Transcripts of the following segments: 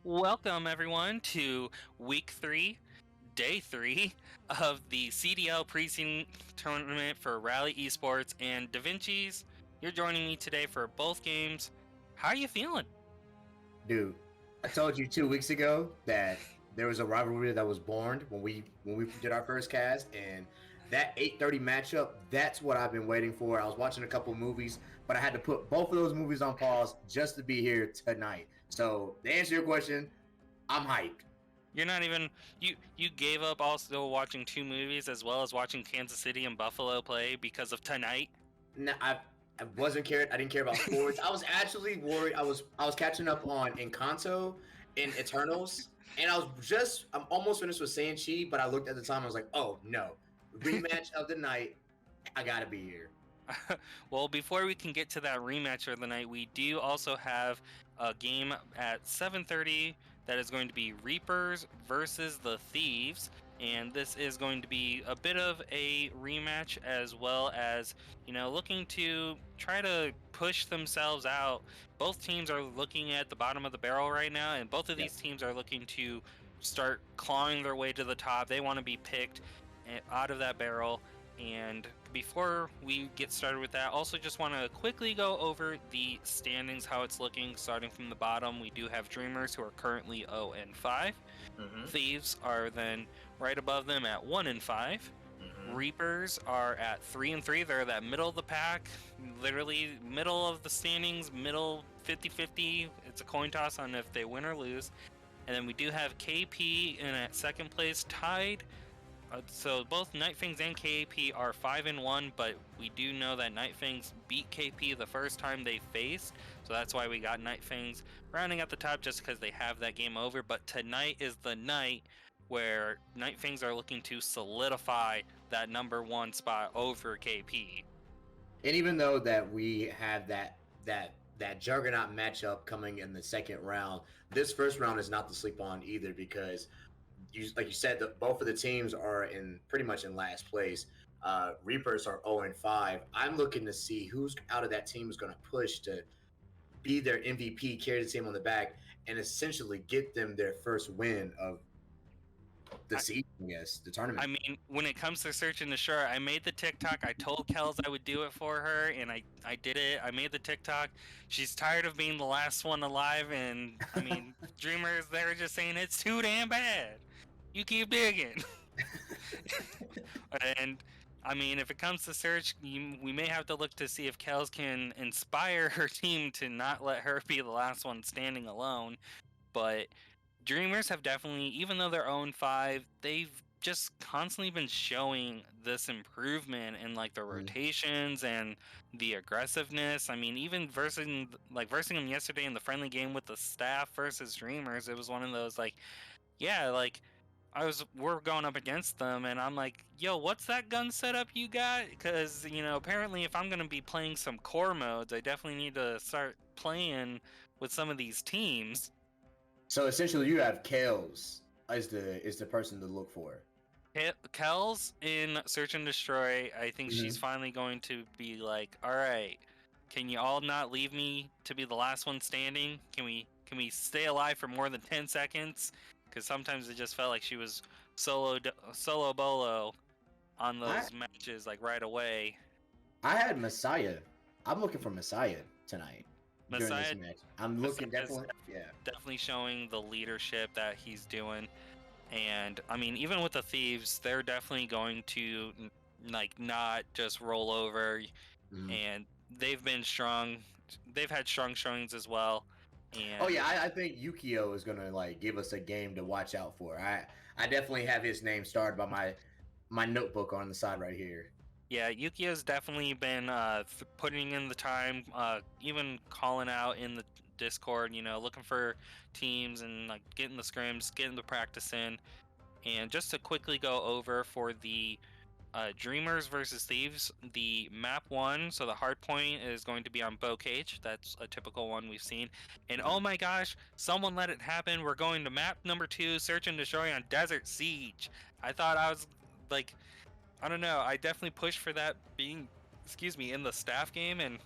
Welcome, everyone, to week 3, day 3 of the CDL preseason tournament for Rally Esports and Da Vinci's. You're joining me today for both games. How are you feeling? Dude, I told you 2 weeks ago that there was a rivalry that was born when we did our first cast, and that 8:30 matchup, that's what I've been waiting for. I was watching a couple movies, but I had to put both of those movies on pause just to be here tonight. So to answer your question, I'm hyped. You're not even you gave up also watching 2 movies as well as watching Kansas City and Buffalo play because of tonight. No, I wasn't cared. I didn't care about sports. I was actually worried. I was catching up on Encanto and Eternals, and I'm almost finished with Sanchi, but I looked at the time. I was like, oh no, rematch of the night. I gotta be here. Well, before we can get to that rematch of the night, we do also have a game at 7:30 that is going to be Reapers versus the Thieves, and this is going to be a bit of a rematch as well as, looking to try to push themselves out. Both teams are looking at the bottom of the barrel right now, and both of these teams are looking to start clawing their way to the top. They want to be picked out of that barrel. And before we get started with that, also just want to quickly go over the standings, how it's looking. Starting from the bottom, we do have Dreamers, who are currently 0-5. Thieves are then right above them at 1-5. Reapers are at 3-3. They're that middle of the pack, literally middle of the standings, middle 50-50. It's a coin toss on if they win or lose. And then we do have KP in at second place, tied. So both Nightfangs and KP are 5-1, but we do know that Nightfangs beat KP the first time they faced, so that's why we got Nightfangs rounding at the top, just because they have that game over. But tonight is the night where Nightfangs are looking to solidify that number 1 spot over KP. And even though that we have that juggernaut matchup coming in the second round, this first round is not to sleep on either because like you said, both of the teams are in pretty much in last place. Reapers are 0-5. I'm looking to see who's out of that team is going to push to be their MVP, carry the team on the back, and essentially get them their first win of the season, I guess, the tournament. I mean, when it comes to searching the shore, I made the TikTok. I told Kels I would do it for her, and I did it. I made the TikTok. She's tired of being the last one alive, and I mean, Dreamers, they're just saying it's too damn bad. You keep digging. And I mean, if it comes to search, we may have to look to see if Kels can inspire her team to not let her be the last one standing alone. But Dreamers have definitely, even though they're 0-5, they've just constantly been showing this improvement in like the rotations and the aggressiveness. I mean, even versing them yesterday in the friendly game with the staff versus Dreamers, it was one of those like, yeah, like we're going up against them, and I'm like, yo, what's that gun setup you got? Because, apparently if I'm going to be playing some core modes, I definitely need to start playing with some of these teams. So essentially, you have Kales is the person to look for. Kel's in Search and Destroy. I think she's finally going to be like, all right, can you all not leave me to be the last one standing? Can we stay alive for more than 10 seconds? Because sometimes it just felt like she was solo bolo on those matches like right away. I had Messiah. I'm looking for Messiah tonight. Messiah, during this match. I'm looking definitely showing the leadership that he's doing. And I mean, even with the Thieves, they're definitely going to like not just roll over. And they've been strong. They've had strong showings as well. And I think Yukio is gonna like give us a game to watch out for. I definitely have his name starred by my notebook on the side right here. Yeah, Yukio's definitely been putting in the time, even calling out in the Discord, looking for teams and like getting the scrims, getting the practice in. And just to quickly go over for the Dreamers versus Thieves, the map 1, so the hard point is going to be on Bow Cage. That's a typical one we've seen. And oh my gosh, someone let it happen. We're going to map number 2, Search and Destroy on Desert Siege. I thought I was like, I don't know. I definitely pushed for that being, in the staff game, and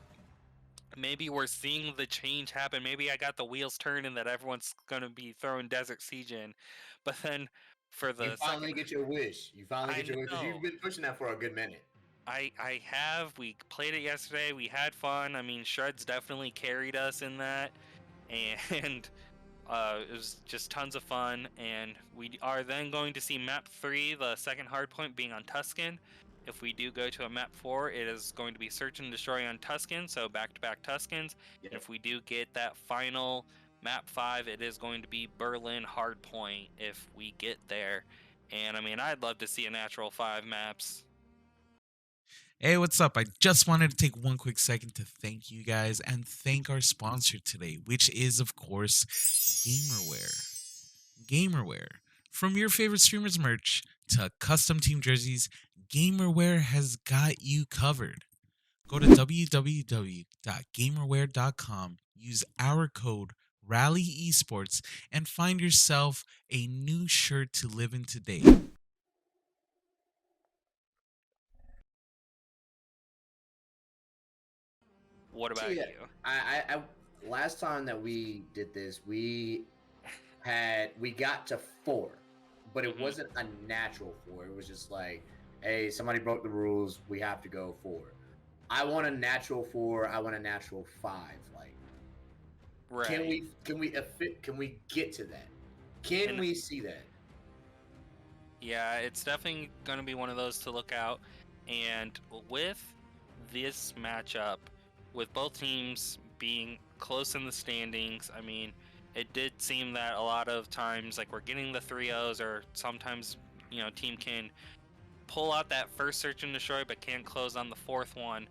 maybe we're seeing the change happen. Maybe I got the wheels turning that everyone's going to be throwing Desert Siege in. But then for You the second, finally get your wish. You finally I get your wish because you've know. been pushing that for a good minute. I have. We played it yesterday. We had fun. I mean, Shreds definitely carried us in that, and it was just tons of fun. And we are then going to see map 3, the second hardpoint, being on Tuscan. If we do go to a map 4, it is going to be search and destroy on Tuscan, so back-to-back Tuscans. And Yep. if we do get that final map 5, it is going to be Berlin hardpoint if we get there. And I mean, I'd love to see a natural 5 maps. Hey, what's up? I just wanted to take one quick second to thank you guys and thank our sponsor today, which is, of course, Gamerware. Gamerware. From your favorite streamers merch to custom team jerseys, Gamerware has got you covered. Go to www.gamerware.com, use our code RALLYEsports, and find yourself a new shirt to live in today. What So about yeah, you? I last time that we did this, we got to 4, but it Mm-hmm. wasn't a natural 4. It was just like, hey, somebody broke the rules. We have to go 4. I want a natural 4. I want a natural 5. Like, Right. can we get to that? Can And we see that? yeah, it's definitely going to be one of those to look out. And with this matchup, with both teams being close in the standings, I mean, it did seem that a lot of times, like, we're getting the 3-0s, or sometimes, team can pull out that first search and destroy, but can't close on the fourth one.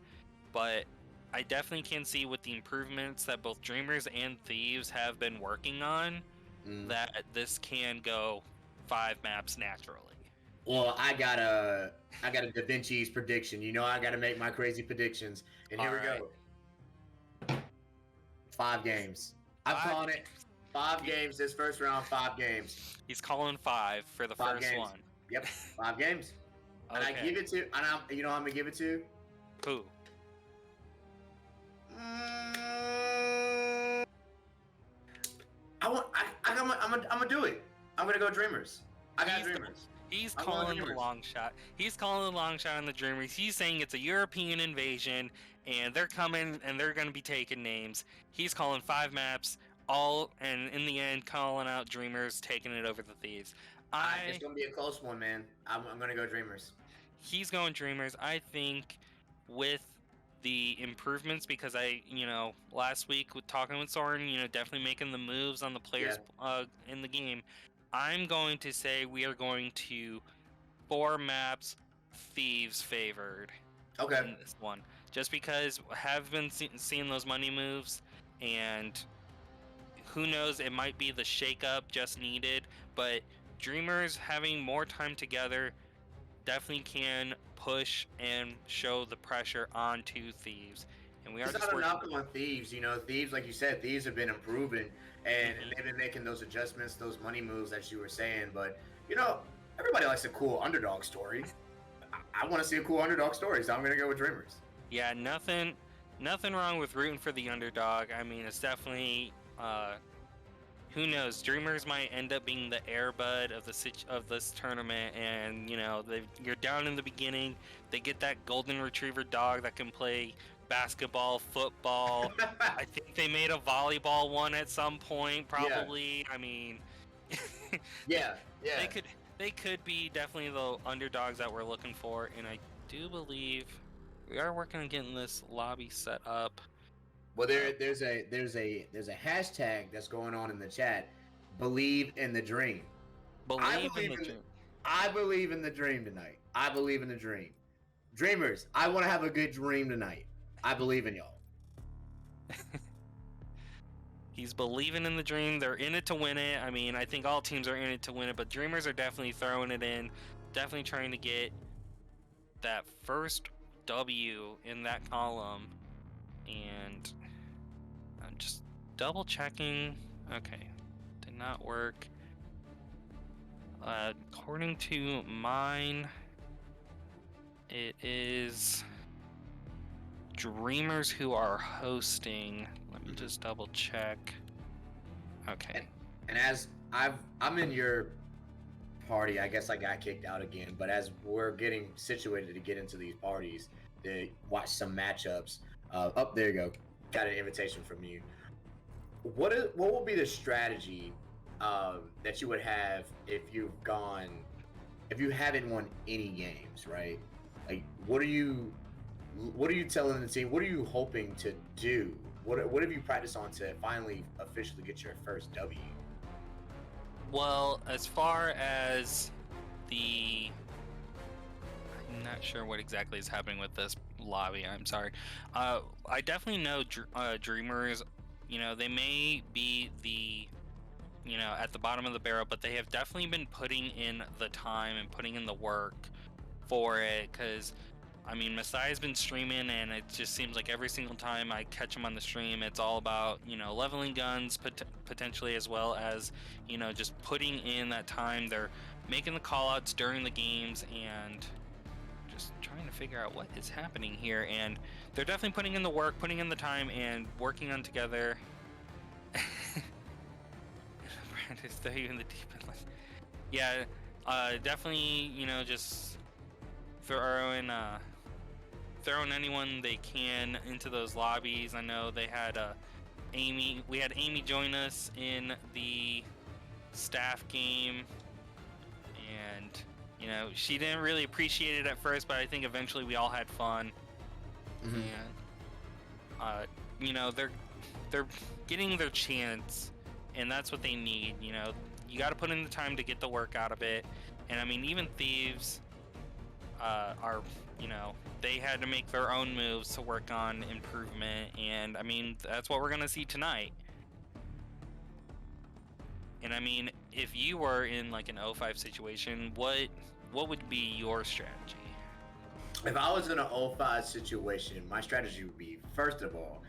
But I definitely can see with the improvements that both Dreamers and Thieves have been working on, that this can go 5 maps naturally. Well, I got a Da Vinci's prediction. You know, I got to make my crazy predictions, and here All we right. go. 5 games. I'm 5 calling it. 5 games this first round. 5 games. He's calling 5 for the 5 first games. one. Yep, 5 games. And I Okay. give it to. And you know, I'm gonna give it to. Who? I'm gonna do it. I'm gonna go Dreamers. I got Dreamers. He's I'm going calling the Dreamers. long shot. He's calling the long shot on the Dreamers. He's saying it's a European invasion, and they're coming, and they're going to be taking names. He's calling 5 maps, and in the end, calling out Dreamers, taking it over the Thieves. It's gonna be a close one, man. I'm gonna go Dreamers. He's going Dreamers. I think with the improvements, because last week with talking with Soren, definitely making the moves on the players in the game. I'm going to say we are going to 4 maps Thieves favored Okay. in this one, just because have been seeing those money moves, and who knows, it might be the shakeup just needed, but Dreamers having more time together definitely can push and show the pressure onto Thieves. And we are It's just not a working. knock on Thieves. You know, Thieves, like you said, Thieves have been improving, and Mhm. they've been making those adjustments, those money moves that you were saying. But you know, everybody likes a cool underdog story. I want to see a cool underdog story, so I'm gonna go with Dreamers. Yeah, nothing wrong with rooting for the underdog. I mean, it's definitely who knows? Dreamers might end up being the airbud of this tournament, and you're down in the beginning. They get that golden retriever dog that can play basketball, football. I think they made a volleyball one at some point, Yeah, probably. I mean, they, yeah, yeah. they could be definitely the underdogs that we're looking for, and I do believe we are working on getting this lobby set up. Well, there's a hashtag that's going on in the chat. Believe in the dream. I Believe in believe the in. dream. I believe in the dream tonight. I believe in the dream. Dreamers, I want to have a good dream tonight. I believe in y'all. He's believing in the dream. They're in it to win it. I mean, I think all teams are in it to win it, but Dreamers are definitely throwing it in, definitely trying to get that first W in that column. And I'm just double checking. Okay, did not work. According to mine, it is streamers who are hosting. Let me just double check. Okay. And as I'm in your party, I guess I got kicked out again. But as we're getting situated to get into these parties to watch some matchups, there you go. Got an invitation from you. What will be the strategy that you would have if you haven't won any games, right? Like, what are you telling the team? What are you hoping to do? What have you practiced on to finally officially get your first W? Well, as far as I'm not sure what exactly is happening with this lobby. I'm sorry. I definitely know Dreamers. You know, they may be at the bottom of the barrel, but they have definitely been putting in the time and putting in the work for it. Because, I mean, Messiah's been streaming, and it just seems like every single time I catch him on the stream, it's all about, leveling guns, potentially, as well as, just putting in that time. They're making the callouts during the games and just trying to figure out what is happening here. And they're definitely putting in the work, putting in the time, and working on together. Brandis, throw you in the deep end. Yeah, definitely, just throwing anyone they can into those lobbies. I know they had Amy. We had Amy join us in the staff game, and she didn't really appreciate it at first, but I think eventually we all had fun. Mm-hmm. And they're getting their chance, and that's what they need. You got to put in the time to get the work out of it. And I mean, even Thieves are, they had to make their own moves to work on improvement, and I mean, that's what we're gonna see tonight. And I mean, if you were in like an 0-5 situation, what would be your strategy? If I was in an 0-5 situation, my strategy would be, first of all,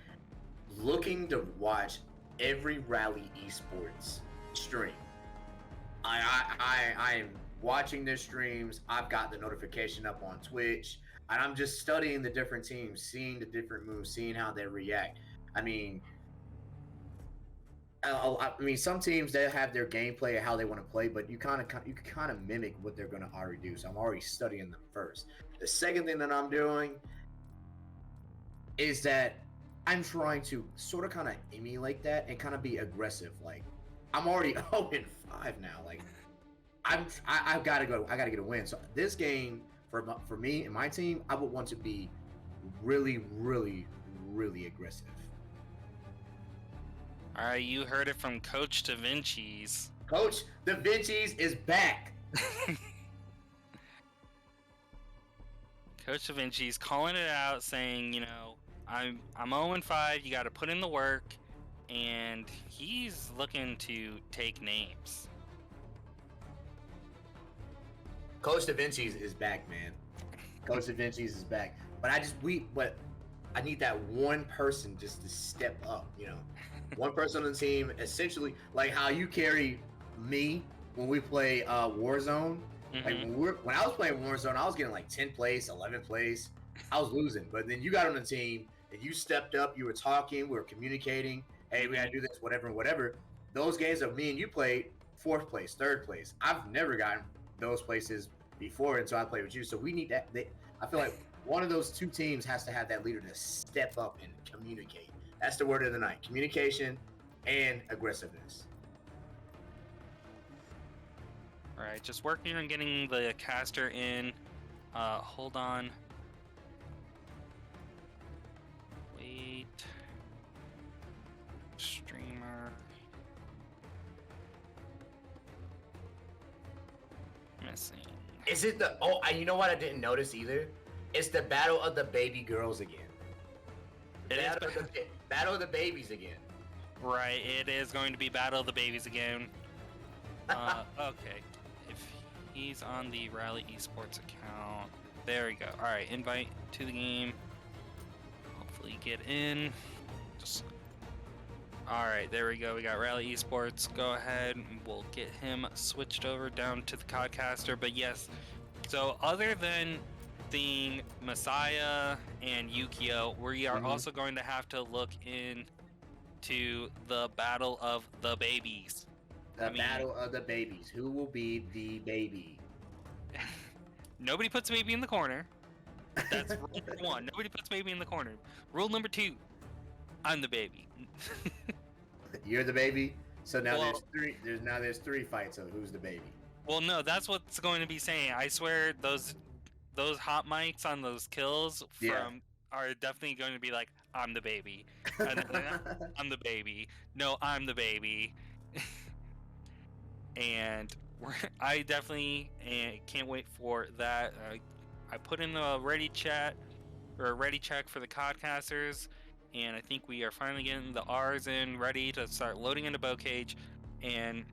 looking to watch every Rally Esports stream. I am watching their streams. I've got the notification up on Twitch, and I'm just studying the different teams, seeing the different moves, seeing how they react. I mean, some teams, they have their gameplay and how they want to play, but you can kind of mimic what they're going to already do. So I'm already studying them first. The second thing that I'm doing is that I'm trying to sort of kind of emulate that and kind of be aggressive. Like, I'm already 0-5 now. Like, I've got to go. I got to get a win. So this game for me and my team, I would want to be really, really, really aggressive. All right, you heard it from Coach Da Vinci's. Coach Da Vinci's is back. Coach Da Vinci's calling it out, saying, I'm 0-5. You got to put in the work, and he's looking to take names. Coach Da Vinci's is back, man. Coach Da Vinci's is back. But I need that one person just to step up, One person on the team, essentially, like how you carry me when we play Warzone. Mm-hmm. Like when I was playing Warzone, I was getting like 10th place, 11th place. I was losing. But then you got on the team and you stepped up. You were talking. We were communicating. Hey, we got to do this, whatever. Those games of me and you played 4th place, 3rd place. I've never gotten those places before until I played with you. So we need that. I feel like one of those two teams has to have that leader to step up and communicate. That's the word of the night: communication and aggressiveness. All right, just working on getting the caster in. Hold on. Wait. Streamer. Missing. Is it the? Oh, you know what? I didn't notice either. It's the battle of the baby girls again. Battle of the babies again. Right, it is going to be Battle of the Babies again. Okay, if he's on the Rally Esports account, there we go. All right, invite to the game. Hopefully get in. All right, there we go. We got Rally Esports. Go ahead, we'll get him switched over down to the Codcaster. But yes, so other than seeing Messiah and Yukio, we are Mhm. also going to have to look into the battle of the babies. The I mean, battle of the babies. Who will be the baby? nobody puts baby in the corner. That's rule number one. Nobody puts baby in the corner. Rule number two, I'm the baby. You're the baby. So now Well- there's three fights of who's the baby. Well, no, that's what's going to be saying. I swear those hot mics on those kills Yeah. are definitely going to be like, I'm the baby. And then I'm the baby. No, I'm the baby. And I definitely can't wait for that. I put in a ready chat or a ready check for the podcasters, and I think we are finally getting the R's in ready to start loading into Bowcage. And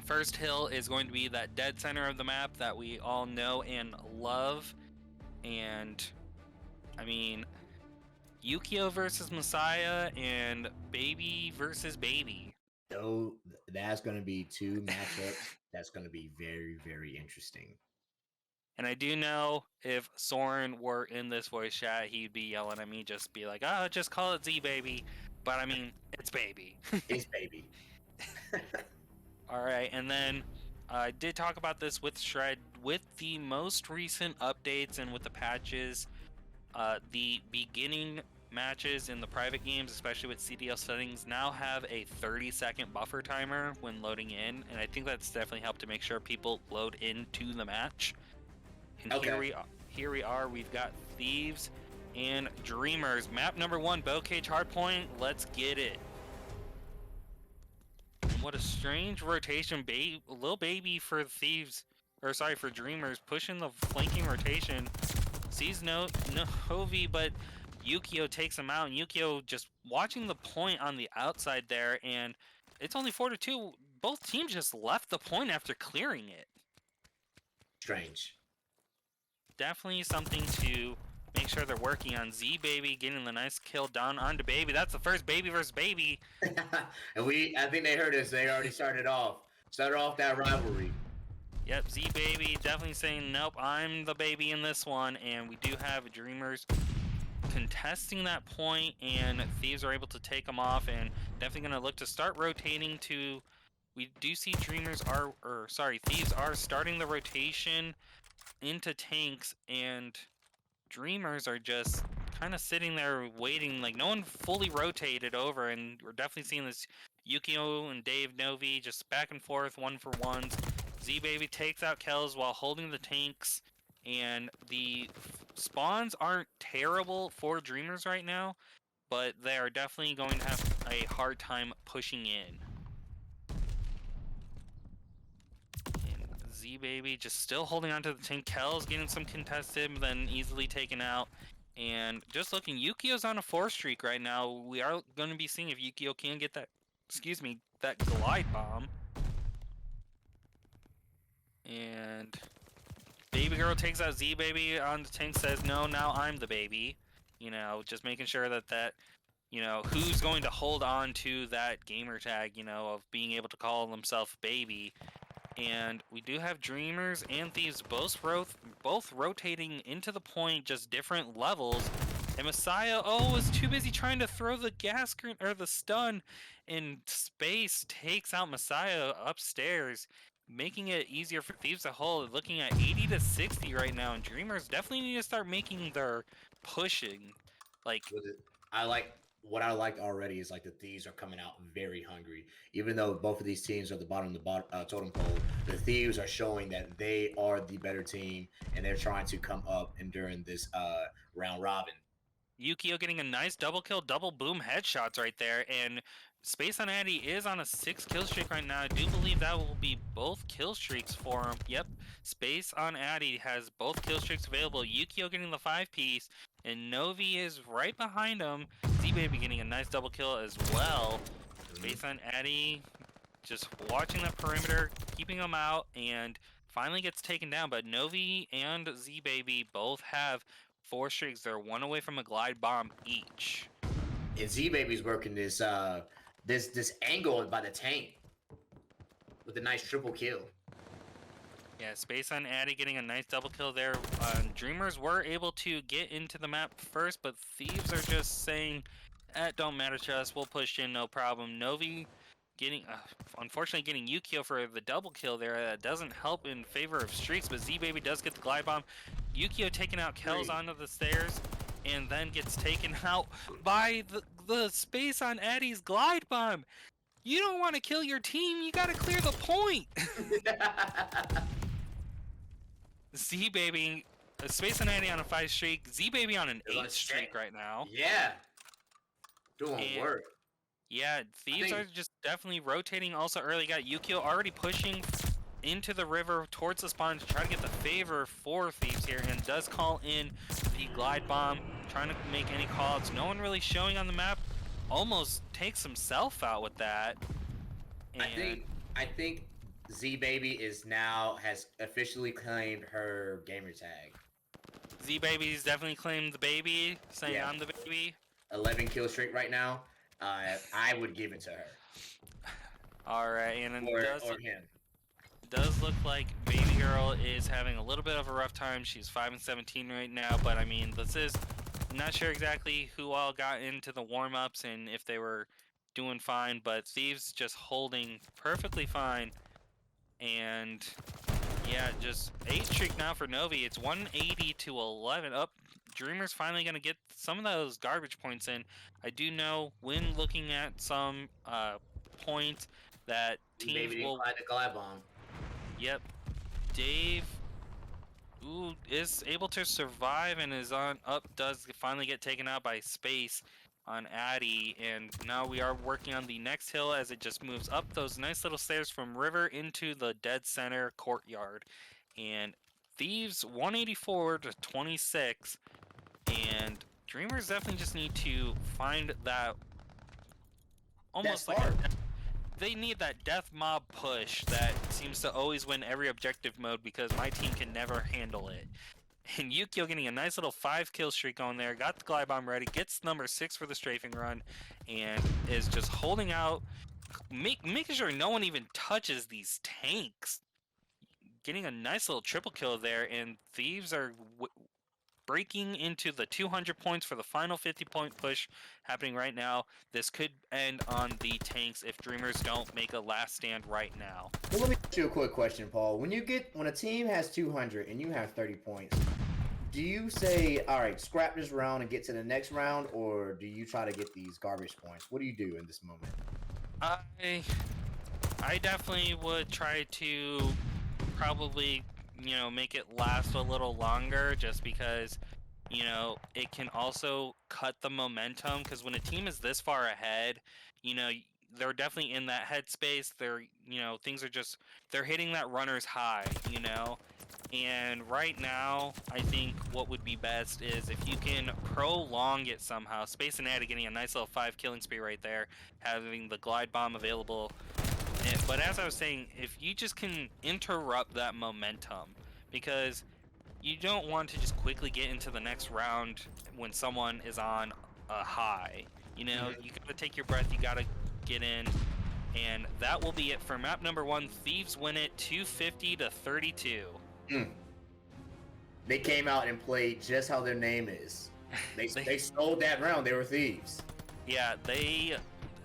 first hill is going to be that dead center of the map that we all know and love. And I mean, Yukio versus Messiah and Baby versus Baby. So that's going to be two matchups. That's going to be very, very interesting. And I do know if Soren were in this voice chat, he'd be yelling at me, just be like, "Oh, just call it Z Baby." But I mean, it's Baby. It's baby. All right, and then I did talk about this with Shred. With the most recent updates and with the patches, the beginning matches in the private games, especially with CDL settings, now have a 30-second buffer timer when loading in, and I think that's definitely helped to make sure people load into the match. And Okay. here we are. We've got Thieves and Dreamers. Map number 1, Bowcage Hardpoint. Let's get it. And what a strange rotation, little baby for Thieves, or sorry, for Dreamers, pushing the flanking rotation. Sees Novi, but Yukio takes him out, and Yukio just watching the point on the outside there, and it's only 4-2. Both teams just left the point after clearing it. Strange. Definitely something to make sure they're working on. Z Baby getting the nice kill down onto Baby. That's the first Baby versus Baby. And I think they heard us. They already started off that rivalry. Yep, Z Baby definitely saying, nope, I'm the baby in this one. And we do have Dreamers contesting that point, and Thieves are able to take them off, and definitely going to look to start rotating to... We do see Thieves are starting the rotation into tanks, and Dreamers are just kind of sitting there waiting. Like, no one fully rotated over, and we're definitely seeing this Yukio and Dave Novi just back and forth, 1-for-1s. Z-Baby takes out Kells while holding the tanks, and the spawns aren't terrible for Dreamers right now, but they are definitely going to have a hard time pushing in. Z-Baby just still holding onto the tank. Kel's getting some contested, but then easily taken out. And just looking, Yukio's on a 4 streak right now. We are going to be seeing if Yukio can get that, that glide bomb. And Baby Girl takes out Z-Baby on the tank, says, no, now I'm the baby. You know, just making sure that you know, who's going to hold on to that gamer tag, you know, of being able to call themselves baby. And we do have Dreamers and Thieves both rotating into the point, just different levels. And Messiah, was too busy trying to throw the gas or the stun, and Space takes out Messiah upstairs, making it easier for Thieves to hold. Looking at 80-60 right now, and Dreamers definitely need to start making their pushing. Like, What I like already is like the Thieves are coming out very hungry. Even though both of these teams are at the bottom of the totem pole, the Thieves are showing that they are the better team, and they're trying to come up and during this round robin. Yukio getting a nice double kill, double boom headshots right there, and Space on Addy is on a 6 kill streak right now. I do believe that will be both kill streaks for him. Yep, Space on Addy has both kill streaks available. Yukio getting the 5-piece, and Novi is right behind him. Z-Baby getting a nice double kill as well. Space on Addy just watching that perimeter, keeping him out, and finally gets taken down. But Novi and Z-Baby both have 4 streaks. They're 1 away from a glide bomb each. And Z-Baby's working this angle by the tank with a nice triple kill. Yeah, Space on Addy getting a nice double kill there. Dreamers were able to get into the map first, but Thieves are just saying, that don't matter to us, we'll push in, no problem. Novi getting, unfortunately getting Yukio for the double kill there. That doesn't help in favor of Streaks, but Z-Baby does get the glide bomb. Yukio taking out Kells onto the stairs, and then gets taken out by the Space on Addy's glide bomb. You don't want to kill your team, you gotta clear the point! Z-Baby, Space and Andy on a 5 streak, Z-Baby on an 8 streak right now. Yeah. Doing And work. yeah, Thieves are just definitely rotating also early. Got Yukio already pushing into the river towards the spawn to try to get the favor for Thieves here, and does call in the glide bomb, trying to make any callouts. No one really showing on the map. Almost takes himself out with that. And I think Z-Baby has officially claimed her gamer tag. Z-Baby's definitely claimed the baby, saying Yeah. I'm the baby. 11 kill streak right now. I would give it to her. All right, and it Or him. does look like Baby Girl is having a little bit of a rough time. She's 5-17 right now, but I mean, I'm not sure exactly who all got into the warm-ups and if they were doing fine, but Thieves just holding perfectly fine. And yeah, just 8 streak now for Novi. It's 180 to 11 up. Dreamer's finally going to get some of those garbage points in. I do know when looking at some points that teams will... the glide bomb. Yep. Dave is able to survive and is on up, does finally get taken out by Space on Addy, and now we are working on the next hill as it just moves up those nice little stairs from river into the dead center courtyard. And Thieves 184 to 26, and Dreamers definitely just need to find that almost like they need that death mob push that seems to always win every objective mode, because my team can never handle it. And Yukio getting a nice little 5 kill streak on there, got the glide bomb ready, gets number 6 for the strafing run, and is just holding out, making sure no one even touches these tanks. Getting a nice little triple kill there, and Thieves are breaking into the 200 points for the final 50-point push happening right now. This could end on the tanks if Dreamers don't make a last stand right now. Well, let me ask you a quick question, Paul. When a team has 200 and you have 30 points, do you say, all right, scrap this round and get to the next round, or do you try to get these garbage points? What do you do in this moment? I definitely would try to probably, make it last a little longer, just because, it can also cut the momentum, because when a team is this far ahead, they're definitely in that headspace. They're, things are just, they're hitting that runner's high, and right now, I think what would be best is if you can prolong it somehow. Space and Addy getting a nice little 5 killing spree right there, having the glide bomb available. But as I was saying, if you just can interrupt that momentum, because you don't want to just quickly get into the next round when someone is on a high. You gotta take your breath, you gotta get in, and that will be it for map number 1. Thieves win it 250 to 32. They came out and played just how their name is. They stole that round. They were Thieves. Yeah,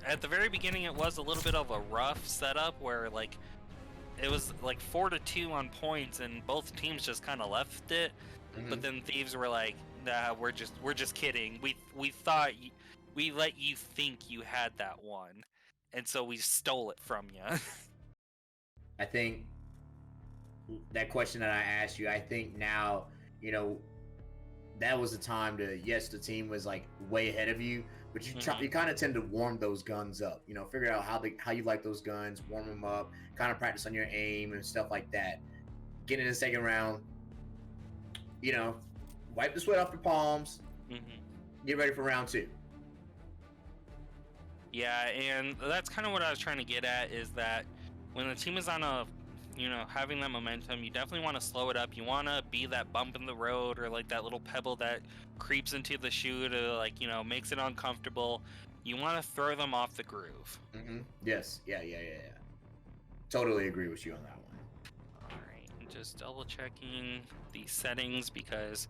at the very beginning it was a little bit of a rough setup where it was 4-2 on points and both teams just kind of left it. But then Thieves were like, nah, we're just kidding. We thought we let you think you had that one, and so we stole it from you. I think that question that I asked you, I think now, that was the time to, yes, the team was way ahead of you, but you kind of tend to warm those guns up, figure out how you like those guns, warm them up, kind of practice on your aim and stuff like that. Get in the second round, wipe the sweat off your palms, get ready for round 2. Yeah, and that's kind of what I was trying to get at, is that when the team is on a, having that momentum, you definitely want to slow it up. You want to be that bump in the road, or that little pebble that creeps into the shoe to makes it uncomfortable. You want to throw them off the groove. Yes. Yeah. Totally agree with you on that one. All right. just double checking the settings because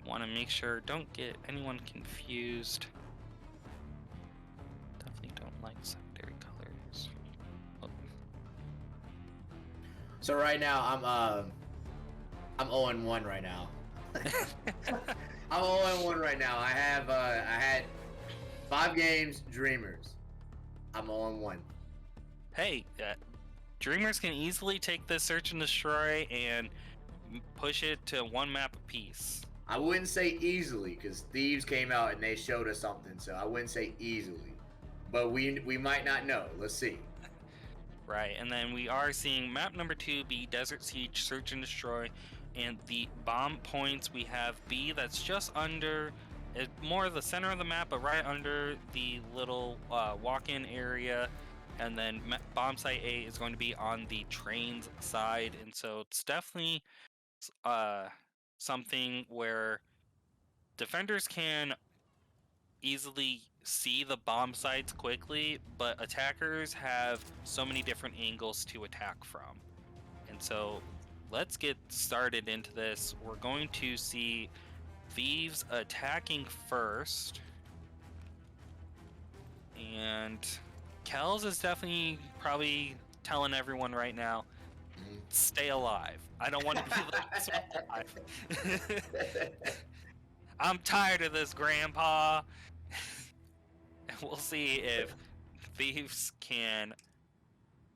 want to make sure, don't get anyone confused. Definitely don't like secondary colors. Oh. So right now I'm 0-1 right now. I'm 0-1 right now. I had 5 games Dreamers. I'm 0-1. Hey, Dreamers can easily take this search and destroy and push it to 1 map apiece. I wouldn't say easily because Thieves came out and they showed us something, so I wouldn't say easily. But we might not know. Let's see. Right, and then we are seeing map number 2 be Desert Siege, Search and Destroy, and the bomb points we have B that's just under, more the center of the map, but right under the little walk-in area, and then bomb site A is going to be on the train's side, and so it's definitely something where defenders can easily see the bomb sites quickly, but attackers have so many different angles to attack from. And so let's get started into this. We're going to see Thieves attacking first. And Kells is definitely probably telling everyone right now, stay alive. I don't want to be the last one alive. I'm tired of this, Grandpa. And we'll see if Thieves can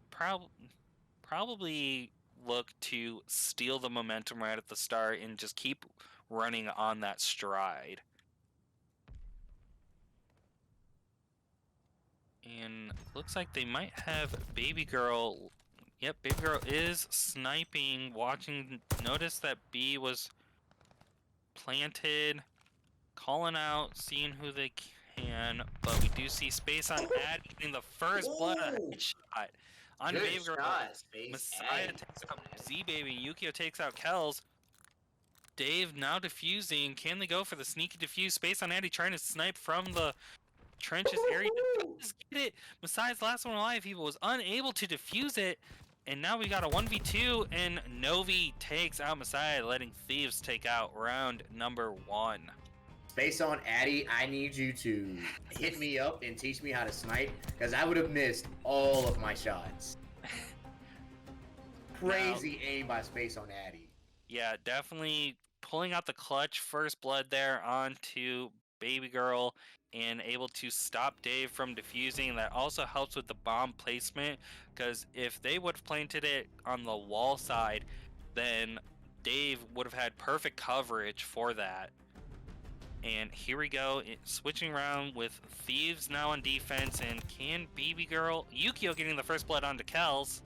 probably look to steal the momentum right at the start and just keep running on that stride. And looks like they might have Baby Girl. Yep, Baby Girl is sniping, watching. Notice that B was planted, calling out, seeing who they can. But we do see Space on Ad getting the first blood shot on Good Baby Girl. shot, Space. Messiah takes out Z-Baby, and Yukio takes out Kells. Dave now defusing. Can they go for the sneaky defuse? Space on Addy trying to snipe from the trenches area. Just get it. Messiah's last one alive. He was unable to defuse it. And now we got a 1v2, and Novi takes out Messiah, letting Thieves take out round number 1. Space on Addy, I need you to hit me up and teach me how to snipe, because I would have missed all of my shots. Crazy aim by Space on Addy. Yeah, definitely pulling out the clutch first blood there onto Baby Girl and able to stop Dave from defusing. That also helps with the bomb placement, because if they would have planted it on the wall side, then Dave would have had perfect coverage for that. And here we go, switching around with Thieves now on defense, and can Baby Girl, Yukio getting the first blood onto Kells.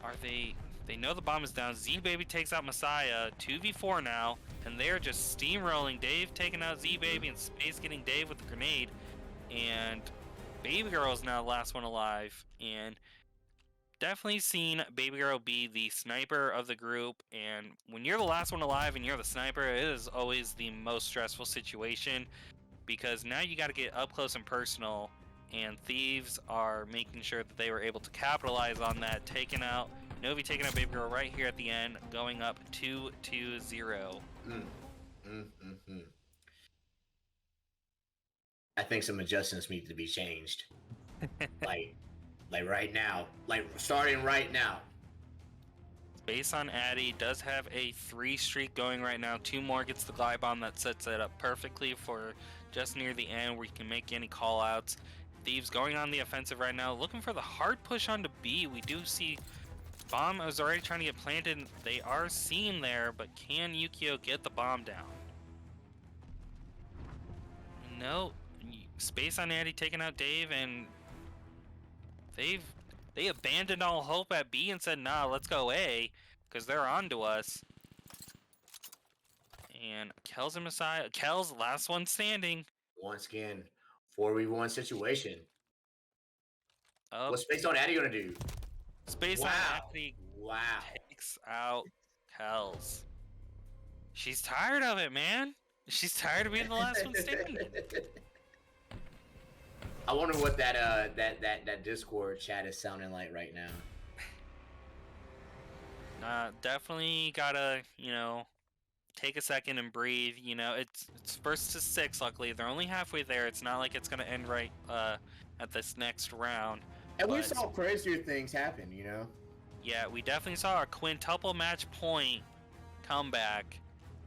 Are they know the bomb is down. Z-Baby takes out Messiah, 2v4 now, and they're just steamrolling. Dave taking out Z-Baby, and Space getting Dave with the grenade. And Baby Girl is now the last one alive, and definitely seen Baby Girl be the sniper of the group. And when you're the last one alive and you're the sniper, it is always the most stressful situation, because now you got to get up close and personal, and Thieves are making sure that they were able to capitalize on that, taking out Novi, taking out Baby Girl right here at the end, going up 2-0. I think some adjustments need to be changed. like right now. Like starting right now. Space on Addy does have a 3 streak going right now. 2 more gets the glide bomb that sets it up perfectly for just near the end where you can make any call outs. Thieves going on the offensive right now, looking for the hard push onto B. We do see bomb is already trying to get planted. They are seen there, but can Yukio get the bomb down? No. Space on Addy taking out Dave, and they abandoned all hope at B and said, nah, let's go A, because they're on to us. And Kells and Messiah. Kells, last one standing. Once again, 4v1 situation. Up. What's Space on Addy gonna do? Space on Addy takes out Kells. She's tired of it, man. She's tired of being the last one standing. I wonder what that Discord chat is sounding like right now. Definitely gotta, take a second and breathe. It's first to 6. Luckily, they're only halfway there. It's not like it's gonna end right at this next round. And we But saw crazier things happen, you know? yeah, we definitely saw a quintuple match point comeback,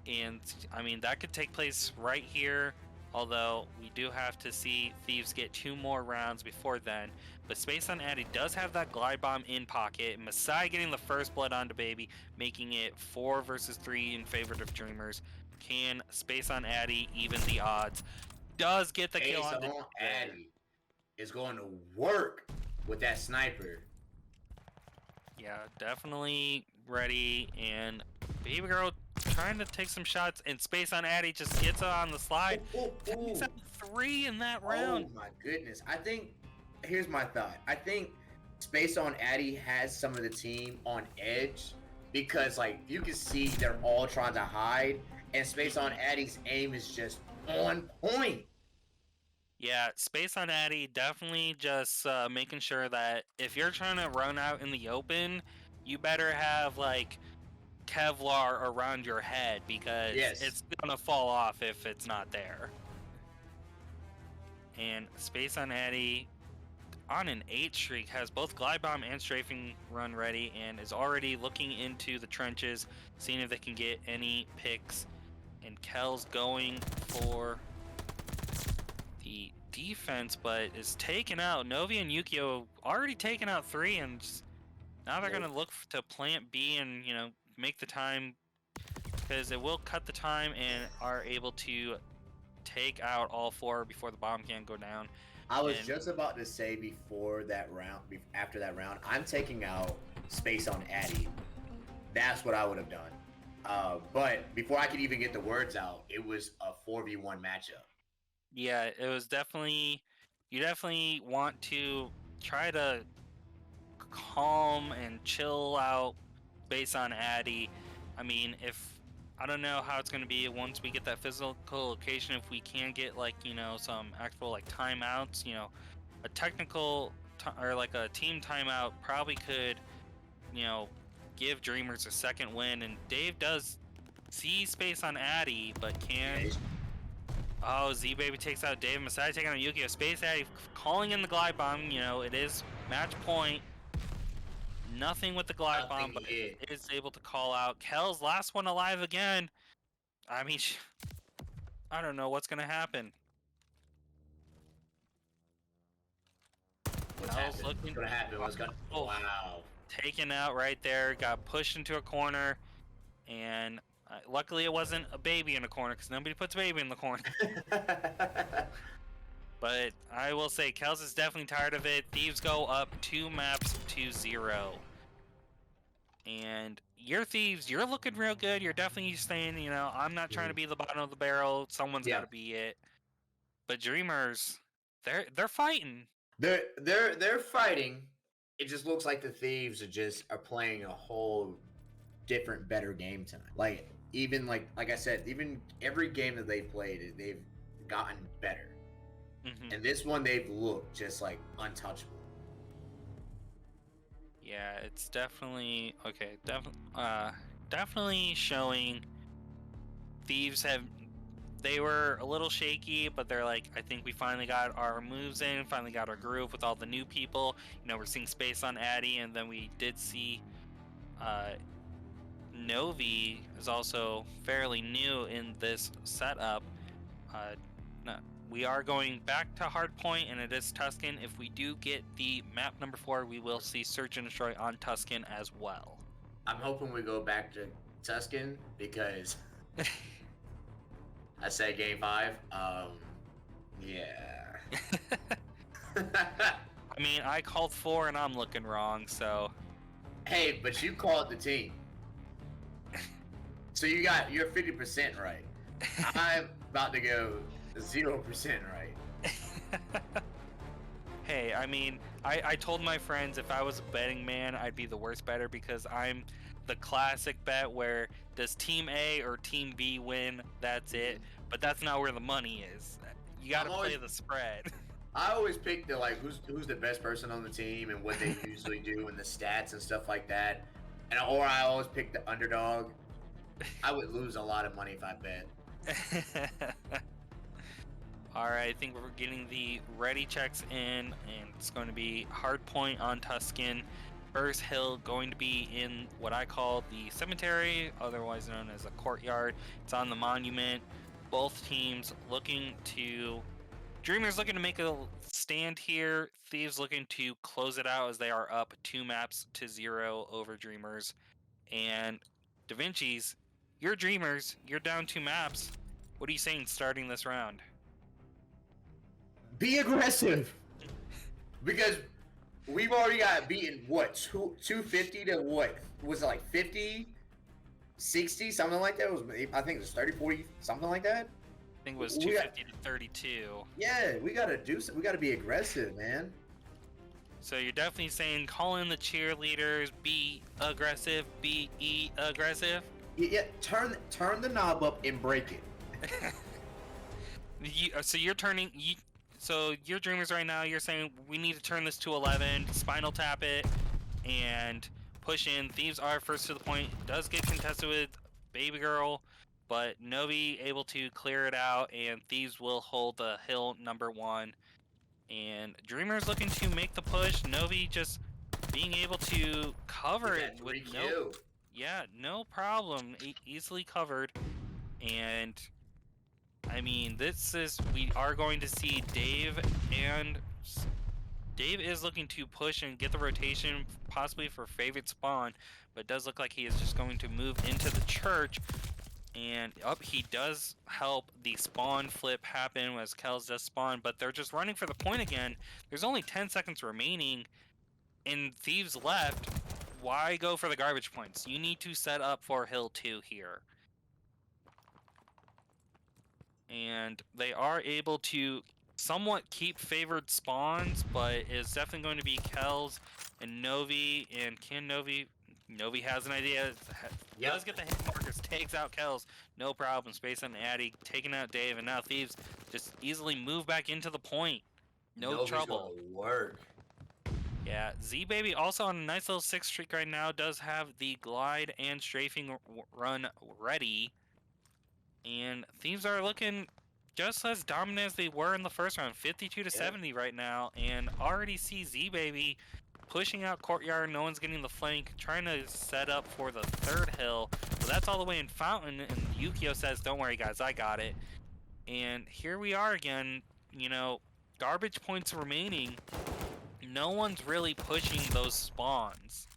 and I mean that could take place right here. Although we do have to see Thieves get 2 more rounds before then. But Space on Addy does have that glide bomb in pocket. Masai getting the first blood onto Baby, making it 4 versus 3 in favor of Dreamers. Can Space on Addy even the odds? Does get the kill on Addy is going to work with that sniper. Yeah, definitely ready. And Baby Girl trying to take some shots, and Space on Addy just gets it on the slide. Takes out 3 in that round. Oh my goodness. Here's my thought. I think Space on Addy has some of the team on edge because, like, you can see they're all trying to hide, and Space on Addy's aim is just on point. Yeah, Space on Addy definitely just making sure that if you're trying to run out in the open, you better have, like, Kevlar around your head because it's gonna fall off if it's not there. And Space on Addy on an 8 streak has both glide bomb and strafing run ready and is already looking into the trenches, seeing if they can get any picks. And Kel's going for the defense, but is taken out. Novi and Yukio already taken out 3, and now they're gonna look to plant B and make the time, because it will cut the time, and are able to take out all 4 before the bomb can go down. I was just about to say after that round, I'm taking out Space on Addy. That's what I would have done. But before I could even get the words out, it was a 4v1 matchup. Yeah, it was definitely. You definitely want to try to calm and chill out based on Addy. I mean, I don't know how it's going to be once we get that physical location, if we can get some actual timeouts, a technical or a team timeout probably could give Dreamers a second win. And Dave does see Space on Addy, but can Z-Baby takes out Dave. Masai taking out Yukio. Space Addy calling in the glide bomb. It is match point. Nothing with the glide bomb, but it is able to call out. Kel's last one alive again. I mean, I don't know what's going to happen. What's going to happen? Wow. Taken out right there. Got pushed into a corner. And luckily it wasn't a baby in a corner, because nobody puts a baby in the corner. But I will say, Kels is definitely tired of it. Thieves go up 2 maps to 0. And your Thieves, you're looking real good. You're definitely saying, I'm not trying to be the bottom of the barrel. Someone's got to be it. But Dreamers, they're fighting. They're fighting. It just looks like the Thieves are playing a whole different, better game tonight. Like I said, even every game that they've played, they've gotten better. Mm-hmm. And this one, they've looked just like untouchable. Yeah, it's definitely okay. Definitely showing Thieves they were a little shaky, but they're like, I think we finally got our moves in, finally got our groove with all the new people. We're seeing Space on Addy, and then we did see Novi is also fairly new in this setup. We are going back to Hardpoint, and it is Tuscan. If we do get the map number 4, we will see Search and Destroy on Tuscan as well. I'm hoping we go back to Tuscan because I said game 5. Yeah. I mean, I called 4 and I'm looking wrong, so. Hey, but you called the team. So you're 50% right. I'm about to go 0% right. Hey, I mean, I told my friends if I was a betting man, I'd be the worst better, because I'm the classic bet where does Team A or Team B win? That's it. But that's not where the money is. You got to play the spread. I always pick the like who's the best person on the team and what they usually do and the stats and stuff like that. And or I always pick the underdog. I would lose a lot of money if I bet. All right, I think we're getting the ready checks in, and it's going to be hard point on Tuscan. First hill going to be in what I call the cemetery, otherwise known as a courtyard. It's on the monument. Both teams looking to... Dreamers looking to make a stand here. Thieves looking to close it out as they are up 2 maps to 0 over Dreamers. And Da Vinci's, you're Dreamers. You're down 2 maps. What are you saying starting this round? Be aggressive, because we've already got beaten. What 250 to what was it, like 50, 60, something like that? It was, I think it was 30, 40, something like that. I think it was 250 to 32. Yeah, we gotta do something. We gotta be aggressive, man. So you're definitely saying call in the cheerleaders, be aggressive, be aggressive. Yeah, turn the knob up and break it. So you're turning. So your Dreamers right now, you're saying we need to turn this to 11, spinal tap it, and push in. Thieves are first to the point. Does get contested with Baby Girl, but Novi able to clear it out, and Thieves will hold the hill number 1. And Dreamers looking to make the push. Novi just being able to cover it with no problem. Easily covered. And I mean, we are going to see Dave, and Dave is looking to push and get the rotation, possibly for favorite spawn, but it does look like he is just going to move into the church. And he does help the spawn flip happen as Kells does spawn, but they're just running for the point again. There's only 10 seconds remaining, and Thieves left. Why go for the garbage points? You need to set up for Hill 2 here. And they are able to somewhat keep favored spawns, but it's definitely going to be Kells and Novi. And can Novi has an idea. Yep. Does get the hit markers, takes out Kells, no problem. Space on Addy, taking out Dave, and now Thieves just easily move back into the point. No Novi's trouble. Gonna work. Yeah, Z Baby also on a nice little 6 streak right now. Does have the glide and strafing run ready. And Thieves are looking just as dominant as they were in the first round, 52 to 70 right now. And already see Z Baby pushing out courtyard. No one's getting the flank, trying to set up for the 3rd hill. But that's all the way in Fountain. And Yukio says, "Don't worry, guys, I got it." And here we are again. You know, garbage points remaining. No one's really pushing those spawns.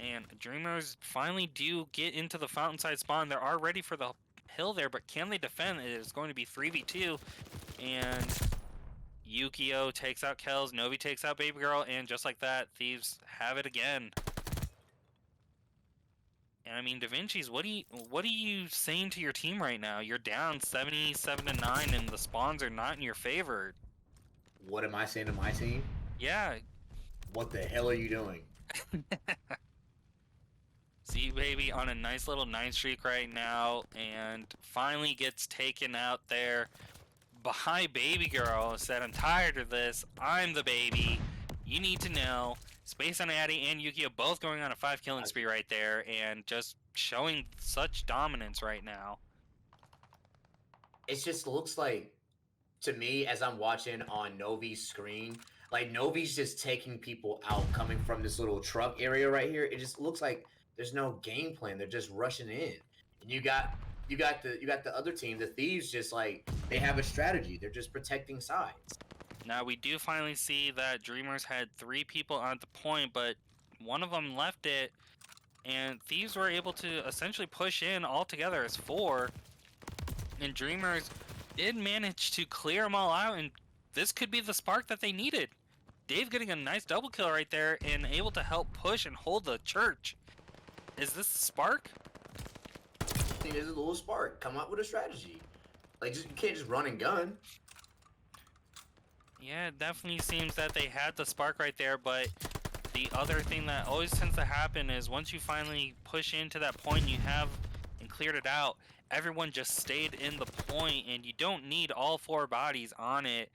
And Dreamers finally do get into the Fountainside spawn. They are ready for the hill there, but can they defend? It is going to be 3v2. And Yukio takes out Kells, Novi takes out Baby Girl, and just like that, Thieves have it again. And I mean, Da Vinci's, what are you saying to your team right now? You're down 77 to 9, and the spawns are not in your favor. What am I saying to my team? Yeah. What the hell are you doing? Z Baby on a nice little 9 streak right now, and finally gets taken out there by Baby Girl. Said, "I'm tired of this. I'm the baby. You need to know." Space on Addy and Yukio both going on a 5 killing spree right there, and just showing such dominance right now. It just looks like, to me, as I'm watching on Novi's screen, like Novi's just taking people out coming from this little truck area right here. It just looks like there's no game plan. They're just rushing in. And you got the other team, the Thieves, just like they have a strategy. They're just protecting sides. Now we do finally see that Dreamers had 3 people on the point, but one of them left it, and Thieves were able to essentially push in all together as 4. And Dreamers did manage to clear them all out, and this could be the spark that they needed. Dave getting a nice double kill right there and able to help push and hold the church. Is this the spark? I think there's a little spark. Come up with a strategy. Like, you can't just run and gun. Yeah, it definitely seems that they had the spark right there, but the other thing that always tends to happen is once you finally push into that point, you have and cleared it out, everyone just stayed in the point, and you don't need all 4 bodies on it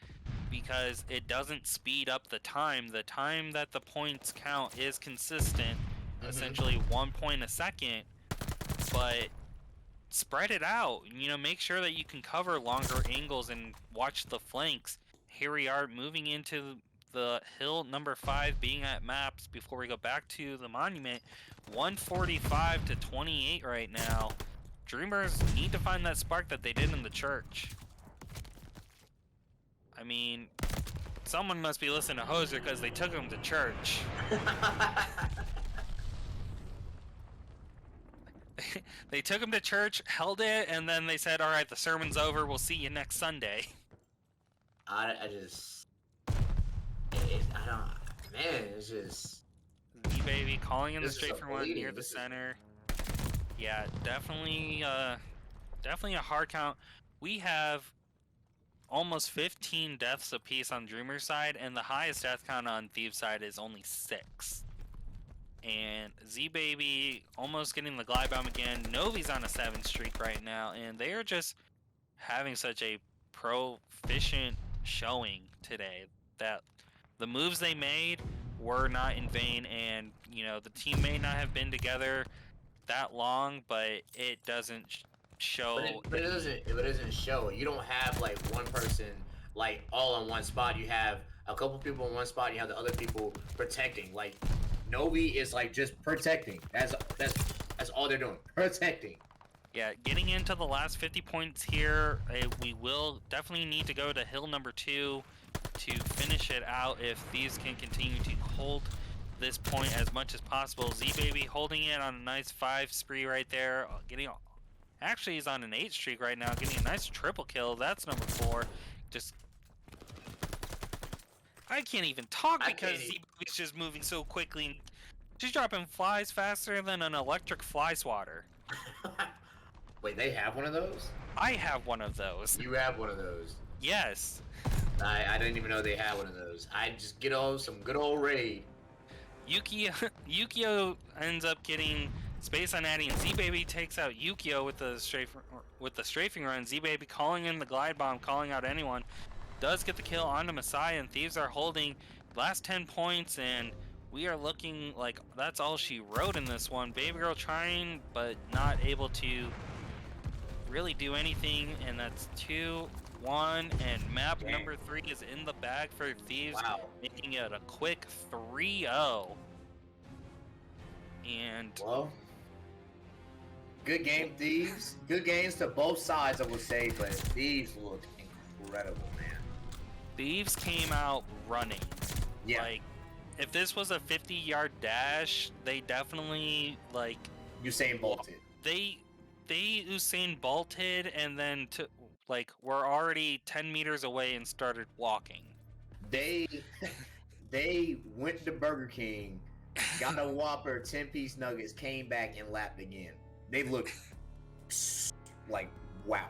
because it doesn't speed up the time. The time that the points count is consistent, essentially 1 point a second, but spread it out. Make sure that you can cover longer angles and watch the flanks. Here we are moving into the hill number 5, being at maps before we go back to the monument. 145 to 28 right now. Dreamers need to find that spark that they did in the church. I mean, someone must be listening to Hoser because they took him to church. They took him to church, held it, and then they said, all right, the sermon's over. We'll see you next Sunday. I don't, man, it's just... Z-Baby calling in the This is straight a for one bleeding. near the This is- center. Yeah, definitely a hard count. We have almost 15 deaths apiece on Dreamer's side, and the highest death count on Thieves' side is only 6. And Z-Baby almost getting the glide bomb again. Novi's on a 7 streak right now, and they are just having such a proficient showing today that the moves they made were not in vain. And the team may not have been together that long, but it doesn't show. But it doesn't show. You don't have like one person like all in one spot. You have a couple people in one spot. You have the other people protecting. Like Novi is like just protecting. That's all they're doing. Protecting. Yeah, getting into the last 50 points here, we will definitely need to go to hill number 2 to finish it out if these can continue to hold this point as much as possible. Z-Baby holding it on a nice 5 spree right there. Actually, he's on an 8 streak right now, getting a nice triple kill. That's number 4. I can't even talk because Z-Baby's just moving so quickly. She's dropping flies faster than an electric fly swatter. Wait, they have one of those? I have one of those. You have one of those? Yes. I didn't even know they had one of those. I just get on some good old raid. Yukio ends up getting space on Addy, and Z-Baby takes out Yukio with the strafing run. Z-Baby calling in the glide bomb, calling out anyone. Does get the kill onto Messiah, and Thieves are holding last 10 points, and we are looking like that's all she wrote in this one. Baby Girl trying, but not able to really do anything, and that's 2-1, and map number 3 is in the bag for Thieves, making it a quick 3-0. And well, good game, Thieves. Good games to both sides, I would say, but Thieves looked incredible, man. Thieves came out running. Yeah. Like, if this was a 50-yard dash, they definitely, like... Usain bolted. They Usain bolted, and then, were already 10 meters away and started walking. They went to Burger King, got a Whopper, 10-piece nuggets, came back and lapped again. They looked like, wow.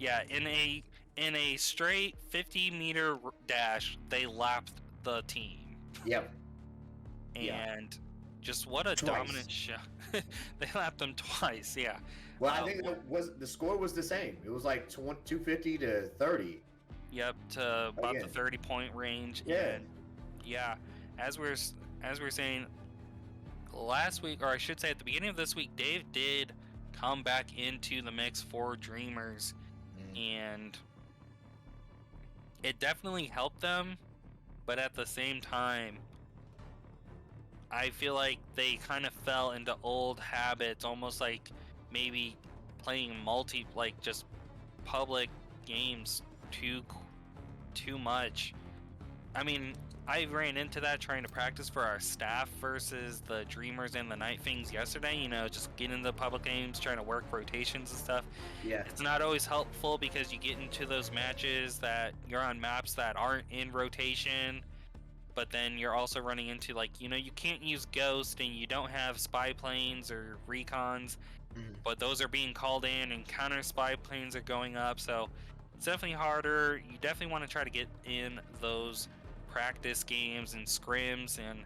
Yeah, in a straight 50-meter dash, they lapped the team. Yep. And just what a dominant show. They lapped them twice, yeah. Well, I think the score was the same. It was like 250 to 30. Yep, to about the 30-point range. Yeah. And yeah, as we're saying last week, or I should say at the beginning of this week, Dave did come back into the mix for Dreamers, and it definitely helped them, but at the same time, I feel like they kind of fell into old habits, almost like maybe playing just public games too much. I mean, I ran into that trying to practice for our staff versus the Dreamers and the Nightfangs yesterday, just getting into public games, trying to work rotations and stuff. Yeah. It's not always helpful because you get into those matches that you're on maps that aren't in rotation, but then you're also running into, you can't use Ghost and you don't have spy planes or recons, but those are being called in and counter spy planes are going up, so it's definitely harder. You definitely want to try to get in those practice games and scrims, and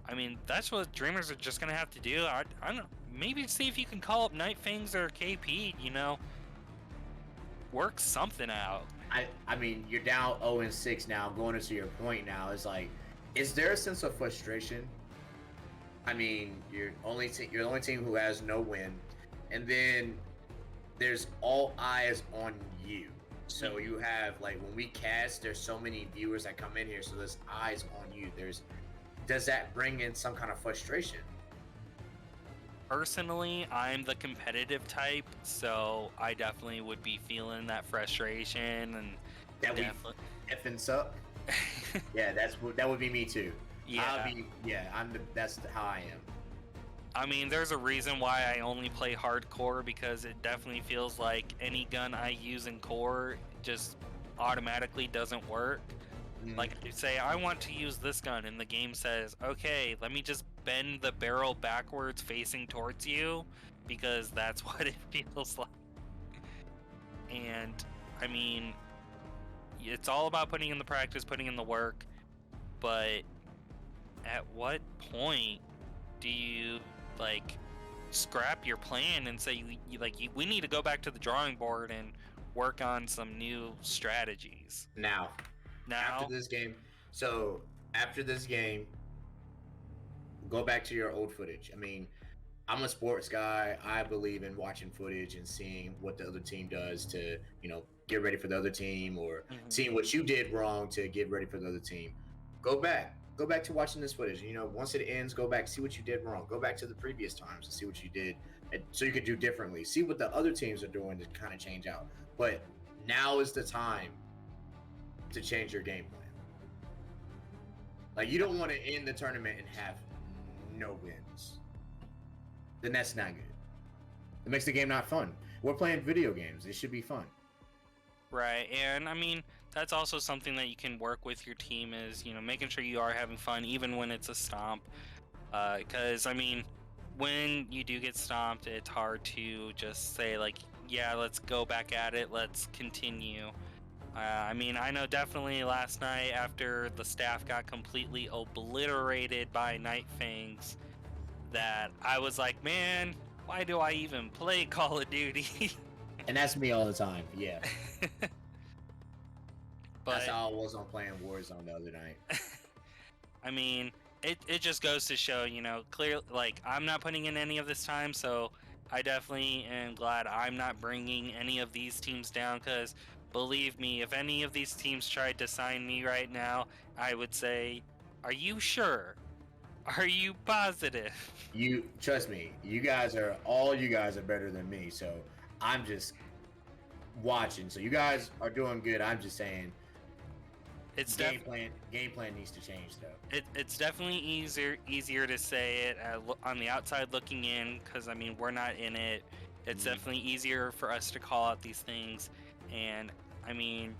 I mean, that's what Dreamers are just gonna have to do. I don't know. Maybe see if you can call up Nightfangs or KP. Work something out. I mean, you're down 0-6 now. Going into your point now, is like, is there a sense of frustration? I mean, you're the only team who has no win, and then there's all eyes on you. So you have, like, when we cast, there's so many viewers that come in here, so there's eyes on you. Does that bring in some kind of frustration? Personally, I'm the competitive type, so I definitely would be feeling that frustration and That we definitely. effing suck. Yeah, that would be me too. Yeah. That's how I am. I mean, there's a reason why I only play hardcore, because it definitely feels like any gun I use in core just automatically doesn't work. Like, you say, I want to use this gun, and the game says, okay, let me just bend the barrel backwards facing towards you, because that's what it feels like. And, I mean, it's all about putting in the practice, putting in the work, but at what point do you, like, scrap your plan and say, we need to go back to the drawing board and work on some new strategies? Now, after this game, go back to your old footage. I mean, I'm a sports guy. I believe in watching footage and seeing what the other team does to, get ready for the other team, or seeing what you did wrong to get ready for the other team. Go back. Go back to watching this footage. Once it ends, go back, see what you did wrong. Go back to the previous times and see what you did, so you could do differently. See what the other teams are doing to kind of change out. But now is the time to change your game plan. Like, you don't want to end the tournament and have no wins. Then that's not good. It makes the game not fun. We're playing video games. It should be fun. Right, and I mean, that's also something that you can work with your team, is, making sure you are having fun even when it's a stomp. Because, I mean, when you do get stomped, it's hard to just say, like, yeah, let's go back at it, let's continue. I mean, I know definitely last night, after the staff got completely obliterated by Nightfangs, that I was like, man, why do I even play Call of Duty? And that's me all the time, yeah. But that's how I was on playing Warzone the other night. I mean, it just goes to show, clearly, like, I'm not putting in any of this time, so I definitely am glad I'm not bringing any of these teams down, because believe me, if any of these teams tried to sign me right now, I would say, are you sure? Are you positive? You trust me, you guys are better than me, so I'm just watching. So you guys are doing good. I'm just saying, it's game plan needs to change, though. It's definitely easier to say it on the outside looking in, because I mean, we're not in it. It's definitely easier for us to call out these things. And I mean,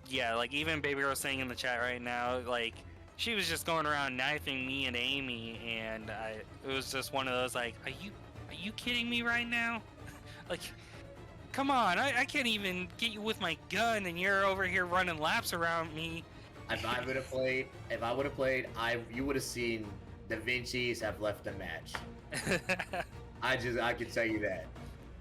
yeah, like, even Baby Girl saying in the chat right now, like, she was just going around knifing me and Amy, and it was just one of those, like, are you kidding me right now? Like, come on, I can't even get you with my gun, and you're over here running laps around me. If I would have played, you would have seen Da Vinci's have left the match. I can tell you that.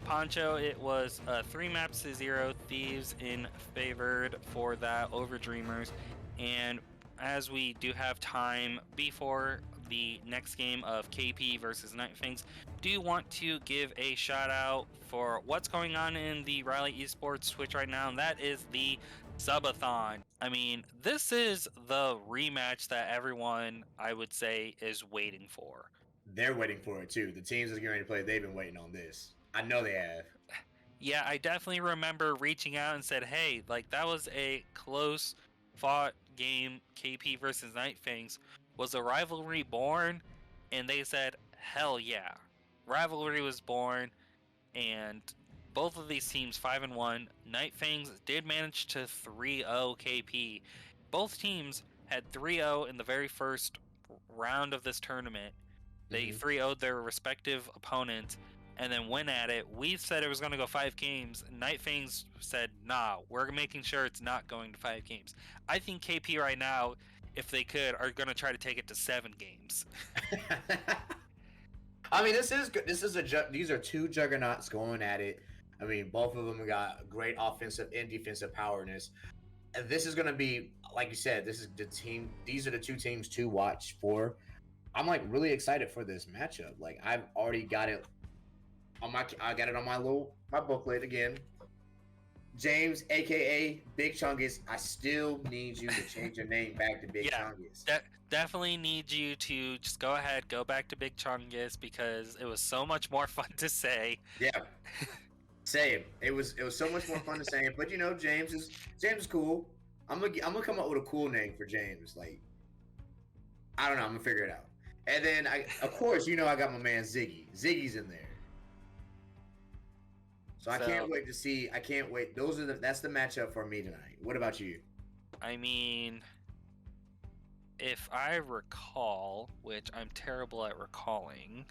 Poncho, it was 3 maps to 0, Thieves in favored for that over Dreamers. And as we do have time before the next game of KP versus Nightfangs, do want to give a shout out for what's going on in the Riley Esports Twitch right now, and that is the Subathon. I mean, this is the rematch that everyone, I would say, is waiting for. They're waiting for it too. The teams that are getting ready to play, they've been waiting on this. I know they have. Yeah, I definitely remember reaching out and said, hey, like, that was a close fought game, KP versus Nightfangs. Was a rivalry born? And they said, hell yeah. Rivalry was born, and both of these teams 5-1. Nightfangs did manage to 3-0 KP. Both teams had 3-0 in the very first round of this tournament. They 3-0'd their respective opponents and then went at it. We said it was going to go 5 games. Nightfangs said, nah, we're making sure it's not going to 5 games. I think KP right now if they could, are going to try to take it to 7 games. I mean, this is good. These are two juggernauts going at it. I mean, both of them got great offensive and defensive powerness. And this is going to be, like you said, this is the team. These are the two teams to watch for. I'm like really excited for this matchup. Like I've already got it on I got it on my booklet again. James, aka Big Chungus, I still need you to change your name back to Big Chungus. Definitely need you to just go ahead, go back to Big Chungus, because it was so much more fun to say. Yeah. Same. It was so much more fun to say it, but you know, James is cool. I'm gonna come up with a cool name for James. Like, I don't know. I'm gonna figure it out. And then of course, you know, I got my man Ziggy. Ziggy's in there. So I can't wait to see. I can't wait. That's the matchup for me tonight. What about you? I mean, if I recall, which I'm terrible at recalling,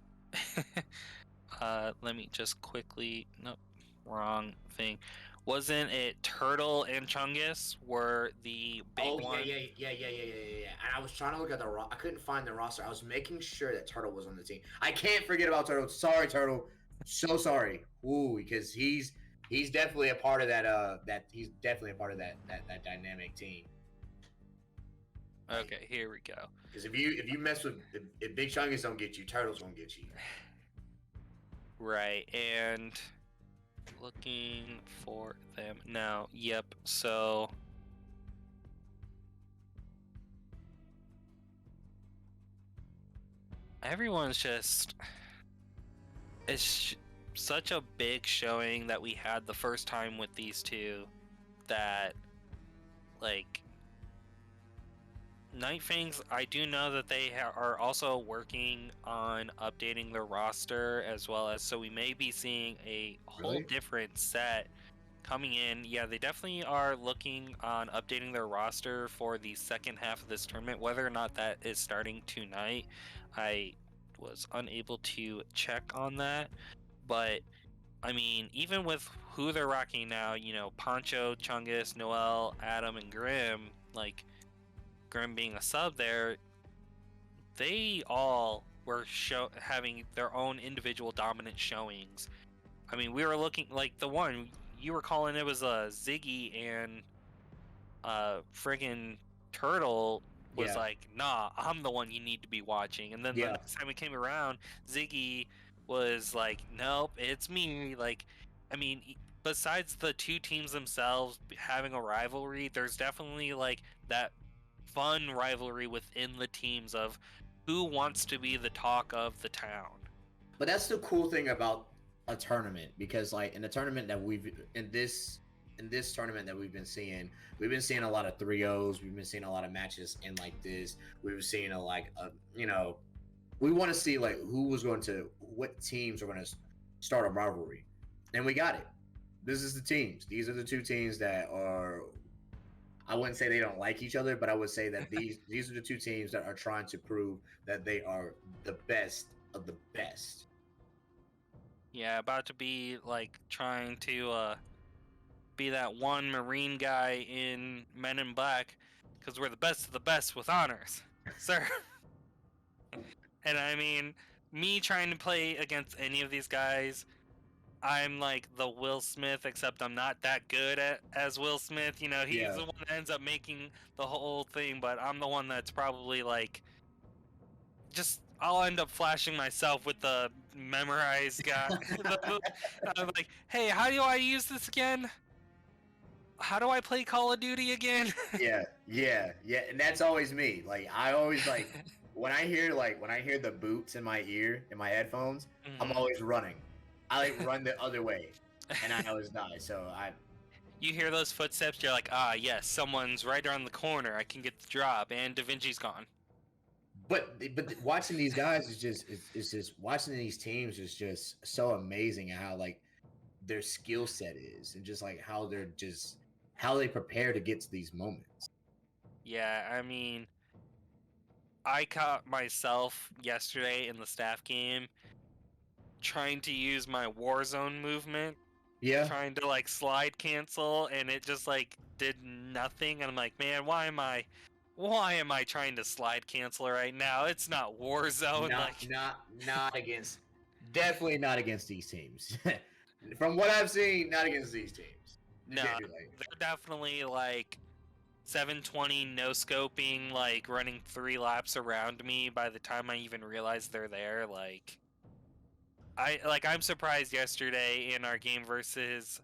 let me just quickly. Nope, wrong thing. Wasn't it Turtle and Chungus were the big one? Yeah. And I was trying to look at I couldn't find the roster. I was making sure that Turtle was on the team. I can't forget about Turtle. Sorry, Turtle. So sorry. Ooh, because he's definitely a part of that he's definitely a part of that dynamic team. Okay, here we go. Because if you mess with if Big Chungus don't get you, Turtle's gonna get you. Right, and looking for them now. Yep. So everyone's just, it's such a big showing that we had the first time with these two, that like Nightfangs, I do know that they are also working on updating their roster as well, as so we may be seeing a whole different set coming in. Yeah, they definitely are looking on updating their roster for the second half of this tournament. Whether or not that is starting tonight, I was unable to check on that. But I mean, even with who they're rocking now, you know, Poncho, Chungus, Noel, Adam, and Grim, like Grim being a sub there, they all were having their own individual dominant showings. I mean, we were looking like the one you were calling, it was Ziggy and friggin' Turtle was like, nah, I'm the one you need to be watching. And then the next time we came around, Ziggy was like, nope, it's me. Like, I mean, besides the two teams themselves having a rivalry, there's definitely like that fun rivalry within the teams of who wants to be the talk of the town. But that's the cool thing about a tournament, because like in the tournament that in this tournament that we've been seeing a lot of 3-0s. We've been seeing a lot of matches in like this. We've been seeing you know, we want to see like what teams are going to start a rivalry, and we got it. This is the teams. These are the two teams that are, I wouldn't say they don't like each other, but I would say that these are the two teams that are trying to prove that they are the best of the best. Yeah, about to be like trying to be that one Marine guy in Men in Black, because we're the best of the best with honors, sir. And I mean, me trying to play against any of these guys, I'm like the Will Smith, except I'm not that good as Will Smith. You know, he's the one that ends up making the whole thing, but I'm the one that's probably like, I'll end up flashing myself with the memorized guy. I'm like, hey, how do I use this again? How do I play Call of Duty again? yeah, and that's always me. Like I always like when I hear the boots in my ear in my headphones, I'm always running. I like run the other way, and I always die. So you hear those footsteps, you're like, ah, yes, someone's right around the corner. I can get the drop, and Da Vinci's gone. But watching these guys is just watching these teams is just so amazing how like their skill set is, and just like how they prepare to get to these moments. Yeah, I mean, I caught myself yesterday in the staff game trying to use my Warzone movement. Yeah. Trying to like slide cancel, and it just like did nothing. And I'm like, man, why am I Why am I trying to slide cancel right now? It's not Warzone. Not against. Definitely not against these teams. From what I've seen, not against these teams. You No, can't do that. they're definitely like 720 no scoping, like running 3 laps around me by the time I even realize they're there. I'm surprised yesterday in our game versus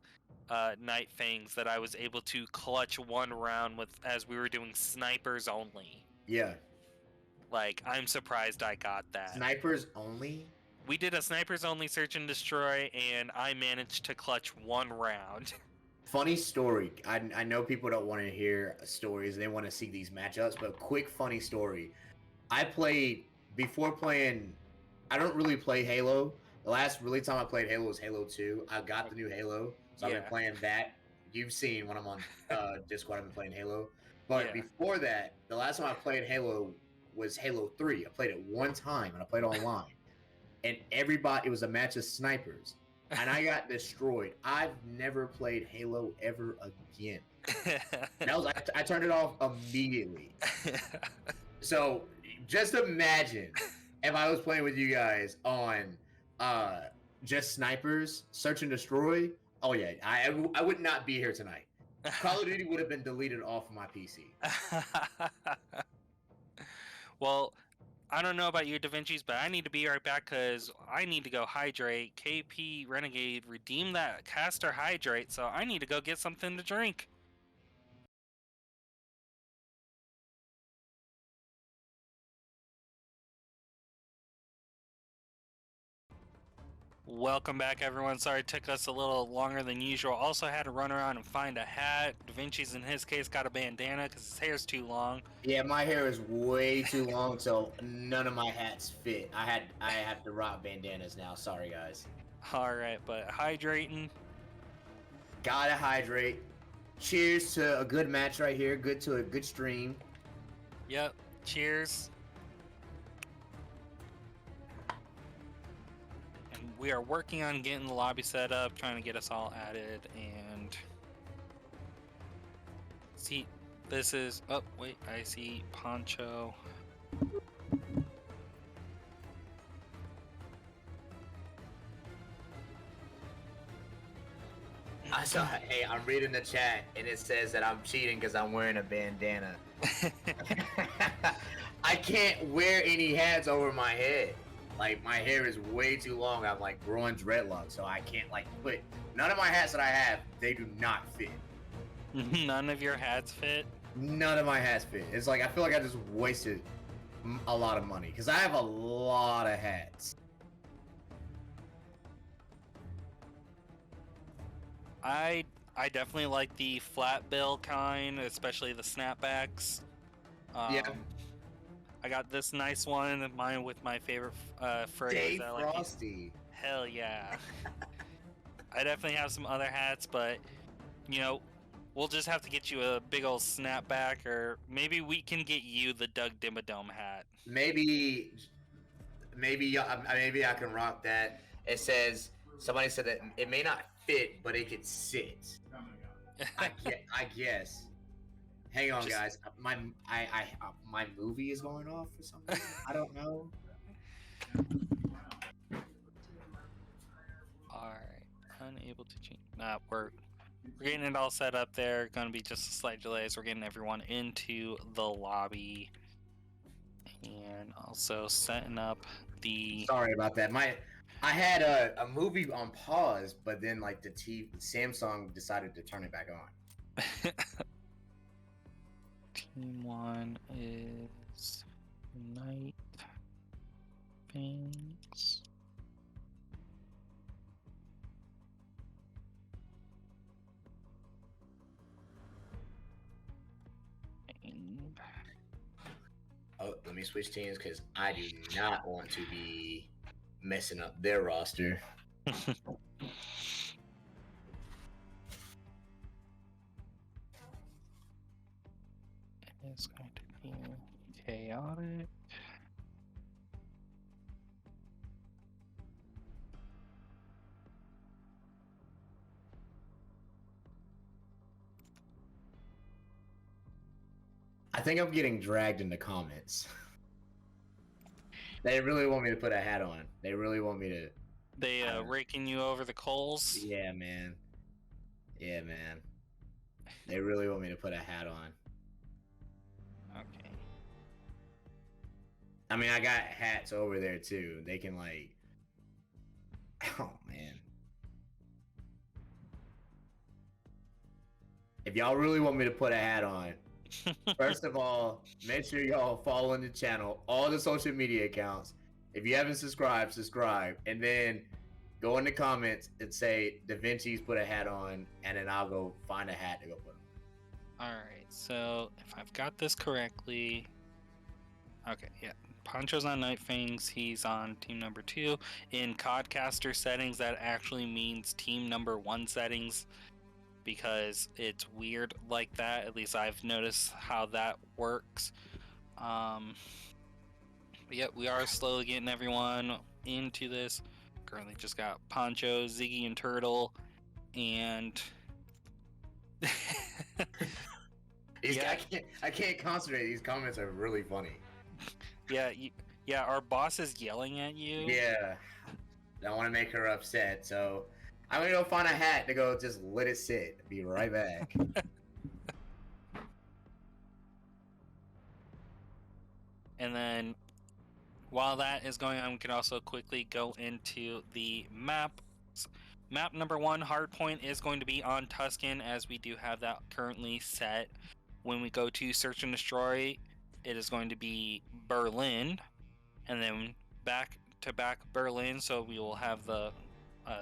Nightfangs that I was able to clutch 1 round with as we were doing snipers only. Yeah. Like, I'm surprised I got that. Snipers only? We did a snipers only search and destroy, and I managed to clutch 1 round. Funny story. I know people don't want to hear stories. They want to see these matchups, but quick funny story. I played before playing. I don't really play Halo. The last really time I played Halo was Halo 2. I got the new Halo, so I've been playing that. You've seen when I'm on Discord, I've been playing Halo. But before that, the last time I played Halo was Halo 3. I played it one time and I played online. And it was a match of snipers. And I got destroyed. I've never played Halo ever again. I turned it off immediately. So just imagine if I was playing with you guys on just snipers, search and destroy. Oh yeah, I would not be here tonight. Call of Duty would have been deleted off of my PC. Well, I don't know about you, Da Vinci's, but I need to be right back because I need to go hydrate. KP Renegade redeem that caster hydrate, so I need to go get something to drink. Welcome back, everyone. Sorry it took us a little longer than usual. Also had to run around and find a hat. Da Vinci's, in his case, got a bandana because his hair's too long. Yeah, my hair is way too long, so none of my hats fit. I have to rock bandanas now. Sorry, guys. All right, but hydrating. Gotta hydrate. Cheers to a good match right here. Good to a good stream. Yep. Cheers. And we are working on getting the lobby set up, trying to get us all added, and see, this is, oh, wait, I see Poncho. Hey, I'm reading the chat and it says that I'm cheating because I'm wearing a bandana. I can't wear any hats over my head. Like, my hair is way too long. I'm like growing dreadlocks, so I can't like put none of my hats that I have. They do not fit. None of your hats fit? None of my hats fit. It's like I feel like I just wasted a lot of money because I have a lot of hats. I definitely like the flat bill kind, especially the snapbacks. Yeah. I got this nice one, mine with my favorite phrase. Dave I like Frosty. Hell yeah. I definitely have some other hats, but you know, we'll just have to get you a big old snapback, or maybe we can get you the Doug Dimmadome hat. Maybe I can rock that. It says somebody said that it may not fit, but it could sit. I guess. Hang on, guys. My movie is going off for some reason. I don't know. All right, unable to change. Nah, we're getting it all set up there. Gonna be just a slight delay, so we're getting everyone into the lobby, and also setting up the. Sorry about that. I had a movie on pause, but then like the Samsung decided to turn it back on. Team 1 is Nightfangs. Oh, let me switch teams because I do not want to be messing up their roster. It's going to be chaotic. I think I'm getting dragged into comments. They really want me to put a hat on. They really want me to. They raking you over the coals. Yeah, man. Yeah, man. They really want me to put a hat on. Okay. I mean, I got hats over there too. They can like. Oh man. If y'all really want me to put a hat on, first of all, make sure y'all follow the channel, all the social media accounts. If you haven't subscribed, subscribe, and then go in the comments and say Da Vinci's put a hat on, and then I'll go find a hat to go put on. All right. So if I've got this correctly, okay, yeah. Poncho's on Nightfangs. He's on team number 2. In Codcaster settings, that actually means team number 1 settings, because it's weird like that. At least I've noticed how that works. But yeah, we are slowly getting everyone into this. Currently just got Poncho, Ziggy, and Turtle, and Yeah. I can't concentrate. These comments are really funny. yeah, our boss is yelling at you. Yeah. Don't want to make her upset, so I'm gonna go find a hat to go just let it sit. Be right back. And then while that is going on, we can also quickly go into the map. Map number 1, hardpoint, is going to be on Tuscan, as we do have that currently set. When we go to search and destroy, it is going to be Berlin, and then back to back Berlin. So we will have the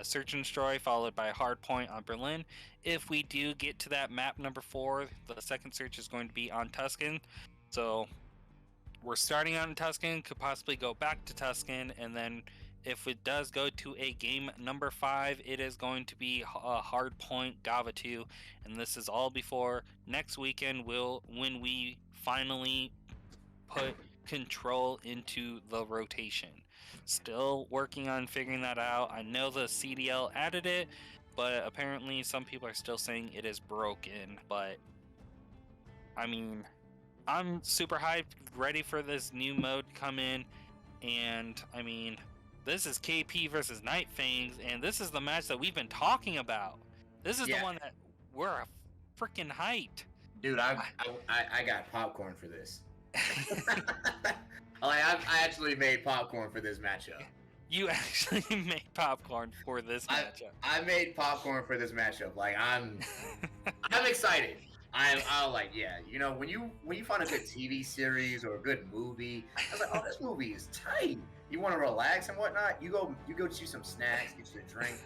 search and destroy followed by hardpoint on Berlin. If we do get to that map number 4, the second search is going to be on Tuscan. So we're starting out in Tuscan, could possibly go back to Tuscan, and then if it does go to a game number 5, it is going to be a hard point Gava 2, and this is all before next weekend when we finally put control into the rotation. Still working on figuring that out. I know the CDL added it, but apparently some people are still saying it is broken. But I mean, I'm super hyped, ready for this new mode to come in, and I mean, this is KP versus Nightfangs, and this is the match that we've been talking about. This is the one that we're freaking hyped. Dude, I got popcorn for this. I actually made popcorn for this matchup. You actually made popcorn for this matchup. I made popcorn for this matchup. Like I'm excited. I'm like, yeah, you know, when you find a good TV series or a good movie, I was like, oh, this movie is tight. You want to relax and whatnot, you go choose some snacks, get you a drink.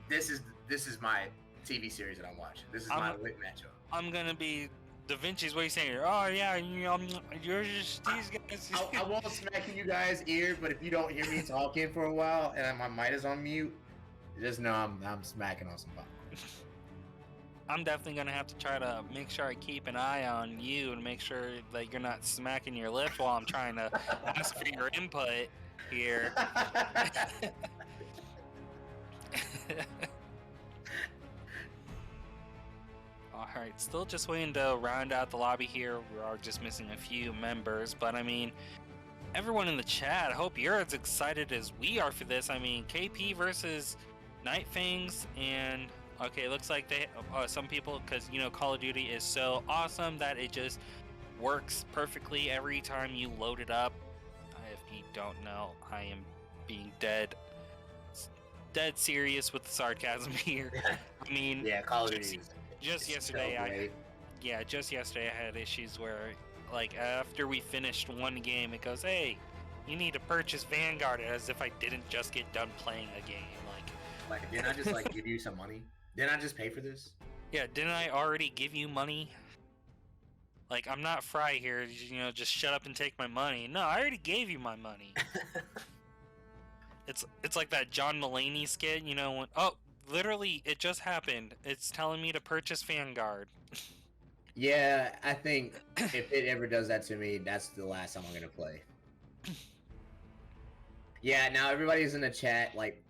This is my TV series that I'm watching. This is my lit matchup. I'm gonna be Da Vinci's. What are you saying? Oh yeah, you're just these guys. I won't smack in you guys' ears, but if you don't hear me talking for a while and my mic is on mute, just know I'm smacking on some popcorn. I'm definitely gonna have to try to make sure I keep an eye on you and make sure that you're not smacking your lips while I'm trying to ask for your input here. Alright, still just waiting to round out the lobby here. We are just missing a few members, but I mean, everyone in the chat, I hope you're as excited as we are for this. I mean, KP versus Nightfangs, and okay, it looks like they some people, because you know Call of Duty is so awesome that it just works perfectly every time you load it up. If you don't know, I am being dead serious with the sarcasm here. I mean, yeah, Call of Duty. Just yesterday, I had issues where, like, after we finished one game, it goes, "Hey, you need to purchase Vanguard," as if I didn't just get done playing a game. Like, didn't I just like give you some money? Didn't I just pay for this? Yeah, didn't I already give you money? Like, I'm not Fry here, you know, just shut up and take my money. No, I already gave you my money. It's like that John Mulaney skit, you know, when, oh, literally, it just happened. It's telling me to purchase Vanguard. Yeah, I think if it ever does that to me, that's the last time I'm gonna play. Yeah, now everybody's in the chat, like,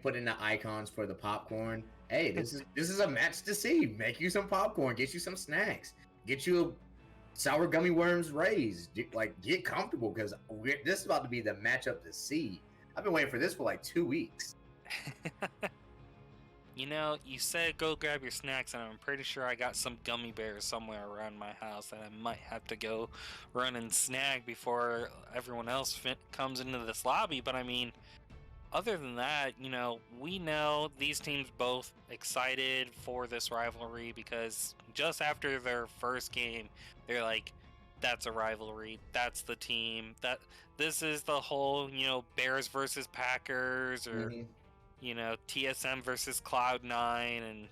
put in the icons for the popcorn. Hey, this is a match to see. Make you some popcorn, get you some snacks, get you sour gummy worms raised. Like, get comfortable because this is about to be the matchup to see. I've been waiting for this for like 2 weeks. You know, you said go grab your snacks, and I'm pretty sure I got some gummy bears somewhere around my house that I might have to go run and snag before everyone else comes into this lobby. But I mean, other than that, you know, we know these teams both excited for this rivalry because just after their first game, they're like, that's a rivalry. That's the team. This is the whole, you know, Bears versus Packers, or Mhm. you know, TSM versus Cloud9 and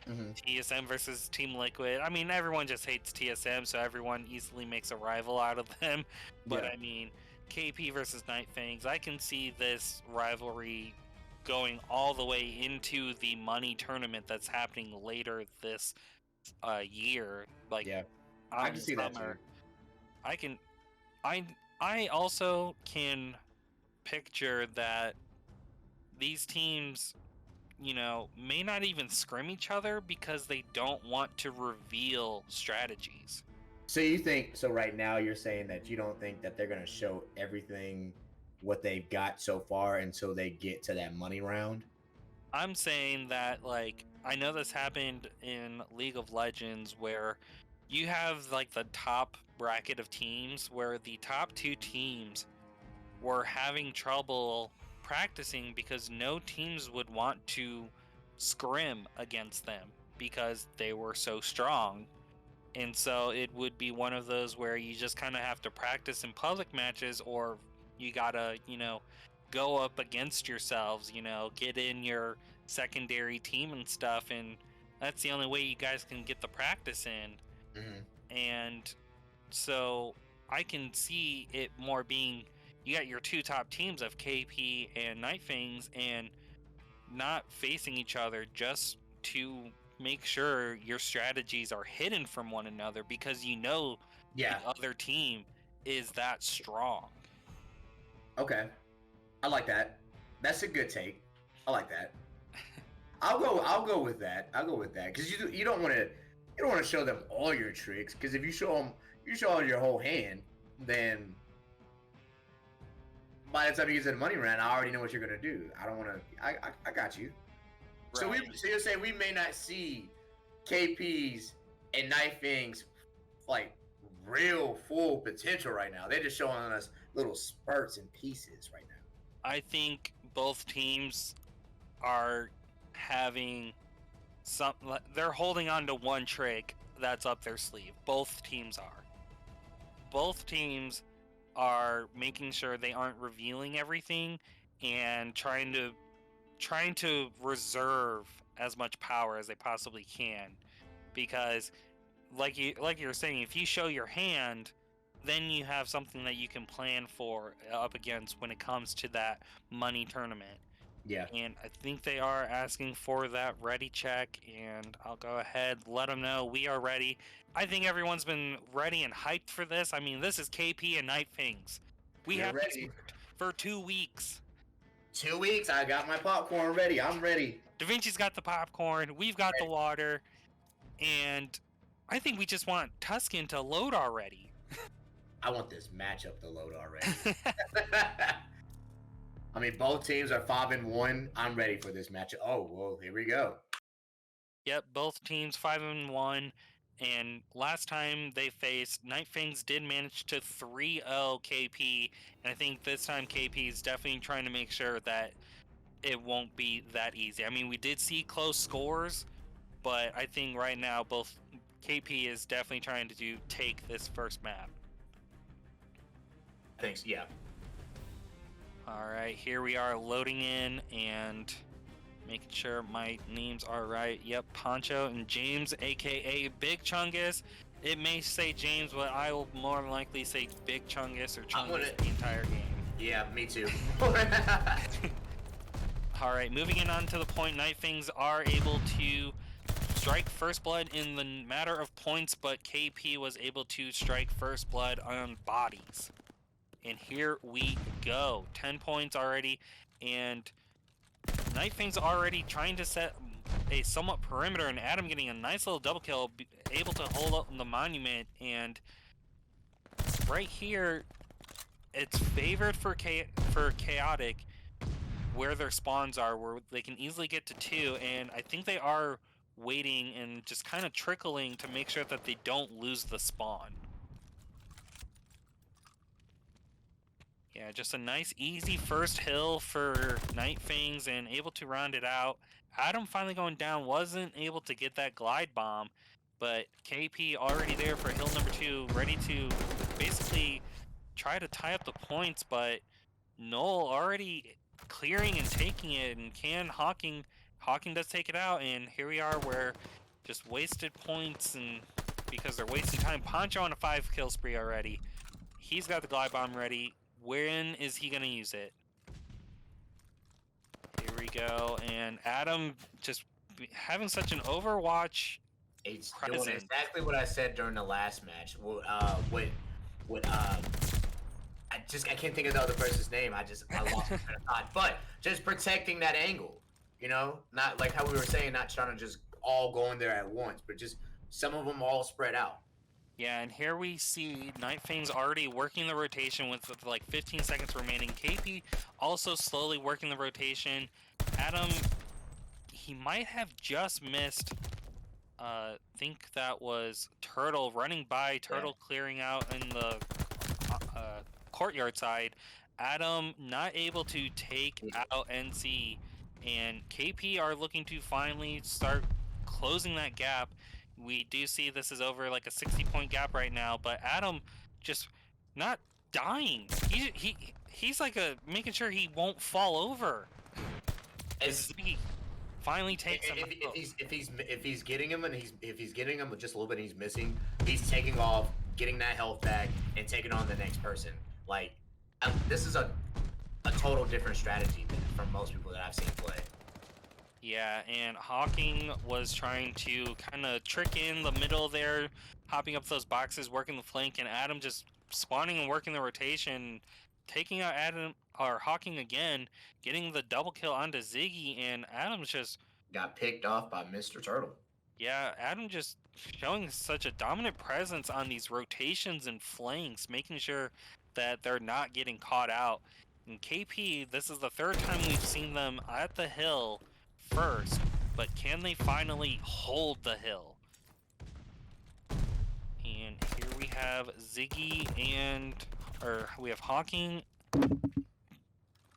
Mhm. TSM versus Team Liquid. I mean, everyone just hates TSM, so everyone easily makes a rival out of them. But Yeah. I mean, KP versus Nightfangs, I can see this rivalry going all the way into the money tournament that's happening later this year. Like, Yeah. I can in see that too. summer. I can, I also can picture that these teams, you know, may not even scrim each other because they don't want to reveal strategies. So you think so right now you're saying that you don't think that they're going to show everything what they've got so far until they get to that money round? I'm saying that, like, I know this happened in League of Legends where you have like the top bracket of teams where the top two teams were having trouble practicing because no teams would want to scrim against them because they were so strong. And so it would be one of those where you just kind of have to practice in public matches, or you gotta, you know, go up against yourselves, you know, get in your secondary team and stuff. And that's the only way you guys can get the practice in. Mhm. And so I can see it more being, you got your two top teams of KP and Nightfangs and not facing each other just to make sure your strategies are hidden from one another because you know Yeah. the other team is that strong. Okay. I like that. That's a good take. I like that. I'll go with that. I'll go with that cuz you don't want to show them all your tricks cuz if you show all your whole hand, then by the time you get to the money round, I already know what you're going to do. I don't want to I got you. Right. So you're saying we may not see KP's and Nightfangs like real full potential right now. They're just showing us little spurts and pieces right now. I think both teams are having some, they're holding on to one trick that's up their sleeve. Both teams are. Both teams are making sure they aren't revealing everything and trying to reserve as much power as they possibly can, because like you were saying, if you show your hand, then you have something that you can plan for up against when it comes to that money tournament. Yeah. And I think they are asking for that ready check, and I'll go ahead, let them know we are ready. I think everyone's been ready and hyped for this. I mean, this is KP and Nightfangs. We We're have this ready. for 2 weeks. 2 weeks. I got my popcorn ready. I'm ready. Da Vinci's got the popcorn, we've got the water, and I think we just want Tuscan to load already. I want this matchup to load already. I mean, both teams are 5-1. I'm ready for this matchup. Oh, well, here we go. Yep, both teams 5-1, and last time they faced, Nightfangs did manage to 3-0 KP, and I think this time KP is definitely trying to make sure that it won't be that easy. I mean, we did see close scores, but I think right now both KP is definitely trying to take this first map. Thanks. Yeah. All right, here we are loading in and making sure my names are right. Yep, Poncho and James, aka Big Chungus. It may say James, but I will more than likely say Big Chungus or Chungus the entire game. Yeah, me too. All right, moving in on to the point, Nightfangs are able to strike first blood in the matter of points, but KP was able to strike first blood on bodies. And here we go. 10 points already, and Nightfangs already trying to set a somewhat perimeter, and Adam getting a nice little double kill, able to hold up the monument, and right here, it's favored for Chaotic where their spawns are, where they can easily get to 2, and I think they are waiting and just kind of trickling to make sure that they don't lose the spawn. Yeah, just a nice, easy first hill for Nightfangs and able to round it out. Adam finally going down, wasn't able to get that glide bomb, but KP already there for hill number 2, ready to basically try to tie up the points, but Noel already clearing and taking it, and Hawking does take it out, and here we are where just wasted points, and because they're wasting time. Poncho on a 5 kill spree already. He's got the glide bomb ready. When is he gonna use it? Here we go, and Adam just having such an Overwatch He's presence. doing exactly what I said during the last match. I can't think of the other person's name. I lost my train of thought. But just protecting that angle, not like how we were saying, not trying to just all go in there at once, but just some of them all spread out. Yeah, and here we see Nightfangs already working the rotation with like 15 seconds remaining. KP also slowly working the rotation. Adam, he might have just missed, think that was Turtle running by, Turtle clearing out in the courtyard side. Adam not able to take out NC, and KP are looking to finally start closing that gap. We do see this is over like a 60-point gap right now, but Adam just not dying. He's like making sure he won't fall over. He finally takes him. If he's getting him and if he's getting him just a little bit, and he's missing. He's taking off, getting that health back, and taking on the next person. Like this is a total different strategy from most people that I've seen play. Yeah, and Hawking was trying to kind of trick in the middle there, hopping up those boxes, working the flank, and Adam just spawning and working the rotation, taking out Hawking again, getting the double kill onto Ziggy, and Adam's just got picked off by Mr. Turtle. Yeah, Adam just showing such a dominant presence on these rotations and flanks, making sure that they're not getting caught out. And KP, this is the 3rd time we've seen them at the hill first, but can they finally hold the hill? And here we have Ziggy we have Hawking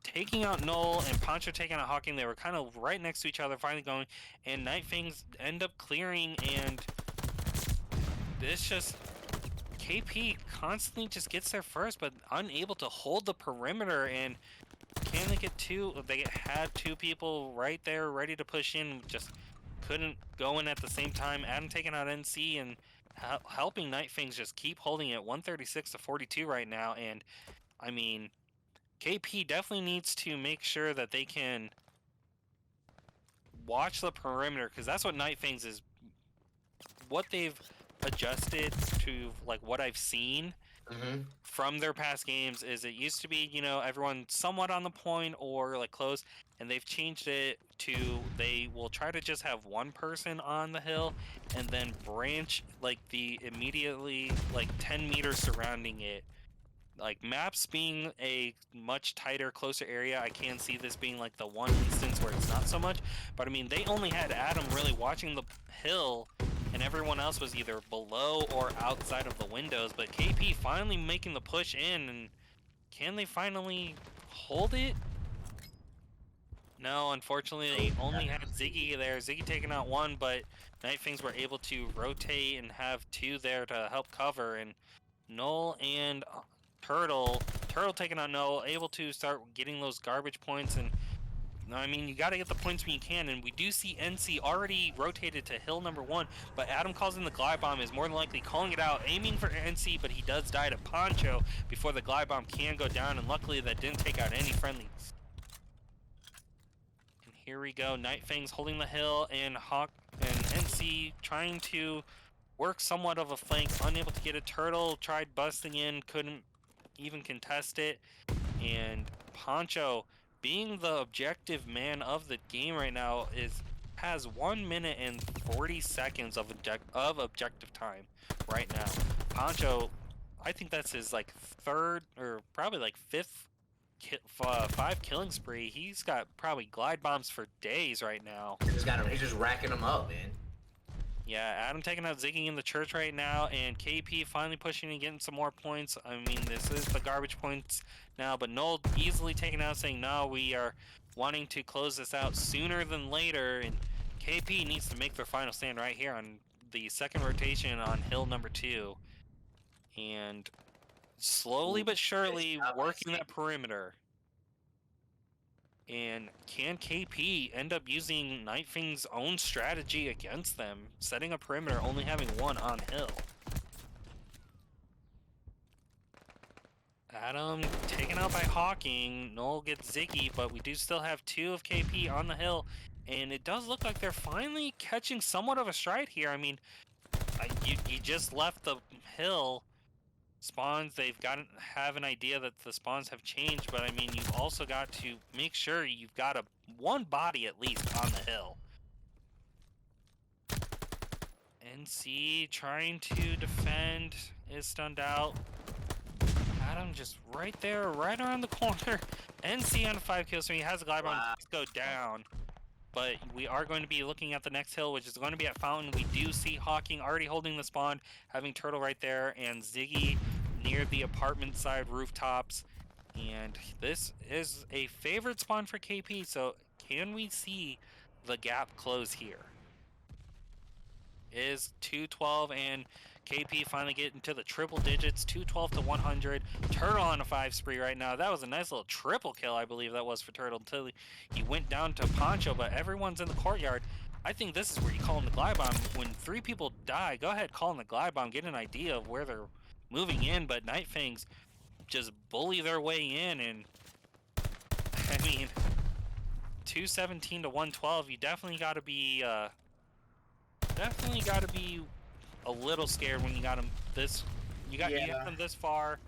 taking out Null and Poncho taking out Hawking. They were kind of right next to each other, finally going, and Nightfangs end up clearing, and this just KP constantly just gets there first, but unable to hold the perimeter. And can they get 2? They had 2 people right there ready to push in, just couldn't go in at the same time. Adam taking out NC and helping Nightfangs just keep holding it 136 to 42 right now. And I mean, KP definitely needs to make sure that they can watch the perimeter, because that's what Nightfangs is, what they've adjusted to, like what I've seen from their past games is it used to be, everyone somewhat on the point or like close, and they've changed it to they will try to just have one person on the hill and then branch like the immediately like 10 meters surrounding it. Like maps being a much tighter, closer area, I can see this being like the one instance where it's not so much. But I mean, they only had Adam really watching the hill, and everyone else was either below or outside of the windows. But KP finally making the push in, and can they finally hold it? No, unfortunately, they only had Ziggy there. Ziggy taking out 1, but Nightfangs were able to rotate and have 2 there to help cover, and Null and Turtle taking on Null, able to start getting those garbage points. And I mean, you got to get the points when you can, and we do see NC already rotated to hill number 1, but Adam calls in the glide bomb, is more than likely calling it out, aiming for NC, but he does die to Poncho before the glide bomb can go down, and luckily that didn't take out any friendlies. And here we go, Nightfangs holding the hill, and NC trying to work somewhat of a flank, unable to get a Turtle, tried busting in, couldn't even contest it, and Poncho, being the objective man of the game right now, has 1 minute and 40 seconds of objective time right now. Poncho I think that's his like third or probably like fifth 5 killing spree. He's got probably glide bombs for days right now. He's just racking them up, man. Yeah, Adam taking out Ziggy in the church right now, and KP finally pushing and getting some more points. I mean, this is the garbage points now, but Noel easily taken out, saying, no, we are wanting to close this out sooner than later, and KP needs to make their final stand right here on the second rotation on hill number 2. And slowly but surely working that perimeter. And can KP end up using Nightfang's own strategy against them, setting a perimeter, only having one on hill? Adam taken out by Hawking. Noel gets Ziggy, but we do still have 2 of KP on the hill. And it does look like they're finally catching somewhat of a stride here. I mean, you just left the hill. Spawns, they've got to have an idea that the spawns have changed, but I mean, you've also got to make sure you've got one body at least on the hill. NC trying to defend, is stunned out. Adam just right there, right around the corner. NC on a 5 kill, so he has a glide bomb. Go down. But we are going to be looking at the next hill, which is going to be at Fountain. We do see Hawking already holding the spawn, having Turtle right there, and Ziggy near the apartment side rooftops. And this is a favorite spawn for KP, so can we see the gap close here? Is 212, and KP finally getting to the triple digits, 212 to 100. Turtle on a 5 spree right now. That was a nice little triple kill, I believe that was for Turtle, until he went down to Poncho, but everyone's in the courtyard. I think this is where you call in the glide bomb. When 3 people die, go ahead, call in the glide bomb, get an idea of where they're moving in, but Nightfangs just bully their way in, and I mean, 217 to 112, you definitely got to be a little scared when you got him this. You got him this far,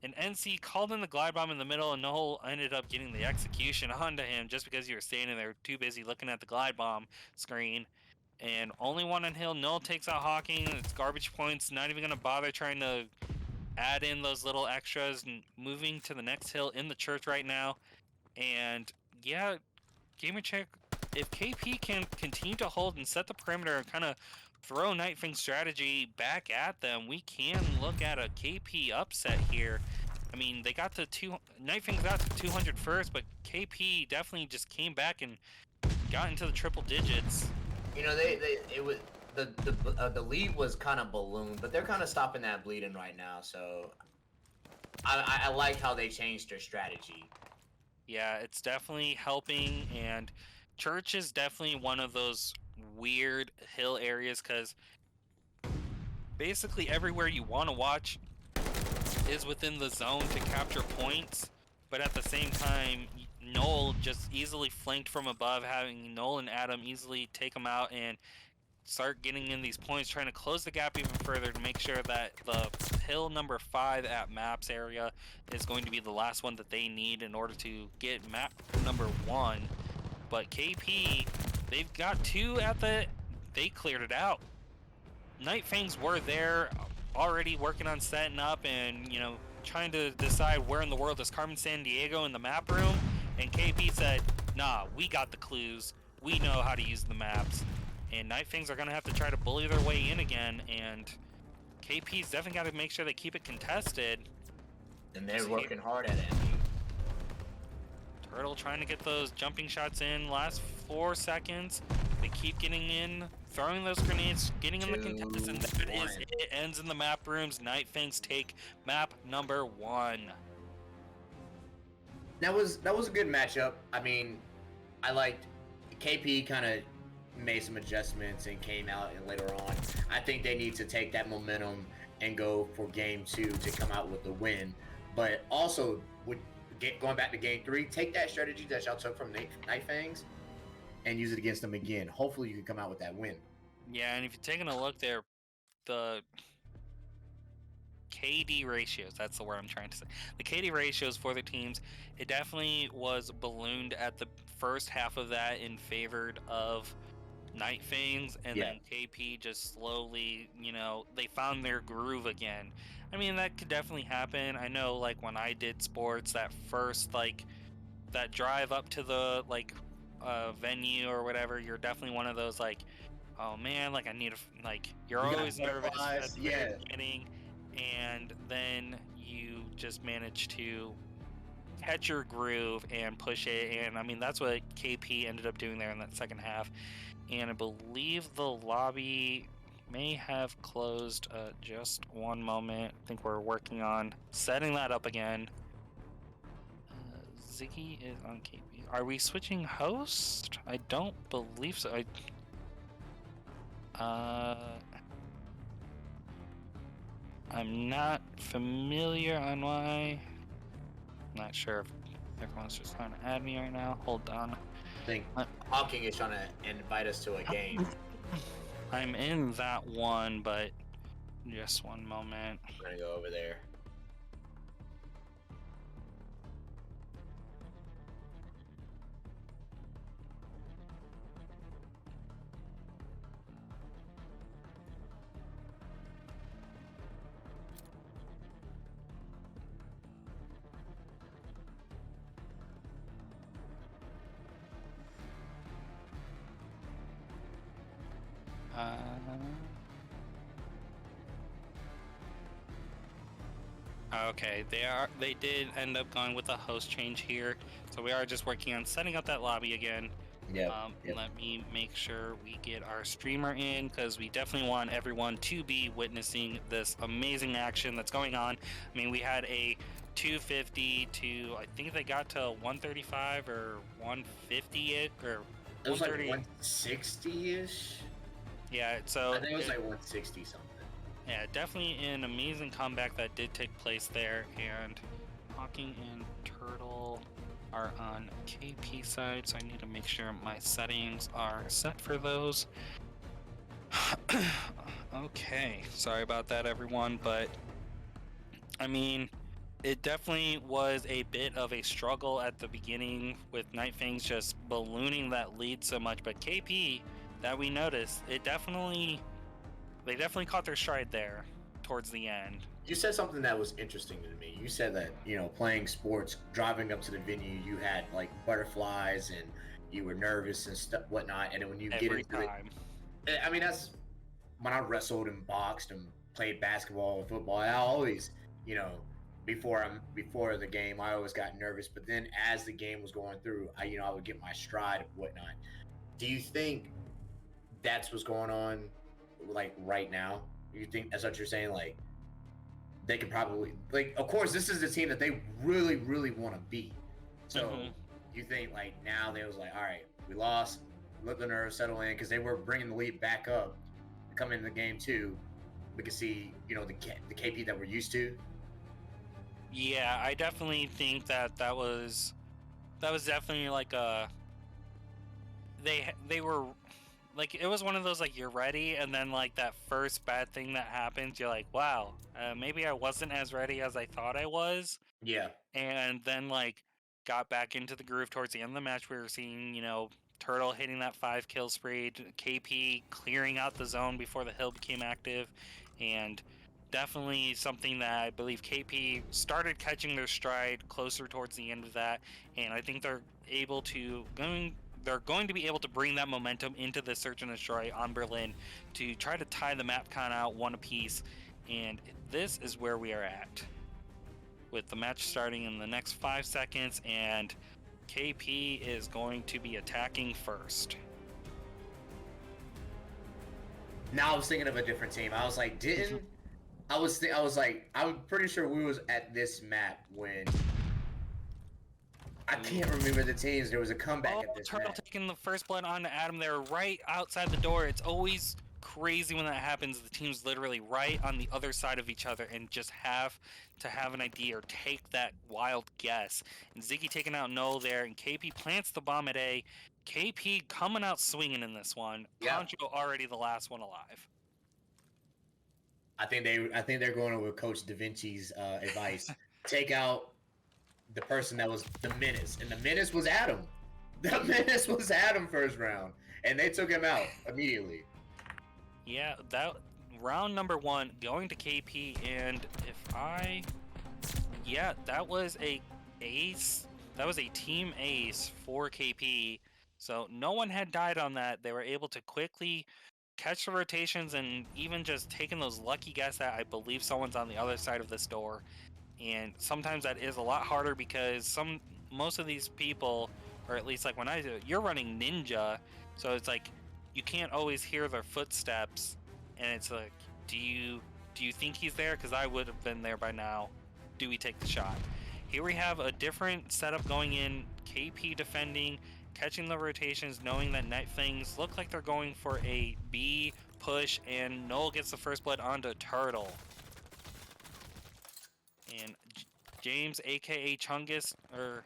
and NC called in the glide bomb in the middle, and Noel ended up getting the execution onto him just because you were standing there too busy looking at the glide bomb screen. And only one on hill. Noel takes out Hawking. It's garbage points. Not even gonna bother trying to add in those little extras. And moving to the next hill in the church right now. And yeah, Gamer Check, if KP can continue to hold and set the perimeter and kind of throw Nightfang's strategy back at them, we can look at a KP upset here. I mean, they got to Nightfangs got to 200 first, but KP definitely just came back and got into the triple digits. You know, it was the lead was kind of ballooned, but they're kind of stopping that bleeding right now. So I like how they changed their strategy. Yeah, it's definitely helping, and Church is definitely one of those weird hill areas because basically everywhere you want to watch is within the zone to capture points, but at the same time, Noel just easily flanked from above, having Noel and Adam easily take them out and start getting in these points, trying to close the gap even further to make sure that the hill number 5 at maps area is going to be the last one that they need in order to get map number 1. But KP, they've got 2 at they cleared it out. Nightfangs were there already working on setting up and, you know, trying to decide where in the world is Carmen Sandiego in the map room, and KP said, nah, we got the clues, we know how to use the maps. And Nightfangs are going to have to try to bully their way in again, and KP's definitely got to make sure they keep it contested. And they're working hard at it. Turtle trying to get those jumping shots in. Last 4 seconds. They keep getting in, throwing those grenades, getting in the contest, and that is it. It ends in the map rooms. Nightfangs take map number 1. That was a good matchup. I mean, I liked KP kind of made some adjustments and came out, and later on I think they need to take that momentum and go for game 2 to come out with the win. But also going back to game 3, take that strategy that y'all took from Nightfangs and use it against them again. Hopefully you can come out with that win. Yeah, and if you're taking a look there, the KD ratios, that's the word I'm trying to say. The KD ratios for the teams, it definitely was ballooned at the first half of that in favor of Nightfangs, and Yeah. then KP just slowly, they found their groove again. I mean, that could definitely happen. I know, like, when I did sports, that first, like, that drive up to the, like, venue or whatever, you're definitely one of those, like, oh man, like, I need to, like, you're You got always nervous at butterflies, the very yeah. beginning, and then you just manage to catch your groove and push it. And I mean, that's what KP ended up doing there in that second half. And I believe the lobby may have closed just one moment. I think we're working on setting that up again. Ziggy is on KP. Are we switching host? I don't believe so. I'm not familiar on why. Not sure if everyone's just trying to add me right now. Hold on. I think Hawking is trying to invite us to a game. I'm in that one, but just one moment. We're gonna go over there. Okay, they did end up going with a host change here, so we are just working on setting up that lobby again. Yep. Let me make sure we get our streamer in, because we definitely want everyone to be witnessing this amazing action that's going on. I mean, we had a 250 to, I think they got to 135 or 150 or It was like 130. 160-ish. Yeah, so I think it was like 160 something. yeah, definitely an amazing comeback that did take place there. And Hawking and Turtle are on KP side, so I need to make sure my settings are set for those. Okay, sorry about that, everyone, but I mean, it definitely was a bit of a struggle at the beginning with Nightfangs just ballooning that lead so much, but KP, that we noticed, they definitely caught their stride there towards the end. You said something that was interesting to me. You said that, playing sports, driving up to the venue, you had like butterflies and you were nervous and stuff, whatnot. And then when you get Every into time. it, I mean, that's when I wrestled and boxed and played basketball and football. I always, before the game, I always got nervous. But then as the game was going through, I would get my stride and whatnot. Do you think that's what's going on, like right now? You think that's what you're saying? Like, they could probably, like, of course, this is the team that they really, really want to beat. So you think like now they was like, all right, we lost, let the nerves settle in, because they were bringing the lead back up to come into the game too. We could see, the KP that we're used to. Yeah, I definitely think that was definitely like they were like, it was one of those, like, you're ready, and then like that first bad thing that happens, you're like, wow, maybe I wasn't as ready as I thought I was. Yeah. And then like got back into the groove towards the end of the match. We were seeing, Turtle hitting that 5 kill spree, KP clearing out the zone before the hill became active, and definitely something that I believe KP started catching their stride closer towards the end of that. And I think they're going to be able to bring that momentum into the search and destroy on Berlin to try to tie the map count out one apiece. And this is where we are at, with the match starting in the next 5 seconds, and KP is going to be attacking first. Now I was thinking of a different team. I was like, I'm pretty sure we was at this map when I can't remember the teams. There was a comeback at this Turtle map. taking the first blood on to Adam. They're right outside the door. It's always crazy when that happens. The team's literally right on the other side of each other and just have to have an idea or take that wild guess. And Ziggy taking out Null there, and KP plants the bomb at A. KP coming out swinging in this one. Yep. Poncho already the last one alive. I think they're going with Coach Da Vinci's advice. Take out the person that was the menace, and the menace was Adam. The menace was Adam first round, and they took him out immediately. Yeah, that round number 1 going to KP, and that was a ace. That was a team ace for KP. So no one had died on that. They were able to quickly catch the rotations and even just taking those lucky guess that I believe someone's on the other side of this door. And sometimes that is a lot harder because most of these people, or at least like when I do, you're running ninja, so it's like you can't always hear their footsteps, and it's like, do you think he's there? Because I would have been there by now. Do we take the shot? Here we have a different setup going in. KP defending, catching the rotations, knowing that Nightfangs look like they're going for a B push, and Noel gets the first blood onto Turtle. And James, aka Chungus, or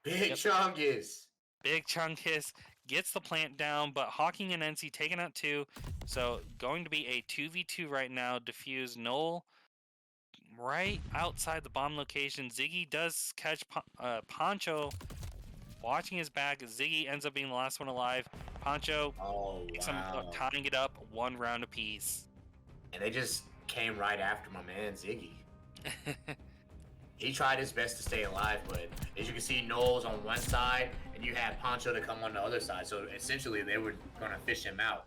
Big Chungus. Big Chungus, gets the plant down, but Hawking and NC taking out 2. So going to be a 2v2 right now. Diffuse Noel right outside the bomb location. Ziggy does catch Poncho watching his back. Ziggy ends up being the last one alive. Poncho takes him, tying it up 1 round apiece. And they just came right after my man Ziggy. He tried his best to stay alive, but as you can see, Noel's on one side, and you had Poncho to come on the other side. So essentially, they were going to fish him out.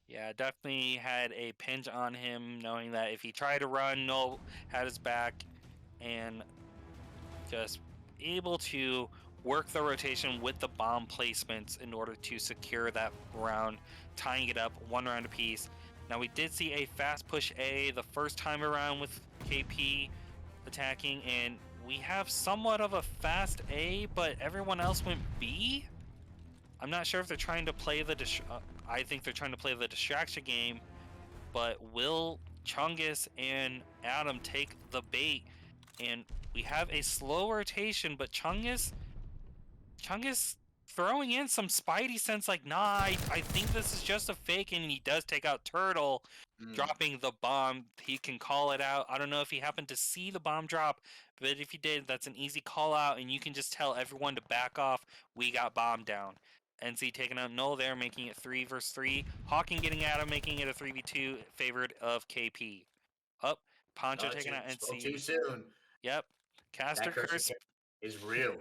Yeah, definitely had a pinch on him, knowing that if he tried to run, Noel had his back, and just able to work the rotation with the bomb placements in order to secure that round, tying it up 1 round apiece. Now, we did see a fast push A the first time around with KP attacking, and we have somewhat of a fast A, but everyone else went B. I'm not sure if they're trying to play the I think they're trying to play the distraction game, but will Chungus and Adam take the bait? And we have a slow rotation, but Chungus throwing in some spidey sense, like, nah, I think this is just a fake, and he does take out Turtle, dropping the bomb. He can call it out. I don't know if he happened to see the bomb drop, but if he did, that's an easy call out, and you can just tell everyone to back off. We got bomb down. NC taking out Noel there, making it 3 versus 3. Hawking getting Adam, making it a 3v2, favored of KP. Up, Poncho taking out NC. Spoke too soon. Yep. Caster Curse is real.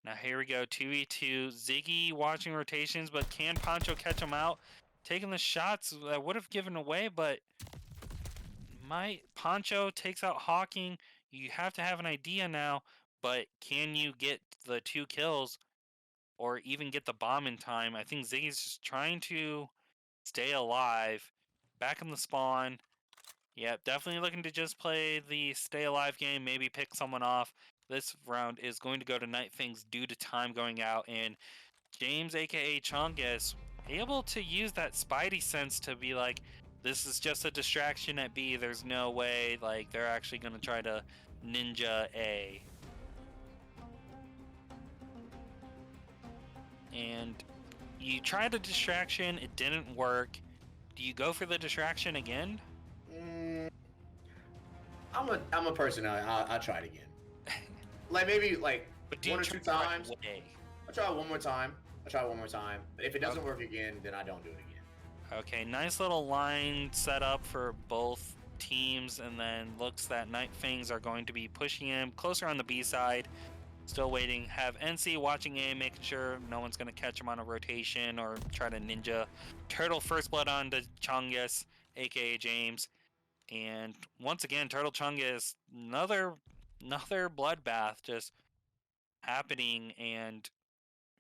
Now here we go, 2v2. Ziggy watching rotations, but can Poncho catch him out? Taking the shots that would have given away, but Poncho takes out Hawking. You have to have an idea now, but can you get the 2 kills or even get the bomb in time? I think Ziggy's just trying to stay alive. Back in the spawn. Yep, definitely looking to just play the stay alive game, maybe pick someone off. This round is going to go to Nightfangs due to time going out, and James, aka Chungus, able to use that spidey sense to be like, this is just a distraction at B. There's no way like they're actually going to try to ninja A. And you tried a distraction, it didn't work. Do you go for the distraction again? I'm a person. I'll try it again. Like maybe like 1 or 2 times. I'll try it one more time. But if it doesn't work again, then I don't do it again. Okay, nice little line set up for both teams, and then looks that Nightfangs are going to be pushing him closer on the B side. Still waiting. Have NC watching A, making sure no one's going to catch him on a rotation or try to ninja. Turtle first blood on to Chungus, aka James. And once again, Turtle Chungus, another bloodbath just happening and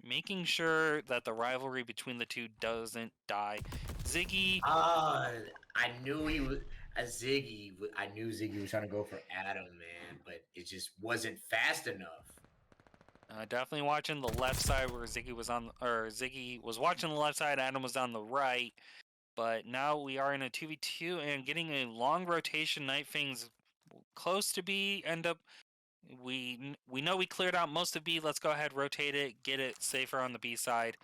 making sure that the rivalry between the two doesn't die. Ziggy. I knew he was Ziggy. I knew Ziggy was trying to go for Adam, man, but it just wasn't fast enough. Definitely watching the left side where Ziggy was watching the left side. Adam was on the right. But now we are in a 2v2 and getting a long rotation. Nightfangs close to B. End up, we know we cleared out most of B. Let's go ahead, rotate it, get it safer on the B side.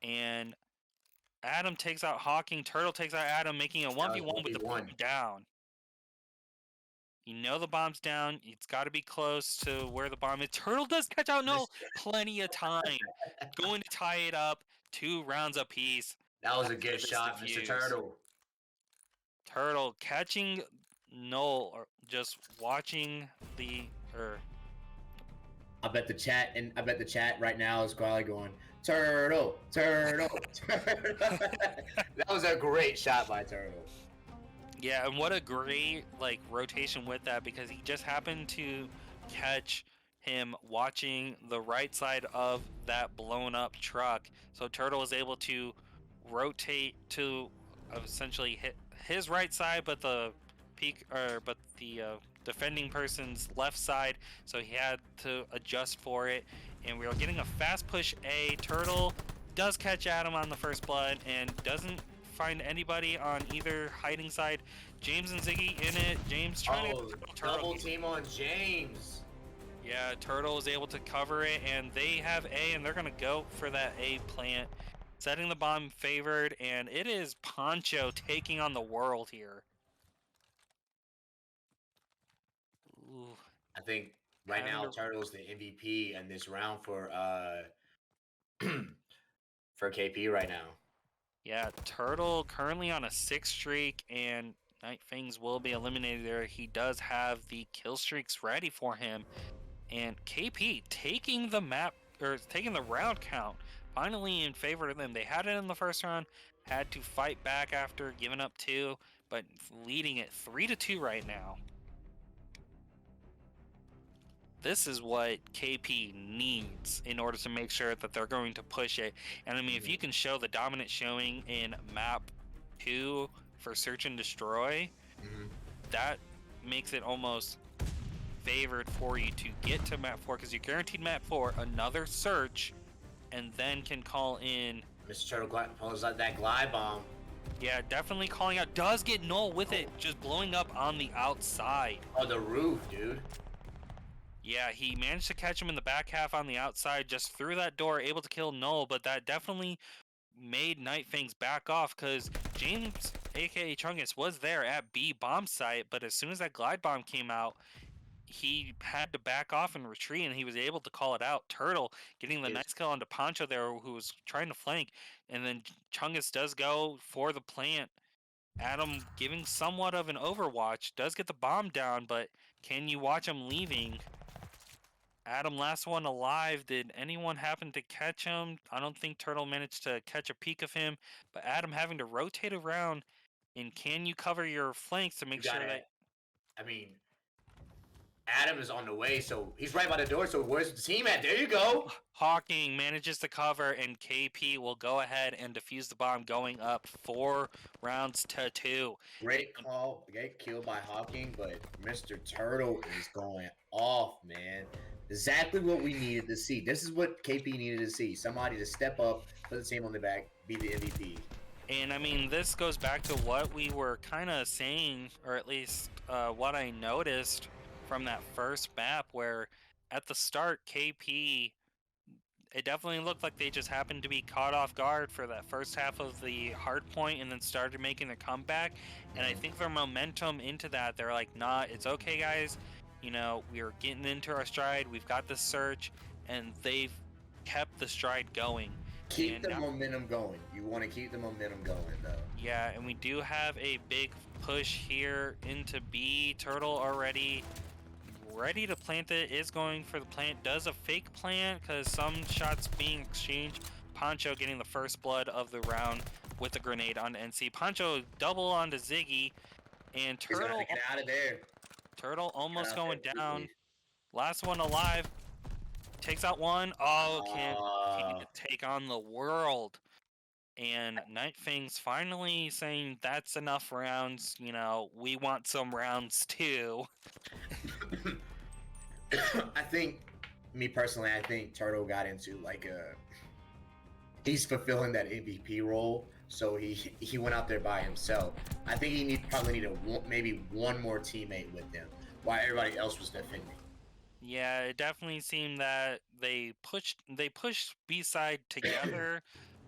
And Adam takes out Hawking. Turtle takes out Adam, making a 1v1 with the bomb down. You know the bomb's down. It's got to be close to where the bomb is. Turtle does catch out. No, plenty of time. Going to tie it up. 2 rounds apiece. That was a after good this shot, Mr. defuse. Turtle. Turtle catching Null, or just watching the I bet the chat right now is probably going, Turtle, Turtle, Turtle. That was a great shot by Turtle. Yeah, and what a great like rotation with that, because he just happened to catch him watching the right side of that blown up truck. So Turtle was able to rotate to essentially hit his right side, but the defending person's left side. So he had to adjust for it, and we are getting a fast push A. Turtle does catch Adam on the first blood and doesn't find anybody on either hiding side. James and Ziggy in it. James trying to get Turtle. Double team on James. Yeah, Turtle was able to cover it, and they have A, and they're going to go for that A plant, setting the bomb favored, and it is Poncho taking on the world here. Ooh. I think right now Turtle's the MVP in this round for for KP right now. Yeah, Turtle currently on a 6 streak, and Nightfangs will be eliminated there. He does have the kill streaks ready for him. And KP taking the map, or taking the round count, finally in favor of them. They had it in the first round, had to fight back after giving up 2, but leading it 3-2 right now. This is what KP needs in order to make sure that they're going to push it. And I mean, if you can show the dominant showing in map 2 for search and destroy, that makes it almost favored for you to get to map 4, because you're guaranteed map 4, another search, and then can call in Mr. Turtle pulls out that glide bomb. Yeah, definitely calling out. Does get Null with it, just blowing up on the outside. Oh, the roof, dude. Yeah, he managed to catch him in the back half on the outside, just through that door, able to kill Null, but that definitely made Nightfangs back off, because James, aka Chungus, was there at B bomb site, but as soon as that glide bomb came out, he had to back off and retreat, and he was able to call it out. Turtle getting the nice kill onto Poncho there, who was trying to flank, and then Chungus does go for the plant. Adam giving somewhat of an overwatch, does get the bomb down, but can you watch him leaving? Adam, last one alive. Did anyone happen to catch him? I don't think Turtle managed to catch a peek of him, but Adam having to rotate around, and can you cover your flanks to make sure that... I mean, Adam is on the way, so he's right by the door, so where's the team at? There you go! Hawking manages to cover, and KP will go ahead and defuse the bomb, going up 4 rounds to 2. Great call, great kill by Hawking, but Mr. Turtle is going off, man. Exactly what we needed to see. This is what KP needed to see. Somebody to step up, put the team on the back, be the MVP. And I mean, this goes back to what we were kind of saying, or at least what I noticed from that first map, where at the start, KP, it definitely looked like they just happened to be caught off guard for that first half of the hard point, and then started making their comeback. And I think their momentum into that, they're like, nah, it's okay, guys. You know, we're getting into our stride. We've got the search, and they've kept the stride going. Keep the momentum going. You want to keep the momentum going, though. Yeah, and we do have a big push here into B. Turtle already ready to plant it, is going for the plant, does a fake plant because some shots being exchanged. Poncho getting the first blood of the round with the grenade on NC. Poncho double onto Ziggy, and Turtle get out of there. Turtle almost going down. Last one alive. Takes out one. Oh, can't take on the world. And Nightfangs finally saying that's enough rounds. You know, we want some rounds too. I think, me personally, I think Turtle got into like he's fulfilling that MVP role, so he went out there by himself. I think he probably needed maybe one more teammate with him while everybody else was defending. Yeah, it definitely seemed that they pushed B-side together,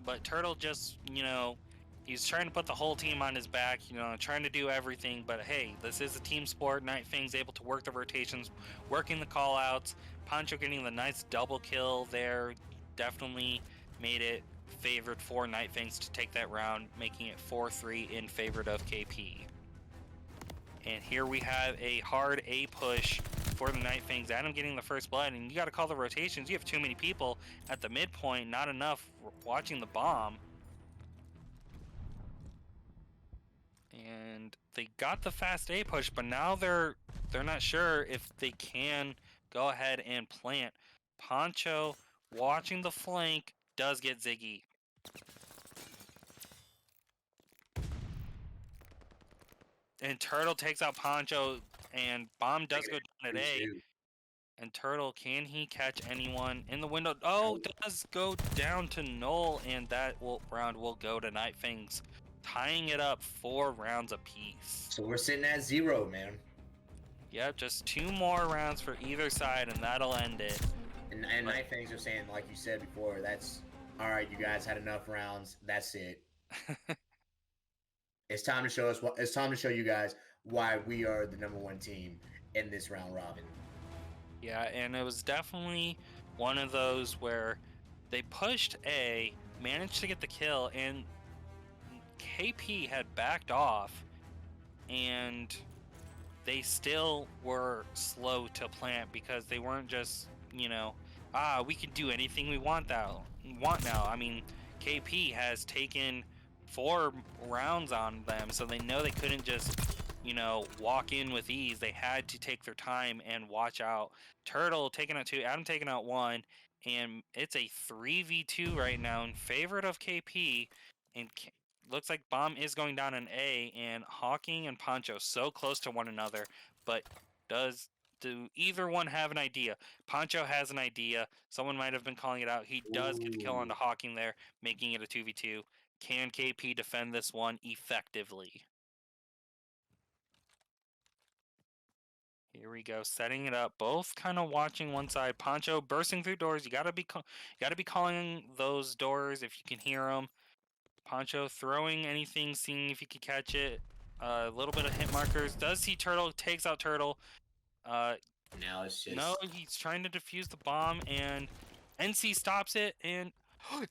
but Turtle just, you know, he's trying to put the whole team on his back, you know, trying to do everything. But hey, this is a team sport. Nightfangs able to work the rotations, working the call outs. Poncho getting the nice double kill there definitely made it favored for Nightfangs to take that round, making it 4-3 in favor of KP. And here we have a hard A push for the Nightfangs. Adam getting the first blood, and you got to call the rotations. You have too many people at the midpoint, not enough watching the bomb. And they got the fast A push, but now they're not sure if they can go ahead and plant. Poncho watching the flank does get Ziggy. And Turtle takes out Poncho, and Bomb does go down at A. And Turtle, can he catch anyone in the window? Oh, does go down to Null, and that round will go to Nightfangs, tying it up 4 rounds apiece. So we're sitting at 0, man. Yep, just 2 more rounds for either side, and that'll end it. And Nightfangs are saying, like you said before, that's all right. You guys had enough rounds. That's it. It's time to show us what. It's time to show you guys why we are the #1 team in this round robin. Yeah, and it was definitely one of those where they pushed A, managed to get the kill, and KP had backed off, and they still were slow to plant because they weren't just, we can do anything we want now. I mean, KP has taken 4 rounds on them, so they know they couldn't just, walk in with ease. They had to take their time and watch out. Turtle taking out 2, Adam taking out 1, and it's a 3v2 right now in favor of KP, and looks like Bomb is going down an A, and Hawking and Poncho so close to one another, but do either one have an idea? Poncho has an idea. Someone might have been calling it out. He does get the kill onto Hawking there, making it a 2v2. Can KP defend this one effectively? Here we go, setting it up. Both kind of watching one side. Poncho bursting through doors. You gotta be calling those doors if you can hear them. Poncho throwing anything, seeing if he could catch it. A little bit of hit markers. Does see Turtle? Takes out Turtle. Now it's just no. He's trying to defuse the bomb, and NC stops it, and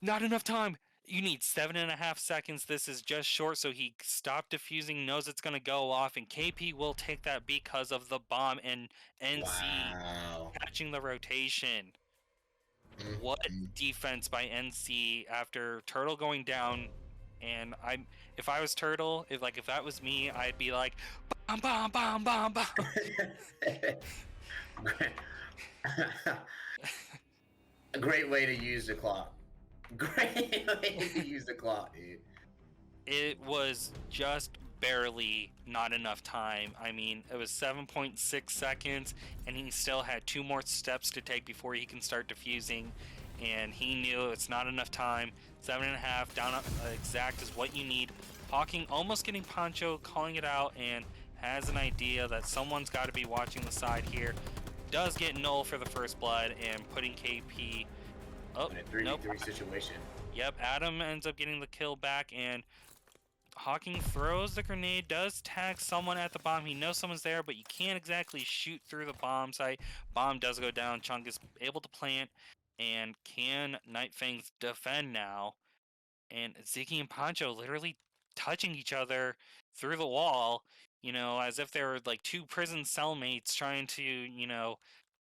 not enough time. You need 7.5 seconds. This is just short, so he stopped defusing, knows it's going to go off, and KP will take that because of the bomb and NC catching the rotation. What defense by NC after Turtle going down, and if I was Turtle, if that was me, I'd be like, bomb, bomb, bomb, bomb, bomb. A great way to use the clock. Great way to use the clock, dude. It was just barely not enough time. I mean, it was 7.6 seconds, and he still had 2 more steps to take before he can start defusing, and he knew it's not enough time. 7.5 down exact is what you need. Hawking almost getting Poncho, calling it out, and has an idea that someone's got to be watching the side here. Does get Null for the first blood and putting KP up. In a 3v3 situation. Yep, Adam ends up getting the kill back, and Hawking throws the grenade, does tag someone at the bomb. He knows someone's there, but you can't exactly shoot through the bomb site. Bomb does go down. Chunk is able to plant, and can Nightfangs defend now? And Ziggy and Poncho literally touching each other through the wall, as if they were like 2 prison cellmates trying to,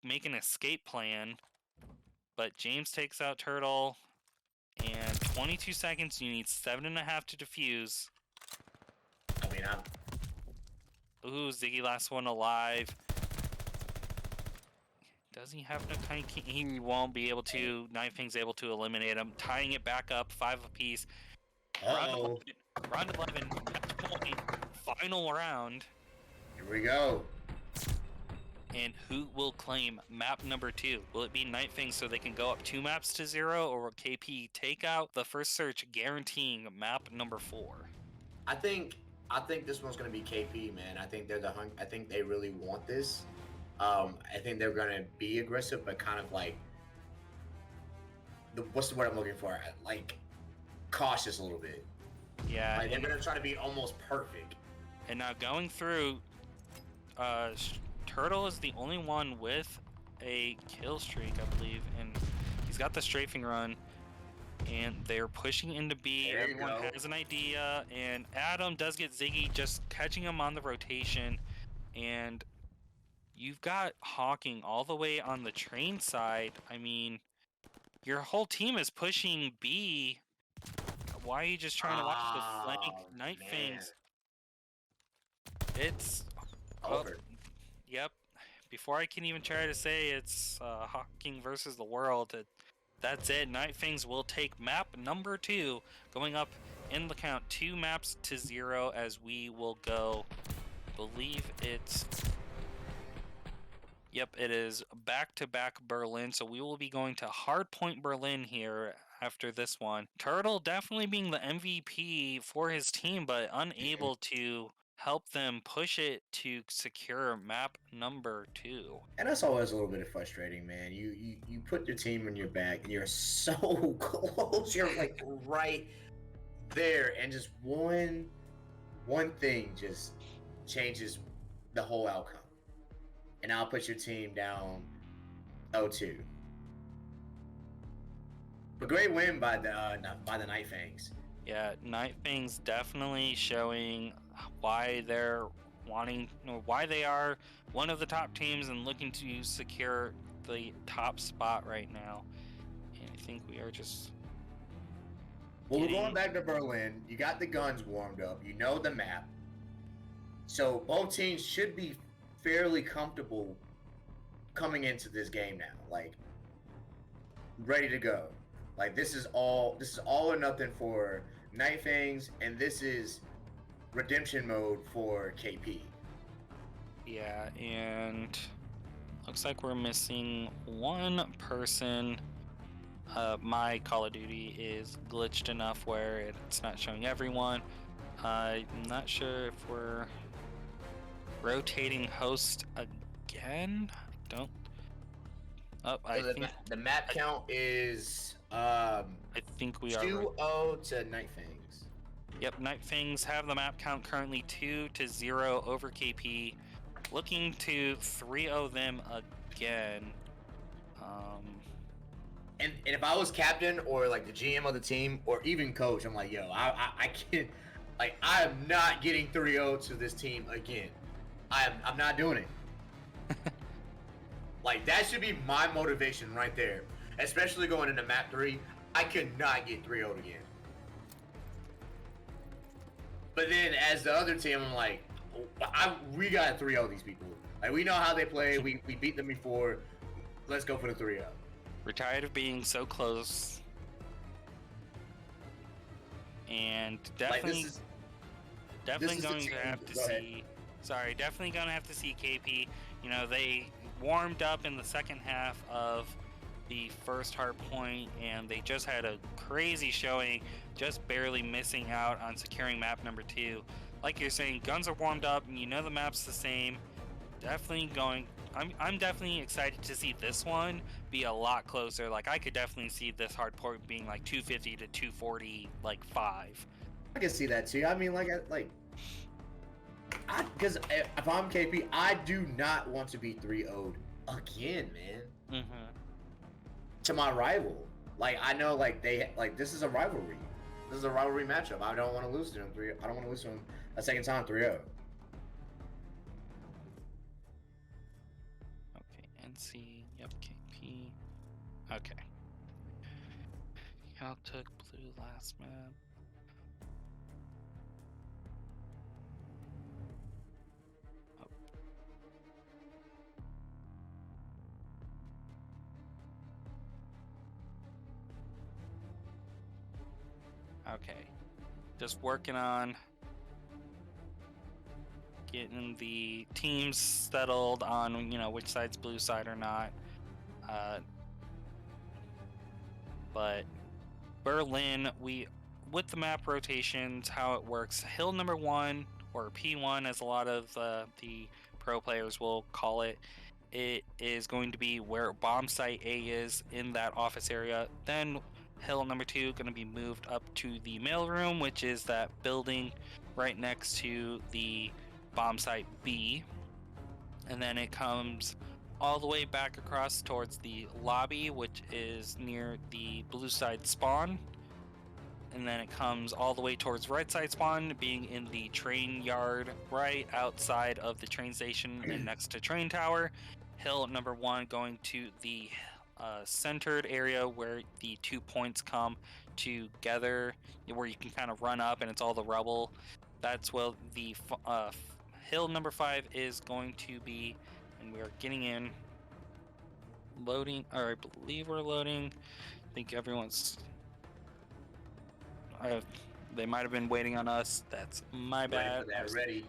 make an escape plan. But James takes out Turtle, and 22 seconds. You need 7.5 to defuse. I mean, Ooh, Ziggy, last one alive. Does he have enough time? He won't be able to. Nightfangs able to eliminate him, tying it back up 5 apiece. Round 11, match point, final round. Here we go. And who will claim map number 2? Will it be Nightfangs so they can go up 2 maps to 0, or will KP take out the first search, guaranteeing map number 4? I think this one's gonna be KP, man. I think I think they really want this. I think they're gonna be aggressive, but kind of like what's the word I'm looking for? Like cautious a little bit. Yeah, like they're gonna try to be almost perfect. And now going through, Turtle is the only one with a kill streak, I believe, and he's got the strafing run. And they're pushing into B. There you Everyone go. has an idea, and Adam does get Ziggy, just catching him on the rotation. And you've got Hawking all the way on the train side. I mean, your whole team is pushing B. Why are you just trying to watch the flank Man. Nightfangs? It's Over. Yep. Before I can even try to say it's Hawking versus the world, that's it. Nightfangs will take map number 2, going up in the count 2 maps to 0 as we will go. Believe it's. Yep, it is back-to-back Berlin, so we will be going to Hardpoint Berlin here after this one. Turtle definitely being the MVP for his team, but unable to help them push it to secure map number 2. And that's always a little bit frustrating, man. You put your team on your back, and you're so close. You're like right there, and just one thing just changes the whole outcome. And I'll put your team down 0-2. A great win by the Nightfangs. Yeah, Nightfangs definitely showing why they're why they are one of the top teams and looking to secure the top spot right now. And I think we are just. Well, we're going back to Berlin. You got the guns warmed up. You know the map. So both teams should be fairly comfortable coming into this game now. Like, ready to go. Like, this is all or nothing for Nightfangs, and this is redemption mode for KP. Yeah, and looks like we're missing one person. My Call of Duty is glitched enough where it's not showing everyone. I'm not sure if we're rotating host again. I don't. Oh, I think the map count is I think we are 2-0 to Nightfangs. Yep, Nightfangs have the map count currently 2-0 over KP. Looking to 3-0 them again. And if I was captain or like the GM of the team or even coach, I'm like, yo, I can't, like, I am not getting 3-0 to this team again. I'm not doing it. Like, that should be my motivation right there. Especially going into map 3, I could not get 3-0 again. But then as the other team, I'm like, we got to 3-0 these people. Like, we know how they play. We beat them before. Let's go for the 3-0. We're tired of being so close. And definitely, like, definitely going to have to see. Sorry, definitely going to have to see KP. You know, they warmed up in the second half of the first hard point, and they just had a crazy showing, just barely missing out on securing map number 2. Like you're saying, guns are warmed up, and you know the map's the same. Definitely going. I'm definitely excited to see this one be a lot closer. Like, I could definitely see this hard point being like 250 to 240, like 5. I can see that too. I mean, because if I'm KP, I do not want to be 3-0'd again, man. Mm-hmm. To my rival. Like, I know, like, this is a rivalry. This is a rivalry matchup. I don't want to lose to him. I don't want to lose to him a second time 3-0. Okay, NC, yep, KP. Okay. Y'all took blue last map. Okay, just working on getting the teams settled on, you know, which side's blue side or not. But Berlin, with the map rotations, how it works, hill number 1, or P1 as a lot of the pro players will call it, it is going to be where bomb site A is in that office area. Then hill number 2 going to be moved up to the mailroom, which is that building right next to the bomb site B. And then it comes all the way back across towards the lobby, which is near the blue side spawn. and then it comes all the way towards right side spawn, being in the train yard right outside of the train station and next to train tower. Hill number 1 going to the centered area where the 2 points come together, where you can kind of run up and it's all the rubble. That's where the hill number 5 is going to be, and we are getting in. Loading, or I believe we're loading. I think everyone's. They might have been waiting on us. That's my bad. Ready.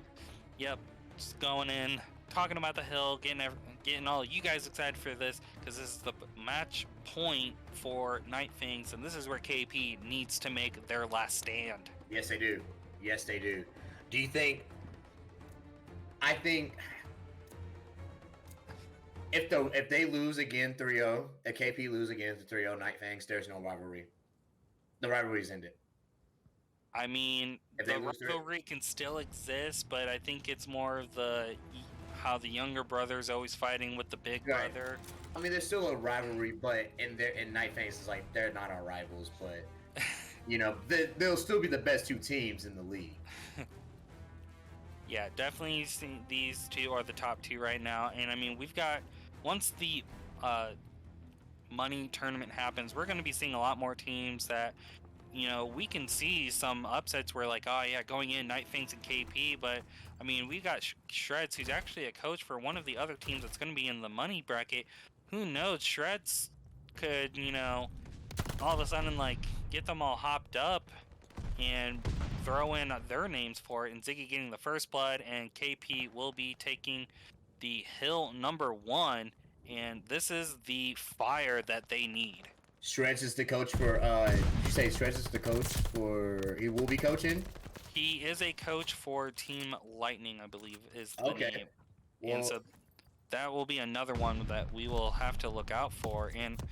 Yep, just going in, talking about the hill, getting all you guys excited for this, because this is the match point for Nightfangs, and this is where KP needs to make their last stand. Yes, they do. Yes, they do. Do you think? I think if they lose again 3-0, if KP lose again to 3-0 Nightfangs, there's no rivalry. The rivalry's ended. I mean, the rivalry can still exist, but I think it's more of how the younger brother's always fighting with the big brother. I mean, there's still a rivalry, but in Nightfangs is like they're not our rivals, but you know they'll still be the best 2 teams in the league. Yeah, definitely these 2 are the top 2 right now, and I mean we've got, once the money tournament happens, we're going to be seeing a lot more teams that, you know, we can see some upsets where like, oh yeah, going in Nightfangs and KP, but I mean we got Shreds, who's actually a coach for one of the other teams that's going to be in the money bracket. Who knows, Shreds could, you know, all of a sudden like get them all hopped up and throw in their names for it, and Ziggy getting the first blood, and KP will be taking the hill number 1, and this is the fire that they need. Shreds is the coach for did you say Shreds is the coach for, he will be coaching? He is a coach for Team Lightning, I believe is the name. Well, and so that will be another one that we will have to look out for. And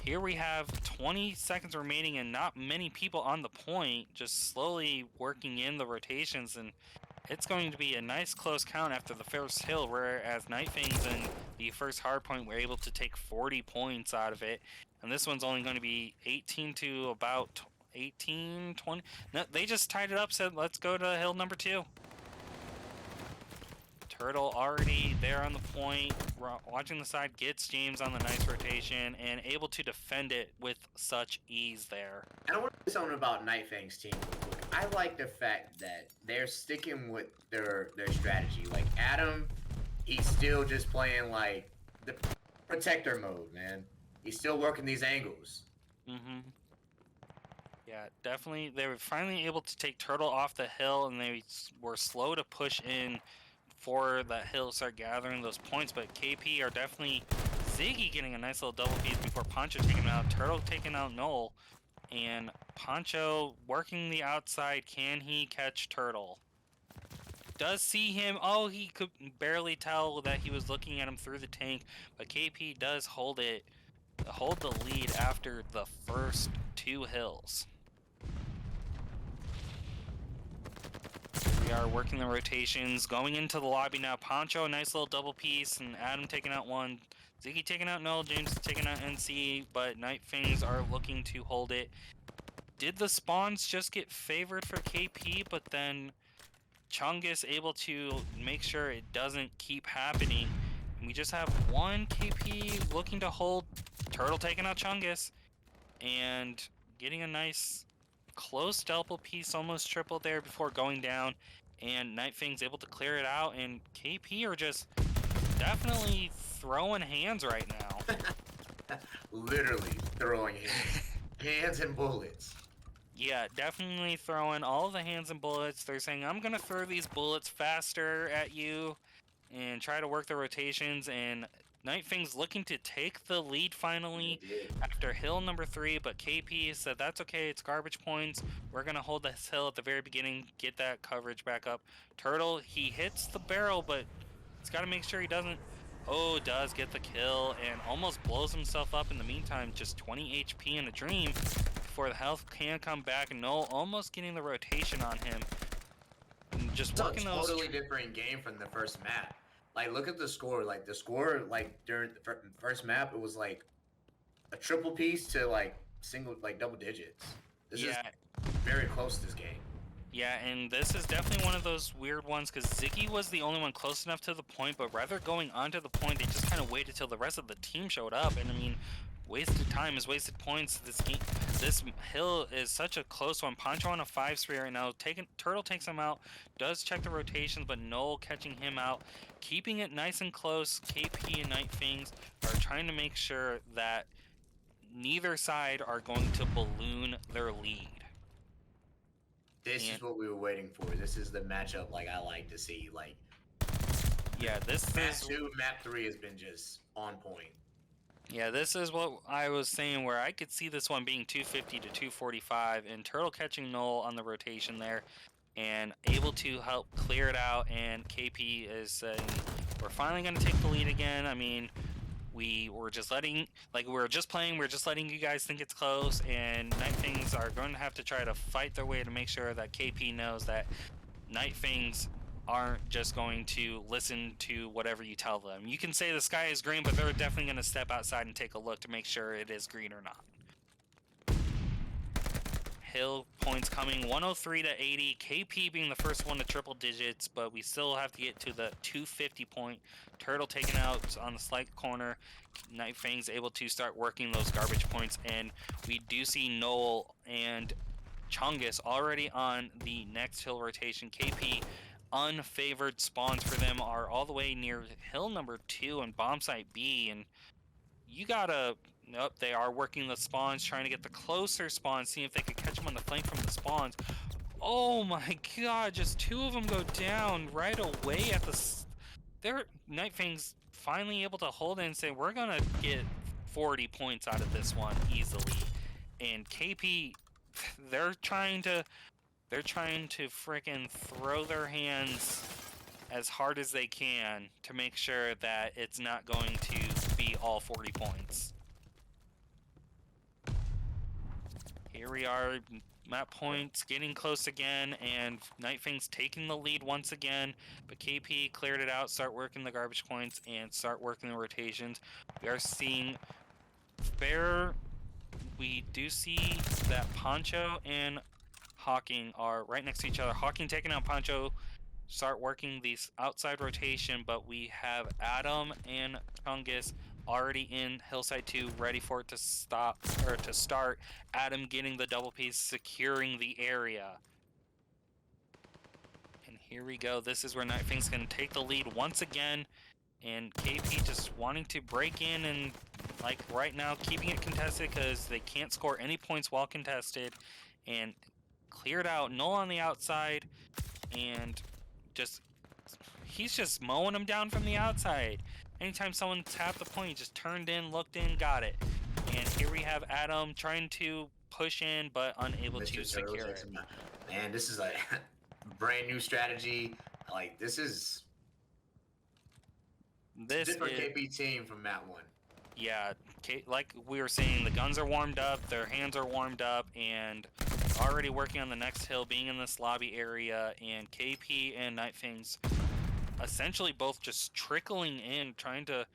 here we have 20 seconds remaining and not many people on the point, just slowly working in the rotations, and it's going to be a nice close count after the first hill, whereas Nightfangs in the first hard point were able to take 40 points out of it, and this one's only going to be 18 to about 18, 20. No, they just tied it up, said let's go to hill number 2. Turtle already there on the point, watching the side, gets James on the nice rotation and able to defend it with such ease there. And I want to say something about Nightfangs' team. I like the fact that they're sticking with their strategy. Like Adam, he's still just playing like the protector mode, man. He's still working these angles. Mm-hmm. Yeah, definitely. They were finally able to take Turtle off the hill, and they were slow to push in for that hill, start gathering those points, but KP are definitely, Ziggy getting a nice little double piece before Poncho taking him out, Turtle taking out Noel, and Poncho working the outside. Can he catch Turtle? Does see him. Oh, he could barely tell that he was looking at him through the tank, but KP does hold the lead after the first 2 hills. We are working the rotations, going into the lobby now. Poncho, a nice little double piece, and Adam taking out 1. Ziggy taking out Noel, James taking out NC, but Nightfangs are looking to hold it. Did the spawns just get favored for KP, but then Chungus able to make sure it doesn't keep happening. And we just have 1 KP looking to hold. Turtle taking out Chungus, and getting a nice close double piece, almost triple there before going down, and Nightfangs able to clear it out, and KP are just definitely throwing hands right now. Literally throwing hands and bullets. Yeah, definitely throwing all the hands and bullets. They're saying, I'm gonna throw these bullets faster at you and try to work the rotations, and Nightfangs looking to take the lead finally after hill number 3, but KP said that's okay, it's garbage points. We're going to hold this hill at the very beginning, get that coverage back up. Turtle, he hits the barrel, but he's got to make sure he doesn't. Oh, does get the kill and almost blows himself up in the meantime. Just 20 HP in a dream before the health can come back. And Noel almost getting the rotation on him. And just working those. It's a totally different game from the first map. Like, look at the score. Like, the score, like, during the first map, it was, like, a triple piece to, like, double digits. This is very close this game. Yeah, and this is definitely one of those weird ones because Ziggy was the only one close enough to the point, but rather going onto the point, they just kind of waited till the rest of the team showed up. And I mean, wasted time is wasted points. This hill is such a close one. Pancho on a 5-3 right now. Turtle takes him out, does check the rotations, but Noel catching him out, keeping it nice and close. KP and Nightfangs are trying to make sure that neither side are going to balloon their lead. This is what we were waiting for. This is the matchup like I like to see. Like, yeah, this map is 2, map 3 has been just on point. Yeah, this is what I was saying, where I could see this one being 250 to 245, and Turtle catching Noel on the rotation there, and able to help clear it out. And KP is saying, we're finally going to take the lead again. I mean, we were just letting, like, we were just playing, we are just letting you guys think it's close, and Nightfangs are going to have to try to fight their way to make sure that KP knows that Nightfangs aren't just going to listen to whatever you tell them. You can say the sky is green, but they're definitely going to step outside and take a look to make sure it is green or not. Hill points coming 103 to 80. KP being the first one to triple digits, but we still have to get to the 250 point. Turtle taken out on the slight corner. Nightfangs able to start working those garbage points, and we do see Noel and Chungus already on the next hill rotation. KP unfavored spawns for them are all the way near hill number 2 and bomb site B, and you gotta nope, they are working the spawns, trying to get the closer spawns, see if they can catch them on the flank from the spawns. Oh my god, just 2 of them go down right away at the their Nightfangs finally able to hold it and say, we're gonna get 40 points out of this one easily. And KP, they're trying to frickin' throw their hands as hard as they can to make sure that it's not going to be all 40 points. Here we are, map points getting close again, and Nightfangs taking the lead once again, but KP cleared it out, start working the garbage points, and start working the rotations. We are seeing fair... We do see that Pancho and Hawking are right next to each other. Hawking taking out Pancho, start working these outside rotation, but we have Adam and Chungus already in Hillside 2, ready for it to stop or to start. Adam getting the double piece, securing the area. And here we go. This is where Nightfangs can take the lead once again, and KP just wanting to break in and, like, right now keeping it contested because they can't score any points while contested, and cleared out. Null on the outside, and he's just mowing them down from the outside. Anytime someone tapped the point, he just turned in, looked in, got it. And here we have Adam trying to push in, but unable to secure it. Man, this is a brand new strategy. Like, this is different KP team from map 1. Yeah, like we were saying, the guns are warmed up, their hands are warmed up, and already working on the next hill, being in this lobby area, and KP and Nightfangs essentially both just trickling in, trying to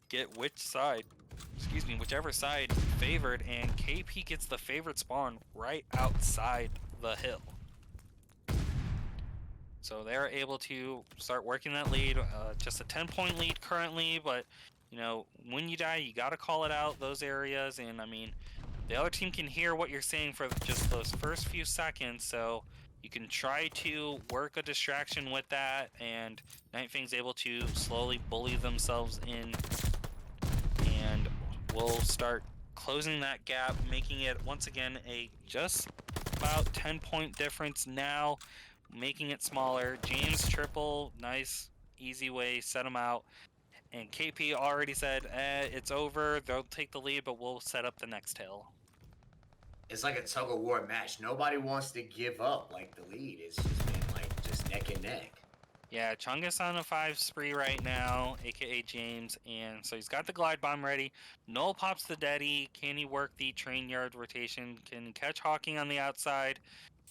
get whichever side favored, and KP gets the favored spawn right outside the hill. So they're able to start working that lead, just a 10-point lead currently, but you know, when you die, you gotta call it out, those areas, and I mean, the other team can hear what you're saying for just those first few seconds, so you can try to work a distraction with that, and Nightfang's able to slowly bully themselves in, and we'll start closing that gap, making it once again a just about 10-point difference now, making it smaller. James triple, nice, easy way, set him out. And KP already said, it's over, they'll take the lead, but we'll set up the next hill. It's like a tug-of-war match. Nobody wants to give up, like, the lead. It's just been, like, just neck and neck. Yeah, Chungus on a 5 spree right now, aka James, and so he's got the glide bomb ready. Null pops the Deddy. Can he work the train yard rotation? Can he catch Hawking on the outside?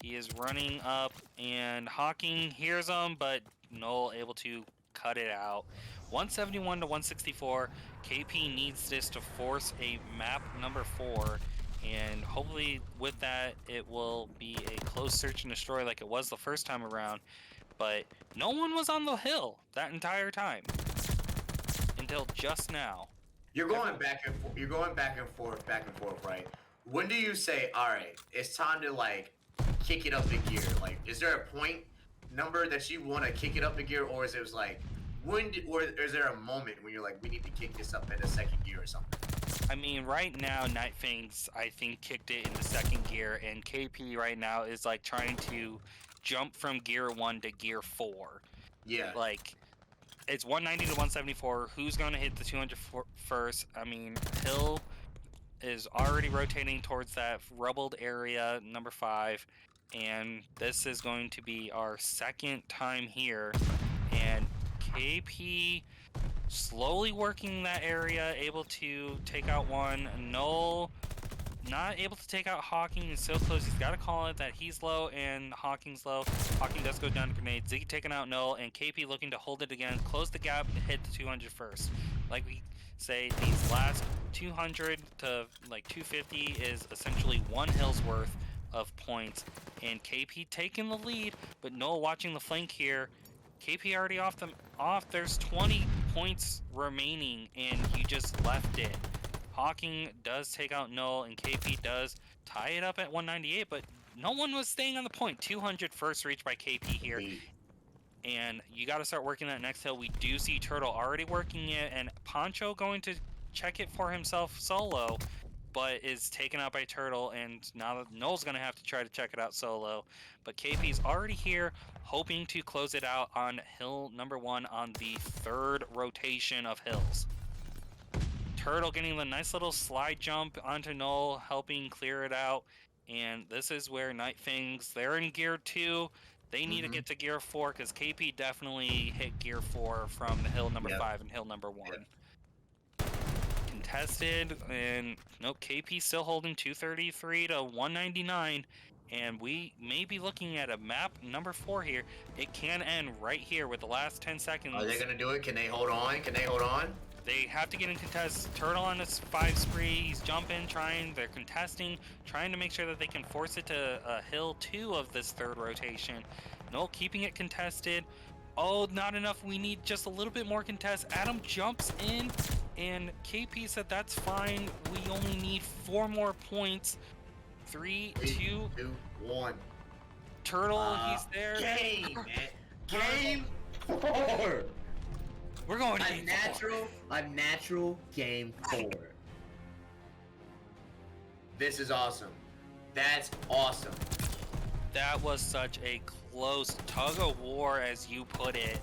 He is running up, and Hawking hears him, but Null able to cut it out. 171 to 164. KP needs this to force a map number 4, And hopefully with that, it will be a close search and destroy like it was the first time around. But no one was on the hill that entire time until just now. You're going back and forth. You're going back and forth, right? When do you say, all right, it's time to like kick it up a gear? Like, is there a point number that you want to kick it up a gear, or is it like or is there a moment when you're like, we need to kick this up in a second gear or something? I mean, right now, Nightfangs, I think, kicked it into second gear, and KP right now is like trying to jump from gear 1 to gear 4. Yeah. Like, it's 190 to 174. Who's going to hit the 200 first? I mean, Hill is already rotating towards that rubbled area, number 5, and this is going to be our second time here. And KP slowly working that area, able to take out one. Null not able to take out Hawking. He's so close. He's got to call it that he's low and Hawking's low. Hawking does go down to grenade. Ziggy taking out Null, and KP looking to hold it again, close the gap, hit the 200 first. Like we say, these last 200 to like 250 is essentially one hill's worth of points, and KP taking the lead, but Null watching the flank here. KP already off. There's 20 points remaining, and you just left it. Hawking does take out Null, and KP does tie it up at 198, but no one was staying on the point. 200 first reach by KP here, and you got to start working that next hill. We do see Turtle already working it, and Poncho going to check it for himself solo, but is taken out by Turtle, and now Null's going to have to try to check it out solo. But KP's already here, hoping to close it out on hill number 1 on the 3rd rotation of hills. Turtle getting the nice little slide jump onto Null, helping clear it out. And this is where Nightfangs, they're in gear 2. They need to get to gear 4 because KP definitely hit gear 4 from the hill number 5 and hill number 1. Contested, and nope, KP still holding 233 to 199. And we may be looking at a map number 4 here. It can end right here with the last 10 seconds. Are they going to do it? Can they hold on? Can they hold on? They have to get in contest. Turtle on his 5 spree. He's jumping, they're contesting, trying to make sure that they can force it to hill 2 of this 3rd rotation. Null keeping it contested. Oh, not enough. We need just a little bit more contest. Adam jumps in, and KP said that's fine. We only need 4 more points. 3, 2, 1. Turtle, he's there. Game, man. Game 4. We're going to a natural game 4. This is awesome. That's awesome. That was such a close tug of war, as you put it,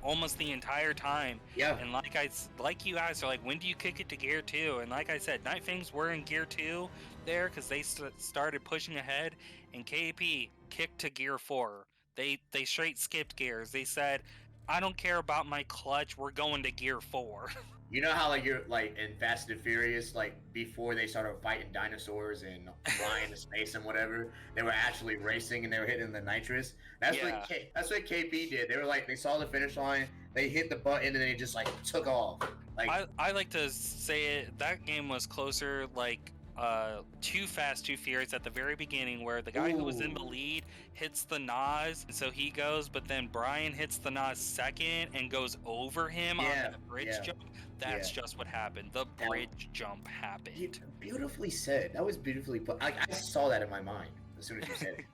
almost the entire time. Yeah. And like you guys are like, when do you kick it to gear 2? And like I said, Nightfangs were in gear 2 there because they started pushing ahead, and KP kicked to gear 4. They straight skipped gears. They said, I don't care about my clutch, we're going to gear 4. You know how like you're like in Fast and Furious, like before they started fighting dinosaurs and flying to space and whatever, they were actually racing and they were hitting the nitrous. That's what KP did. They were like, they saw the finish line, they hit the button, and they just like took off. Like I like to say it, that game was closer like Too Fast, Too Furious at the very beginning, where the guy who was in the lead hits the Nas, and so he goes, but then Brian hits the Nas second and goes over him on the bridge jump. That's just what happened. The bridge jump happened. Beautifully said. That was beautifully put. I saw that in my mind as soon as you said it.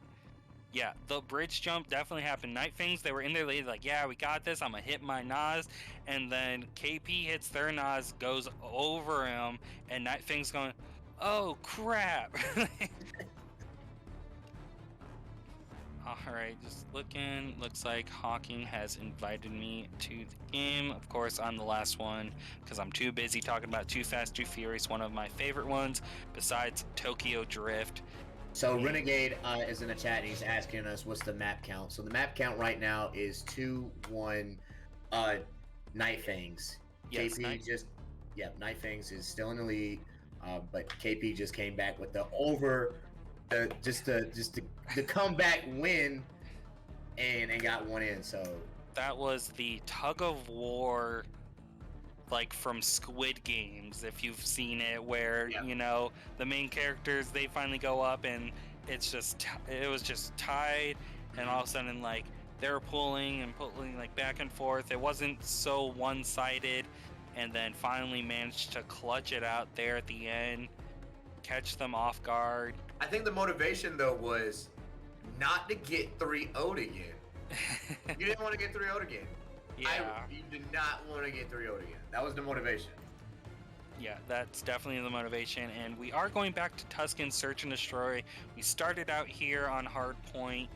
Yeah, the bridge jump definitely happened. Nightfangs, they were in there, they like, yeah, we got this, I'm gonna hit my Nas, and then KP hits their Nas, goes over him, and Nightfangs going, oh crap. Alright, just looking. Looks like Hawking has invited me to the game. Of course, I'm the last one because I'm too busy talking about Too Fast, Too Furious, one of my favorite ones besides Tokyo Drift. So Renegade is in the chat and he's asking us what's the map count. So the map count right now is 2-1 Nightfangs. Yes, KP Nightfangs is still in the lead, but KP just came back with the comeback win and got one in. So that was the tug of war like from Squid Games, if you've seen it, where Yeah. you know the main characters they finally go up and it was just tied, and all of a sudden like they were pulling and pulling like back and forth. It wasn't so one-sided, and then finally managed to clutch it out there at the end, catch them off guard. I think the motivation though was not to get 3-0'd again. You didn't want to get 3-0'd again. Yeah. You did not want to get 3-0'd again. That was the motivation. Yeah, that's definitely the motivation. And we are going back to Tuscan Search and Destroy. We started out here on Hardpoint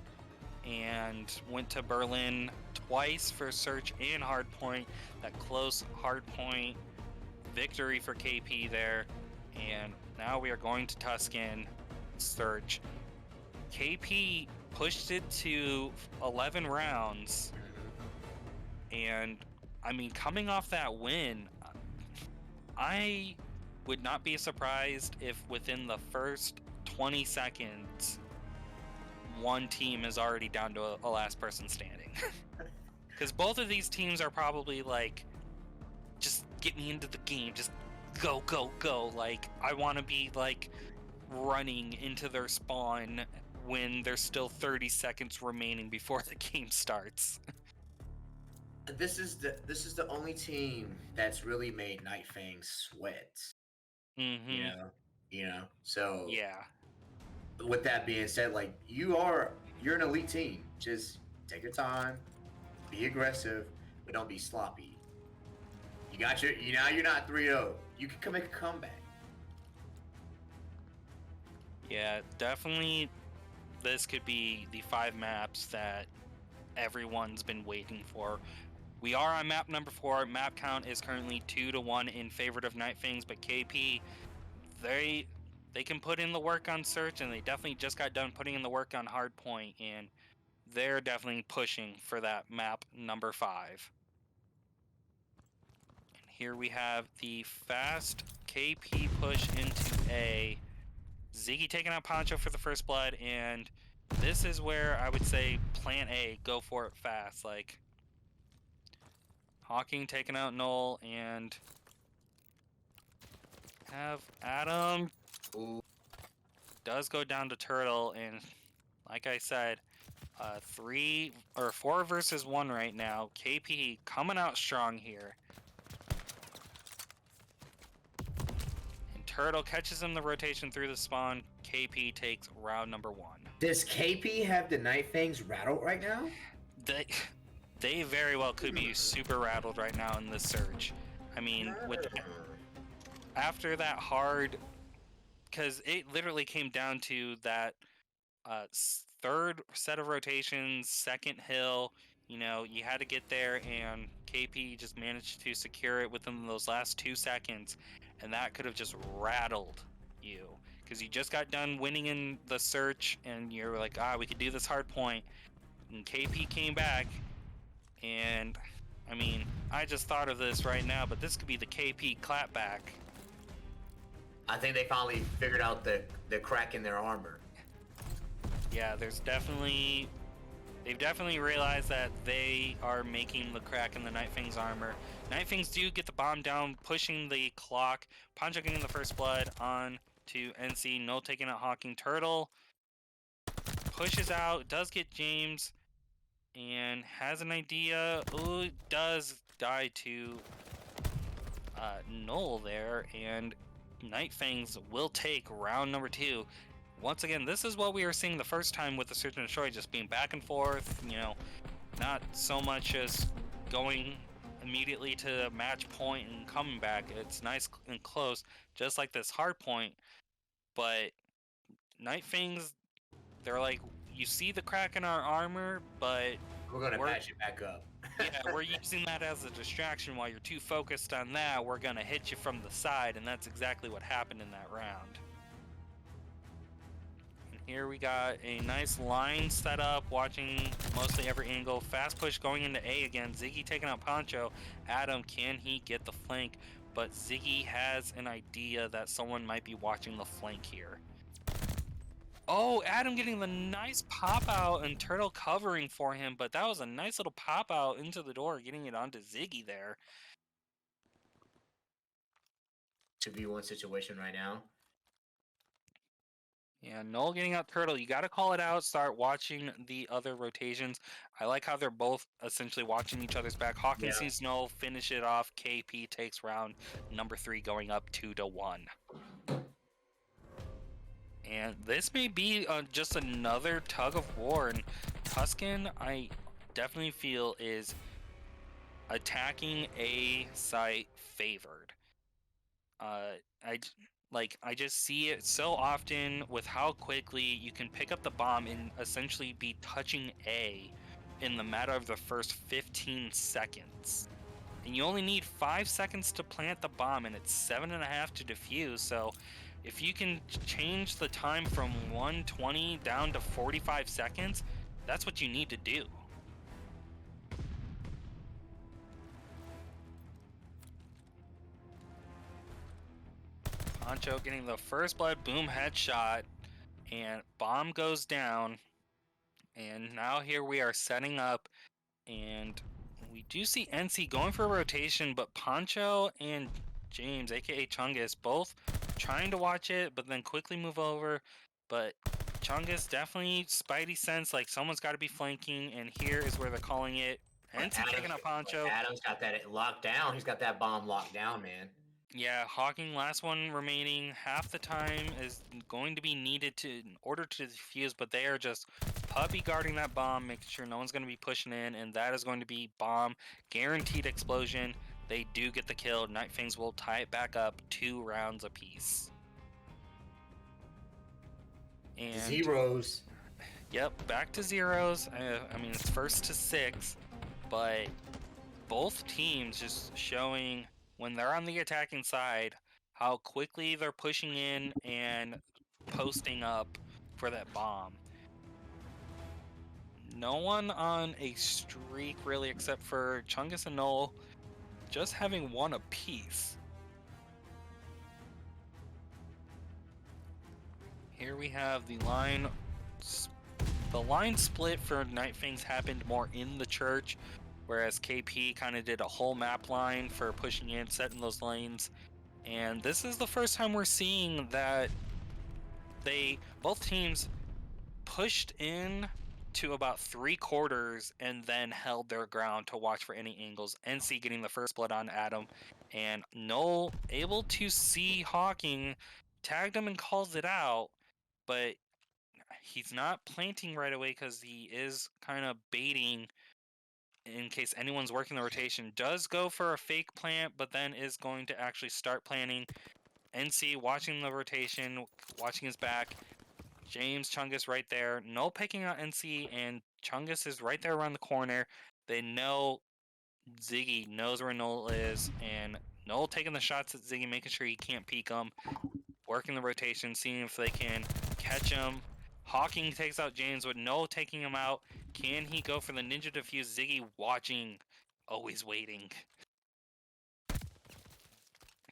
and went to Berlin twice for Search and Hardpoint. That close Hardpoint victory for KP there. And now we are going to Tuscan Search. KP pushed it to 11 rounds. And I mean, coming off that win, I would not be surprised if within the first 20 seconds, one team is already down to a last person standing. Because both of these teams are probably like, just get me into the game, just go, go, go. Like, I want to be like running into their spawn when there's still 30 seconds remaining before the game starts. This is the only team that's really made Nightfangs sweat. Mm-hmm. You know. So Yeah. with that being said, like you're an elite team. Just take your time, be aggressive, but don't be sloppy. You got now you're not 3-0. You can make a comeback. Yeah, definitely this could be the 5 maps that everyone's been waiting for. We are on map number 4. Map count is currently 2-1 in favor of Nightfangs, but KP, they can put in the work on Search, and they definitely just got done putting in the work on Hardpoint, and they're definitely pushing for that map number 5. And here we have the fast KP push into A. Ziggy taking out Poncho for the first blood, and this is where I would say plan A, go for it fast. Like, Hawking taking out Null, and have Adam Ooh. does go down to Turtle, and like I said, 4 versus 1 right now. KP coming out strong here. And Turtle catches him the rotation through the spawn. KP takes round number 1. Does KP have the Nightfangs rattled right now? They very well could be super rattled right now in this surge. I mean, after that hard, because it literally came down to that third set of rotations, second hill. You know, you had to get there, and KP just managed to secure it within those last 2 seconds, and that could have just rattled you. Because you just got done winning in the search, and you're like, we could do this hard point. And KP came back, and I mean, I just thought of this right now, but this could be the KP clapback. I think they finally figured out the crack in their armor. Yeah, they've definitely realized that they are making the crack in the Nightfangs armor. Nightfangs do get the bomb down, pushing the clock. Poncho getting the first blood on to NC. No taking out Hawking. Turtle pushes out, does get James, and has an idea. Ooh, does die to Null there, and Nightfangs will take round number 2. Once again, this is what we were seeing the first time with the Search and Destroy, just being back and forth, you know, not so much as going immediately to match point and coming back. It's nice and close, just like this hard point. But Nightfangs, they're like, you see the crack in our armor, but we're gonna patch it back up. Yeah, we're using that as a distraction while you're too focused on that. We're gonna hit you from the side, and that's exactly what happened in that round. And here we got a nice line set up, watching mostly every angle. Fast push going into A again. Ziggy taking out Poncho. Adam, can he get the flank? But Ziggy has an idea that someone might be watching the flank here. Oh, Adam getting the nice pop out and Turtle covering for him, but that was a nice little pop out into the door, getting it onto Ziggy there. 2v1 situation right now. Yeah, Noel getting out Turtle. You got to call it out. Start watching the other rotations. I like how they're both essentially watching each other's back. Hawkins Yeah. sees Noel finish it off. KP takes round number 3, going up 2-1. And this may be just another tug of war. And Tuscan, I definitely feel, is attacking A site favored. I I just see it so often with how quickly you can pick up the bomb and essentially be touching A in the matter of the first 15 seconds. And you only need 5 seconds to plant the bomb, and it's 7.5 to defuse. So if you can change the time from 120 down to 45 seconds, that's what you need to do. Poncho getting the first blood, boom, headshot, and bomb goes down. And now here we are setting up, and we do see NC going for a rotation, but Poncho and James, aka Chungus, both trying to watch it, but then quickly move over. But Chungus definitely spidey sense, like someone's got to be flanking, and here is where they're calling it. NC picking up Poncho. Adam's got that locked down. He's got that bomb locked down, man. Yeah, Hawking, last one remaining. Half the time is going to be needed in order to defuse, but they are just puppy guarding that bomb, making sure no one's going to be pushing in, and that is going to be bomb guaranteed explosion. They do get the kill. Nightfangs will tie it back up 2 rounds apiece. And zeros. Yep, back to zeros. I mean, it's first to 6, but both teams just showing when they're on the attacking side how quickly they're pushing in and posting up for that bomb. No one on a streak really, except for Chungus and Noel, just having one apiece. Here we have the line. The line split for Nightfangs happened more in the church, whereas KP kind of did a whole map line for pushing in, setting those lanes. And this is the first time we're seeing that both teams pushed in to about 3/4 and then held their ground to watch for any angles. NC getting the first blood on Adam, and Noel able to see Hawking, tagged him and calls it out, but he's not planting right away because he is kind of baiting in case anyone's working the rotation. Does go for a fake plant, but then is going to actually start planting. NC watching the rotation, watching his back. James, Chungus right there. No picking out NC, and Chungus is right there around the corner. They know Ziggy knows where Noel is, and Noel taking the shots at Ziggy, making sure he can't peek him. Working the rotation, seeing if they can catch him. Hawking takes out James with Noel taking him out. Can he go for the ninja defuse? Ziggy watching, always waiting.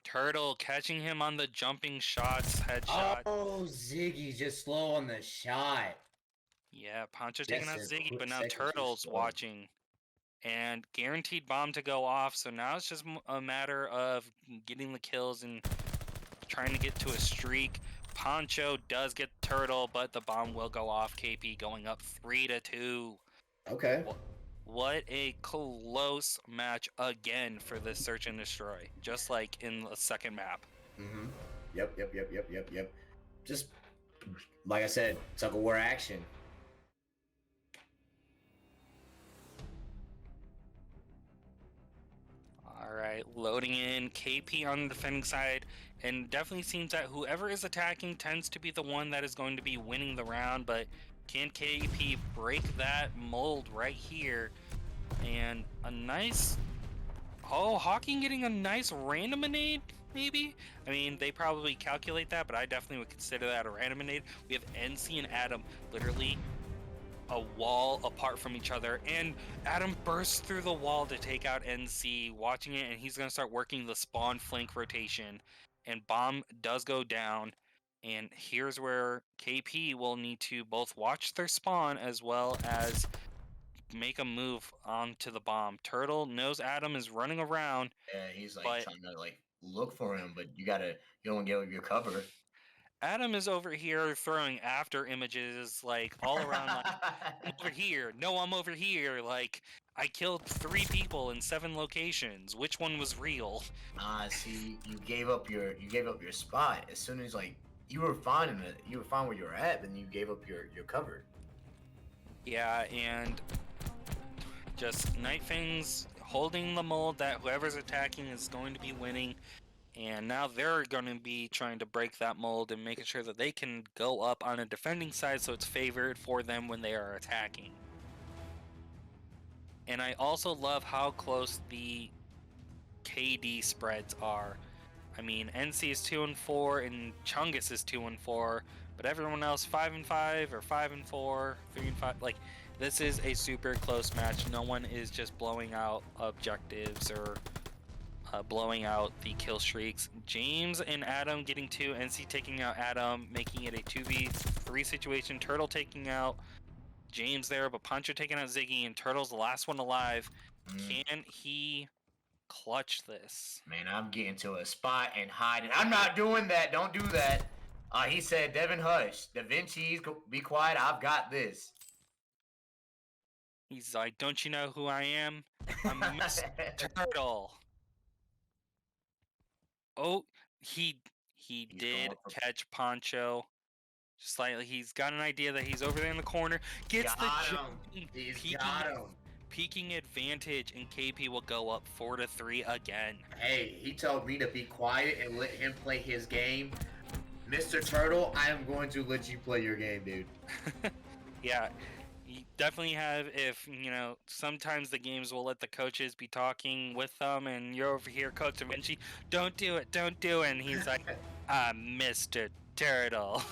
Turtle catching him on the jumping shots, headshot. Oh, Ziggy just slow on the shot. Yeah, Poncho taking out Just Ziggy, but now second too Turtle's slow. watching. And guaranteed bomb to go off, so now it's just a matter of getting the kills and trying to get to a streak. Poncho does get Turtle, but the bomb will go off. KP going up 3-2. Okay. What a close match again for this Search and Destroy, just like in the second map. Mm-hmm. Yep. Just like I said, tug of war action. All right, loading in. KP on the defending side, and definitely seems that whoever is attacking tends to be the one that is going to be winning the round, but can KP break that mold right here? And a nice... Oh, Hawking getting a nice randominade, maybe? I mean, they probably calculate that, but I definitely would consider that a randominade. We have NC and Adam literally a wall apart from each other, and Adam bursts through the wall to take out NC, watching it, and he's going to start working the spawn flank rotation, and bomb does go down. And here's where KP will need to both watch their spawn as well as make a move onto the bomb. Turtle knows Adam is running around. Yeah, he's like but trying to like look for him, but you don't get your cover. Adam is over here throwing after images like all around, like, I'm over here. No, I'm over here. Like, I killed 3 people in 7 locations. Which one was real? See, you gave up your spot as soon as like you were fine where you were at, then you gave up your cover. Yeah, and just Nightfangs holding the mold that whoever's attacking is going to be winning. And now they're going to be trying to break that mold and making sure that they can go up on a defending side so it's favored for them when they are attacking. And I also love how close the KD spreads are. I mean, NC is 2-4 and Chungus is 2-4, but everyone else 5-5 or 5-4, 3-5. Like, this is a super close match. No one is just blowing out objectives or blowing out the kill streaks. James and Adam getting 2, NC taking out Adam, making it a 2v3 situation. Turtle taking out James there, but Pancho taking out Ziggy, and Turtle's the last one alive. Can he clutch this? Man, I'm getting to a spot and hiding. I'm not doing that. Don't do that. He said, Devin, hush. Da Vinci's, be quiet. I've got this. He's like, don't you know who I am? I'm Mr. Turtle. Oh, he did catch Pancho. Just slightly. He's got an idea that he's over there in the corner. Gets the jump. Got him. Peaking advantage, and KP will go up 4-3 again. Hey, he told me to be quiet and let him play his game. Mr. Turtle, I am going to let you play your game, dude. Yeah, you definitely have. If you know, sometimes the games will let the coaches be talking with them, and you're over here, Coach Da Vinci. Don't do it, don't do it. And he's like, I'm Mr. Turtle.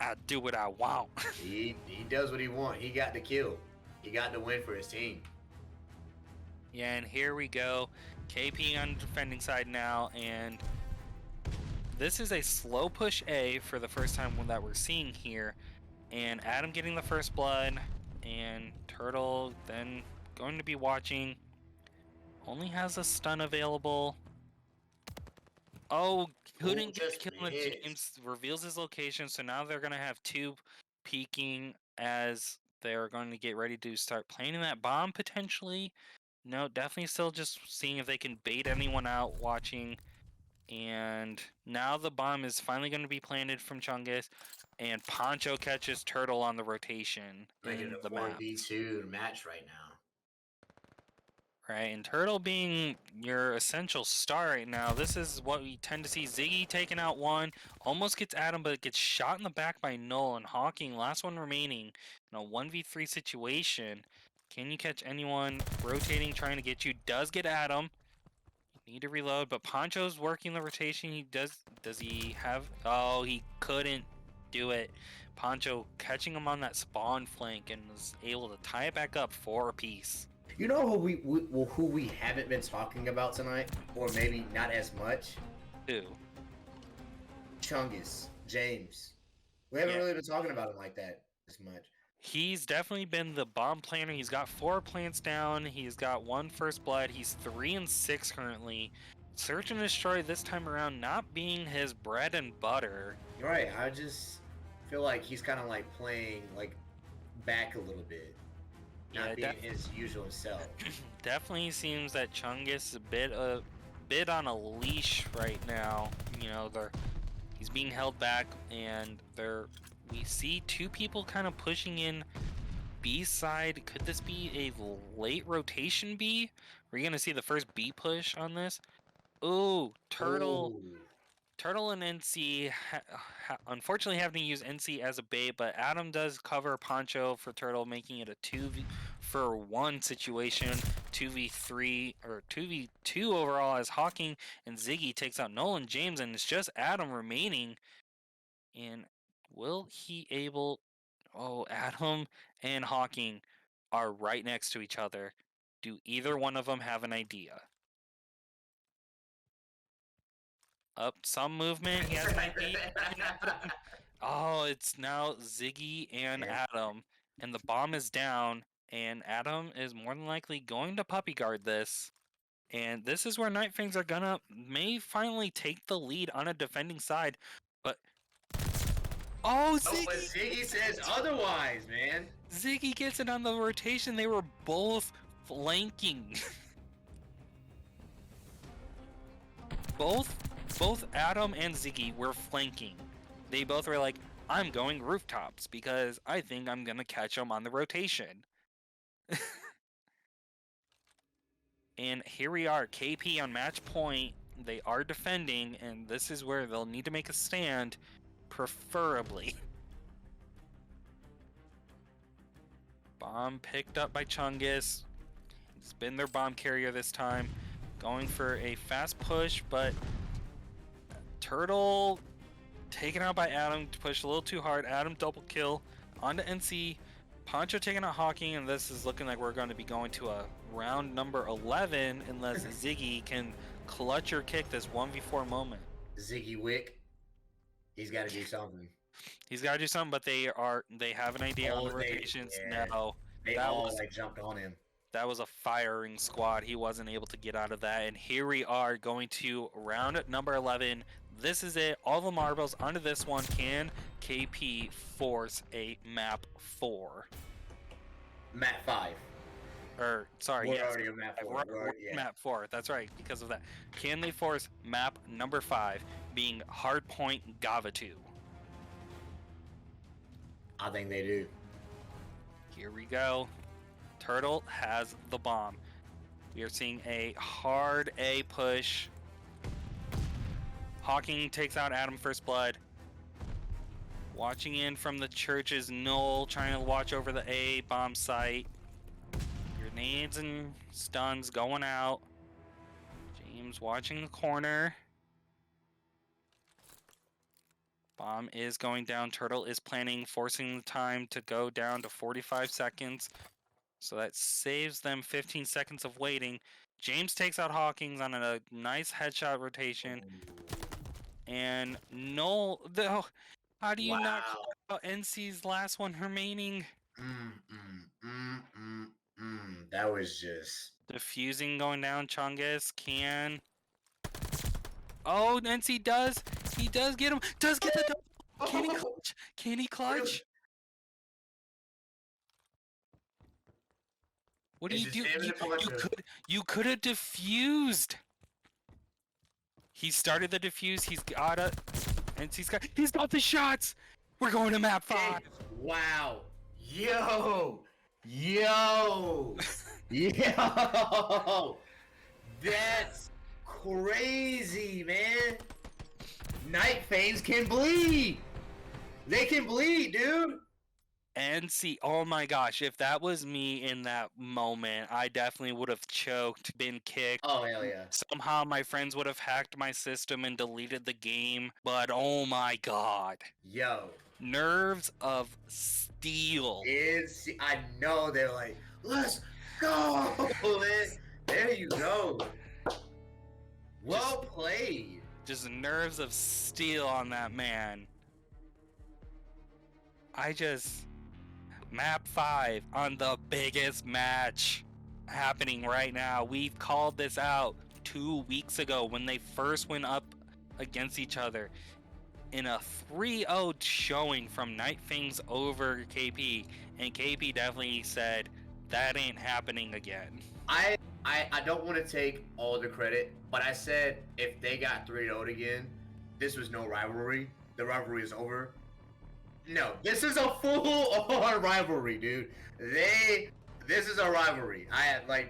I do what I want. He does what he wants. He got the kill. He got the win for his team. Yeah, and here we go. KP on the defending side now, and this is a slow push A for the first time that we're seeing here. And Adam getting the first blood, and Turtle then going to be watching. Only has a stun available. Oh, couldn't get the kill on James. Reveals his location, so now they're going to have 2 peeking as they're going to get ready to start planting that bomb potentially. No, definitely still just seeing if they can bait anyone out watching. And now the bomb is finally going to be planted from Chungus, and Pancho catches Turtle on the rotation in the map. 4v2 match right now. Right, and Turtle being your essential star right now, this is what we tend to see. Ziggy taking out one, almost gets Adam, but gets shot in the back by Null, and Hawking, last one remaining in a 1v3 situation. Can you catch anyone rotating, trying to get you? Does get Adam. You need to reload, but Pancho's working the rotation. He does he have... Oh, he couldn't do it. Pancho catching him on that spawn flank and was able to tie it back up for a piece. You know who we haven't been talking about tonight, or maybe not as much? Who? Chungus, James. We haven't really been talking about him like that as much. He's definitely been the bomb planner. He's got 4 plants down. He's got 1 first blood. He's 3-6 currently. Search and destroy this time around not being his bread and butter. Right, I just feel like he's kind of like playing like back a little bit. Not being his usual self. Definitely seems that Chungus is a bit on a leash right now. You know, he's being held back, and we see 2 people kind of pushing in B side. Could this be a late rotation B? We're gonna see the first B push on this. Ooh, Turtle. Ooh. Turtle and NC unfortunately having to use NC as a bait, but Adam does cover Pancho for Turtle, making it a 2v1 situation, 2v3 or 2v2 overall as Hawking and Ziggy takes out Nolan James, and it's just Adam remaining. And will he able... Oh, Adam and Hawking are right next to each other. Do either one of them have an idea? Up, some movement. He has an idea. Oh, it's now Ziggy and Adam, and the bomb is down, and Adam is more than likely going to puppy guard this. And this is where Nightfangs are may finally take the lead on a defending side. But Oh, but Ziggy says otherwise, man. Ziggy gets it on the rotation. They were both flanking. both Adam and Ziggy were flanking. They both were like, I'm going rooftops because I think I'm gonna catch them on the rotation. And here we are, KP on match point. They are defending, and this is where they'll need to make a stand, preferably. Bomb picked up by Chungus. He's been their bomb carrier this time. Going for a fast push, but Turtle taken out by Adam to push a little too hard. Adam double kill onto NC. Poncho taking out Hawking, and this is looking like we're going to be going to a round number 11 unless Ziggy can clutch or kick this 1v4 moment. Ziggy Wick, he's got to do something. He's got to do something, but they have an idea on the rotations. No, they all jumped on him. That was a firing squad. He wasn't able to get out of that, and here we are going to round number 11. This is it. All the marbles onto this one. Can KP force a map 4? Map 5. Or, sorry, we're already on map 4. Map 4, that's right, because of that. Can they force map number 5, being Hardpoint Gavatu? I think they do. Here we go. Turtle has the bomb. We are seeing a hard A push. Hawking takes out Adam First Blood. Watching in from the church's Null, trying to watch over the A bomb site. Grenades and stuns going out. James watching the corner. Bomb is going down. Turtle is planning, forcing the time to go down to 45 seconds. So that saves them 15 seconds of waiting. James takes out Hawkins on a nice headshot rotation. And no, how do you not call out NC's last one remaining? That was just... Diffusing going down. Chungus can... Oh, NC does. He does get him. Does get the double. Can he clutch? Can he clutch? What do you do? You could have diffused. He started the diffuse. He's got it. And he's got the shots. We're going to map 5. Wow. Yo. That's crazy, man. Nightfangs can bleed. They can bleed, dude. And see, oh my gosh, if that was me in that moment, I definitely would have choked, been kicked. Oh, hell yeah. Somehow my friends would have hacked my system and deleted the game, but oh my god. Yo. Nerves of steel. I know, they're like, let's go, man. There you go. Well played. Just nerves of steel on that man. Map 5 on the biggest match happening right now. We've called this out 2 weeks ago when they first went up against each other in a 3-0 showing from Nightfangs over KP, and KP definitely said that ain't happening again. I don't want to take all the credit, but I said if they got 3-0 again, this was no rivalry. The rivalry is over. No, this is a full-on rivalry, dude. This is a rivalry.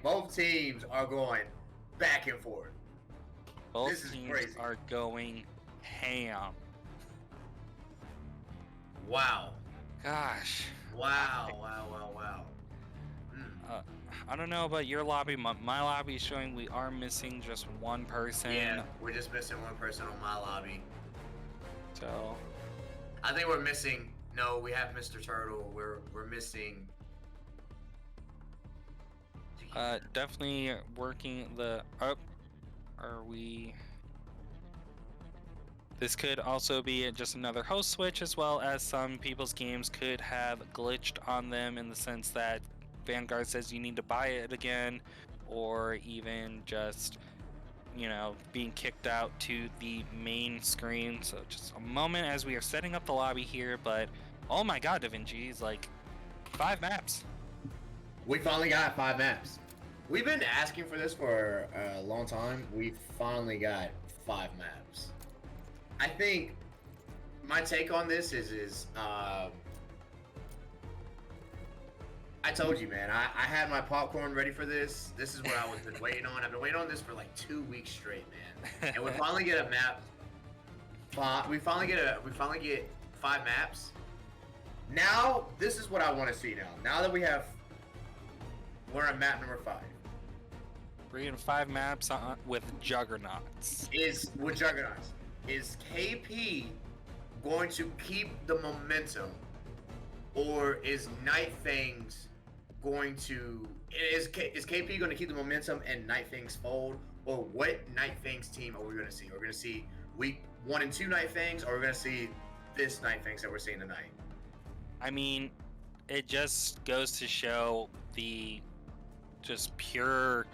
Both teams are going back and forth. Both teams are going ham. Wow. Gosh. Wow. I don't know about your lobby. My lobby is showing we are missing just one person. Yeah, we're just missing one person on my lobby. So... I think we're missing. No, we have Mr. Turtle. We're missing. Definitely working the up. Are we? This could also be just another host switch, as well as some people's games could have glitched on them in the sense that Vanguard says you need to buy it again, or even just, being kicked out to the main screen. So just a moment as we are setting up the lobby here, but oh my god, Da Vinci's like 5 maps. We finally got 5 maps. We've been asking for this for a long time. We finally got 5 maps. I think my take on this is I told you, man. I had my popcorn ready for this. This is what I was been waiting on. I've been waiting on this for like 2 weeks straight, man. And we finally get a map. We finally get 5 maps. Now, this is what I want to see now. Now that we're on map number 5. We're getting 5 maps with juggernauts. Is KP going to keep the momentum, or is Nightfangs going to is KP going to keep the momentum and Nightfangs fold, or what Nightfangs team are we going to see? Are we going to see week 1 and 2 Nightfangs, or are we going to see this Nightfangs that we're seeing tonight? I mean, it just goes to show the just pure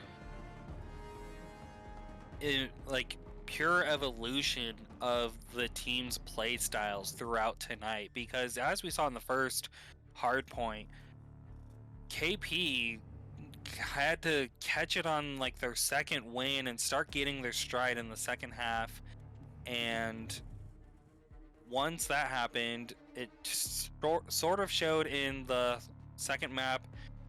evolution of the team's play styles throughout tonight, because as we saw in the first hard point, KP had to catch it on like their second win and start getting their stride in the second half, and once that happened, it sort of showed in the second map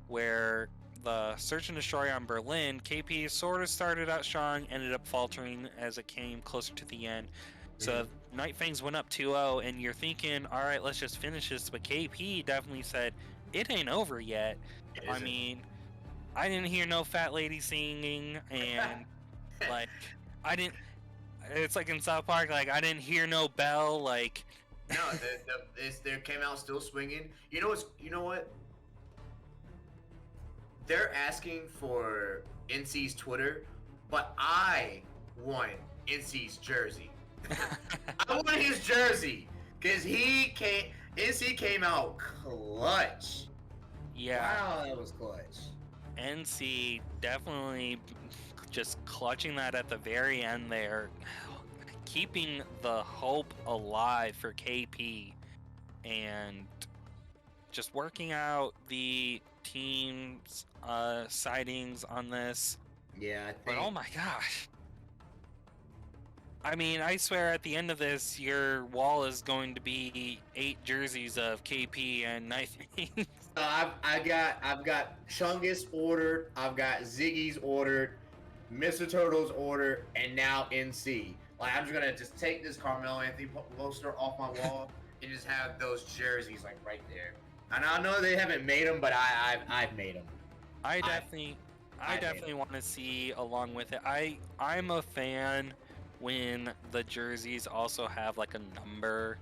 where the Search and Destroy on Berlin, KP sort of started out strong, ended up faltering as it came closer to the end. So Nightfangs went up 2-0, and you're thinking, all right, let's just finish this. But KP definitely said, it ain't over yet. I mean, I didn't hear no fat lady singing, and like, it's like in South Park, like, I didn't hear no bell, like. No, they came out still swinging. You know what? They're asking for NC's Twitter, but I want NC's jersey. I want his jersey because NC came out clutch. Yeah. Wow, that was clutch. NC definitely just clutching that at the very end there, keeping the hope alive for KP, and just working out the team's sightings on this. Yeah, I think. But oh my gosh. I mean, I swear at the end of this, your wall is going to be 8 jerseys of KP and Nightfangs. I've got Chungus ordered, I've got Ziggy's ordered, Mr. Turtle's ordered, and now NC. Like, I'm just gonna take this Carmelo Anthony poster off my wall and just have those jerseys like right there. And I know they haven't made them, but I've made them. I definitely want to see along with it. I'm a fan when the jerseys also have like a number.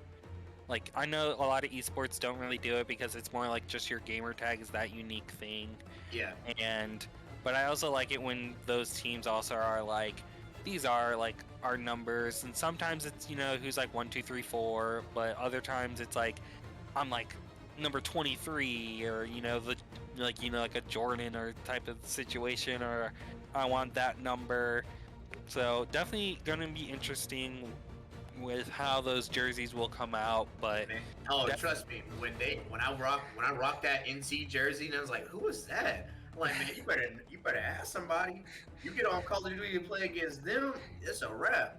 Like, I know a lot of esports don't really do it because it's more like just your gamer tag is that unique thing. Yeah. But I also like it when those teams also are like, these are like our numbers, and sometimes it's, who's like 1, 2, 3, 4, but other times it's like, I'm like number 23, or like a Jordan or type of situation, or I want that number. So definitely gonna be interesting with how those jerseys will come out. But trust me, when I rocked that NC jersey, and I was like, who was that? I'm like, man, you better ask somebody. You get on Call of Duty and play against them, it's a wrap.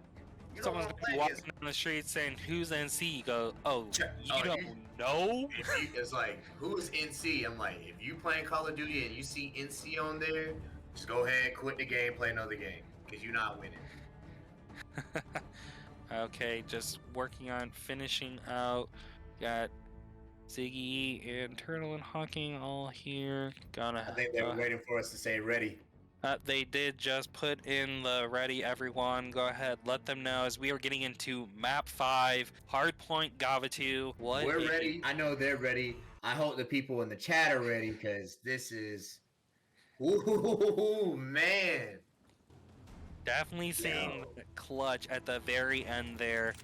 Someone's gonna be walking down the street saying, "Who's NC?" You go, "Oh, you don't know?" It's like, who's NC? I'm like, if you playing Call of Duty and you see NC on there, just go ahead, quit the game, play another game, because you're not winning. Okay, just working on finishing out. Got Ziggy and Turtle and Hawking all here. I think they were waiting for us to say ready. They did just put in the ready, everyone. Go ahead, let them know as we are getting into map 5, Hardpoint Gavatu. We're ready. I know they're ready. I hope the people in the chat are ready, because this is, ooh, man. Definitely seeing clutch at the very end there.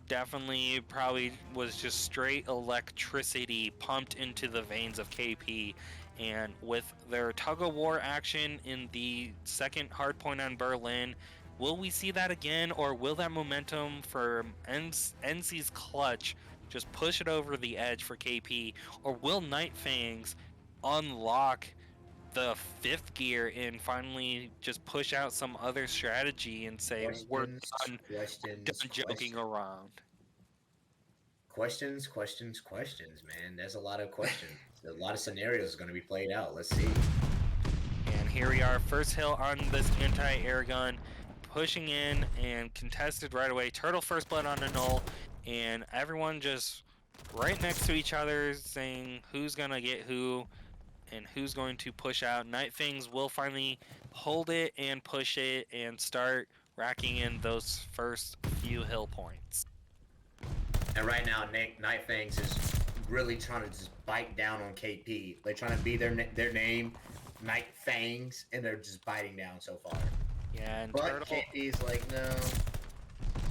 Definitely probably was just straight electricity pumped into the veins of KP. And with their tug-of-war action in the second hardpoint on Berlin, will we see that again, or will that momentum for NC's clutch just push it over the edge for KP, or will Nightfangs unlock the fifth gear and finally just push out some other strategy and say we're done, done joking around? Questions, man. There's a lot of questions. A lot of scenarios are going to be played out. Let's see. And here we are, first hill on this anti-air gun, pushing in and contested right away. Turtle first blood on a null, and everyone just right next to each other saying who's gonna get who and who's going to push out. Nightfangs will finally hold it and push it and start racking in those first few hill points. And right now, Nightfangs is really trying to just bite down on KP. They're trying to be their name, Nightfangs, and they're just biting down so far. Yeah, and But Turtle, KP's like, no.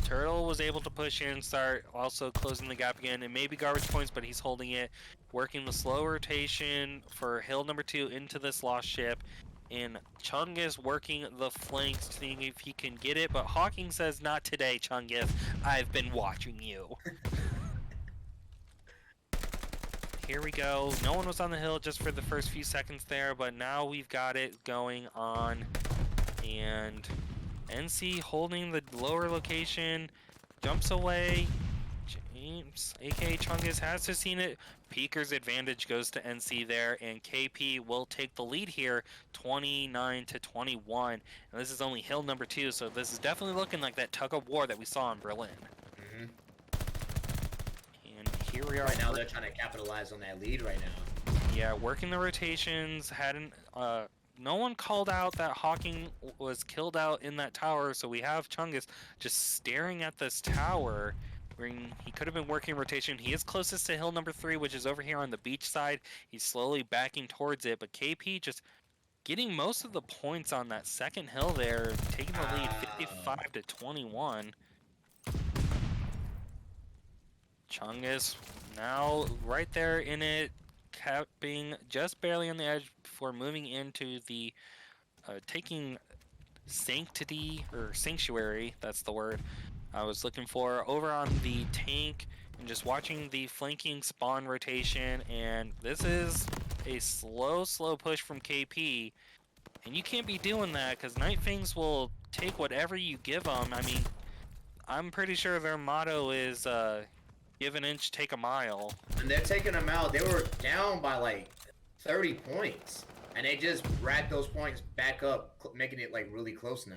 Turtle was able to push in, start also closing the gap again. It may be garbage points, but he's holding it, working the slow rotation for hill number 2 into this lost ship. And Chungus working the flanks, seeing if he can get it. But Hawking says, not today, Chungus. I've been watching you. Here we go. No one was on the hill just for the first few seconds there, but now we've got it going on. And NC holding the lower location, jumps away. James, aka Chungus, has to seen it. Peeker's advantage goes to NC there, and KP will take the lead here, 29-21. And this is only hill number 2, so this is definitely looking like that tug of war that we saw in Berlin. Mm-hmm. And here we are. Right now, they're trying to capitalize on that lead right now. Yeah, working the rotations. Hadn't no one called out that Hawking was killed out in that tower, so we have Chungus just staring at this tower. He could have been working rotation. He is closest to hill number 3, which is over here on the beach side. He's slowly backing towards it, but KP just getting most of the points on that second hill there, taking the lead 55-21. Chungus now right there in it, capping just barely on the edge before moving into the taking sanctity or sanctuary, that's the word I was looking for, over on the tank and just watching the flanking spawn rotation. And this is a slow push from KP, and you can't be doing that because Nightfangs will take whatever you give them. I mean, I'm pretty sure their motto is give an inch, take a mile. And they're taking them out. They were down by like 30 points. And they just racked those points back up, making it like really close now.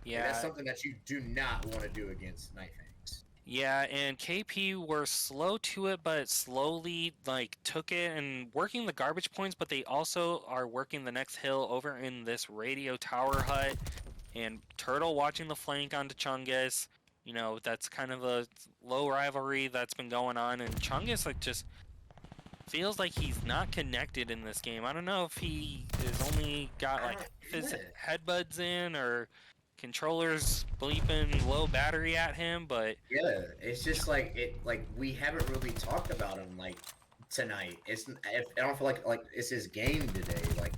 Yeah. And that's something that you do not want to do against Nightfangs. Yeah, and KP were slow to it, but slowly like took it and working the garbage points, but they also are working the next hill over in this radio tower hut. And Turtle watching the flank onto Chungus. You know, that's kind of a low rivalry that's been going on, and Chungus like just feels like he's not connected in this game. I don't know if he has only got like his headbuds in or controllers bleeping low battery at him, but yeah, it's just like we haven't really talked about him like tonight. I don't feel like it's his game today. Like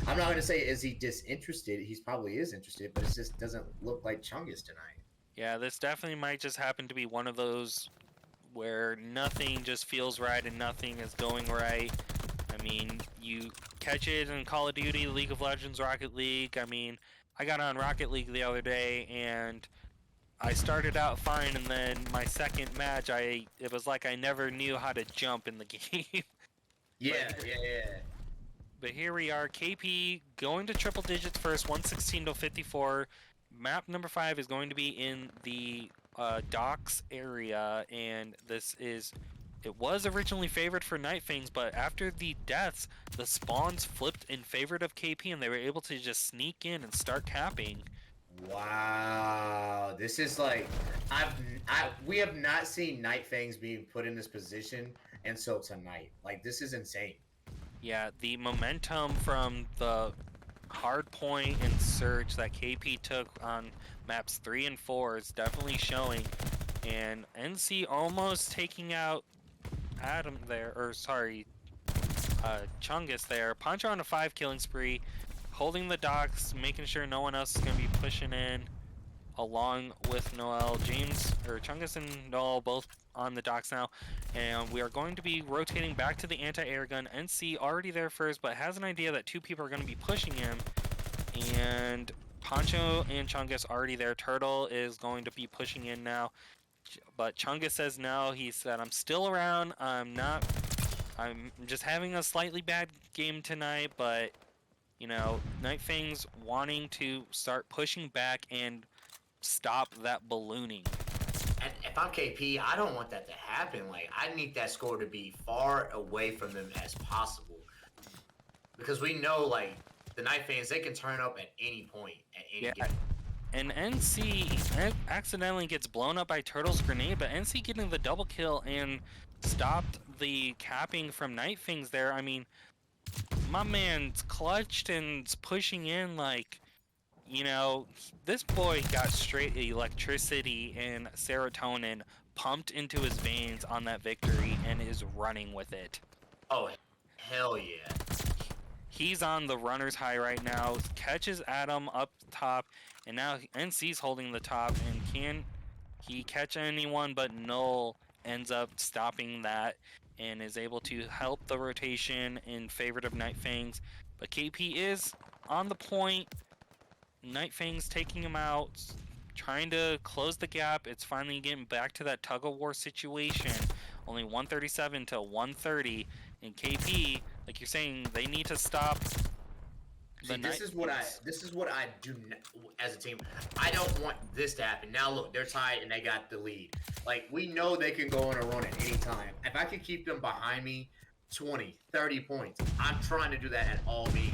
I'm not gonna say is he disinterested. He's probably is interested, but it just doesn't look like Chungus tonight. Yeah, this definitely might just happen to be one of those where nothing just feels right and nothing is going right. I mean, you catch it in Call of Duty, League of Legends, Rocket League. I mean, I got on Rocket League the other day and I started out fine, and then my second match, it was like I never knew how to jump in the game. Yeah. But here we are, KP going to triple digits first, 116-54. Map number 5 is going to be in the docks area, and it was originally favored for Nightfangs, but after the deaths, the spawns flipped in favor of KP, and they were able to just sneak in and start capping. Wow, this is like we have not seen Nightfangs being put in this position until tonight. Like, this is insane. Yeah, the momentum from the hard point and surge that KP took on maps 3 and 4 is definitely showing, and NC almost taking out Adam there, or sorry, Chungus there. Pancho on a 5 killing spree, holding the docks, making sure no one else is going to be pushing in, along with Noel. Chungus and Noel both on the docks now, and we are going to be rotating back to the anti-air gun. NC already there first, but has an idea that 2 people are going to be pushing him, and Pancho and Chungus already there. Turtle is going to be pushing in now, but Chungus says no. He said, I'm still around. I'm just having a slightly bad game tonight, but, you know, Nightfangs wanting to start pushing back and stop that ballooning. And if I'm KP, I don't want that to happen. Like, I need that score to be far away from them as possible. Because we know, like, the Nightfangs, they can turn up at any point, at any given. And NC accidentally gets blown up by Turtle's grenade, but NC getting the double kill and stopped the capping from Nightfangs there. I mean, my man's clutched and pushing in like, you know, this boy got straight electricity and serotonin pumped into his veins on that victory and is running with it. Oh, hell yeah. He's on the runner's high right now, catches Adam up top, and now NC's holding the top, and can he catch anyone? But Null ends up stopping that and is able to help the rotation in favor of Nightfangs. But KP is on the point. Nightfangs taking him out, trying to close the gap. It's finally getting back to that tug-of-war situation. Only 137 to 130, and KP, like you're saying, they need to stop. This is what I do as a team. I don't want this to happen. Now look, they're tied and they got the lead. Like, we know they can go on a run at any time. If I can keep them behind me 20, 30 points, I'm trying to do that at all means.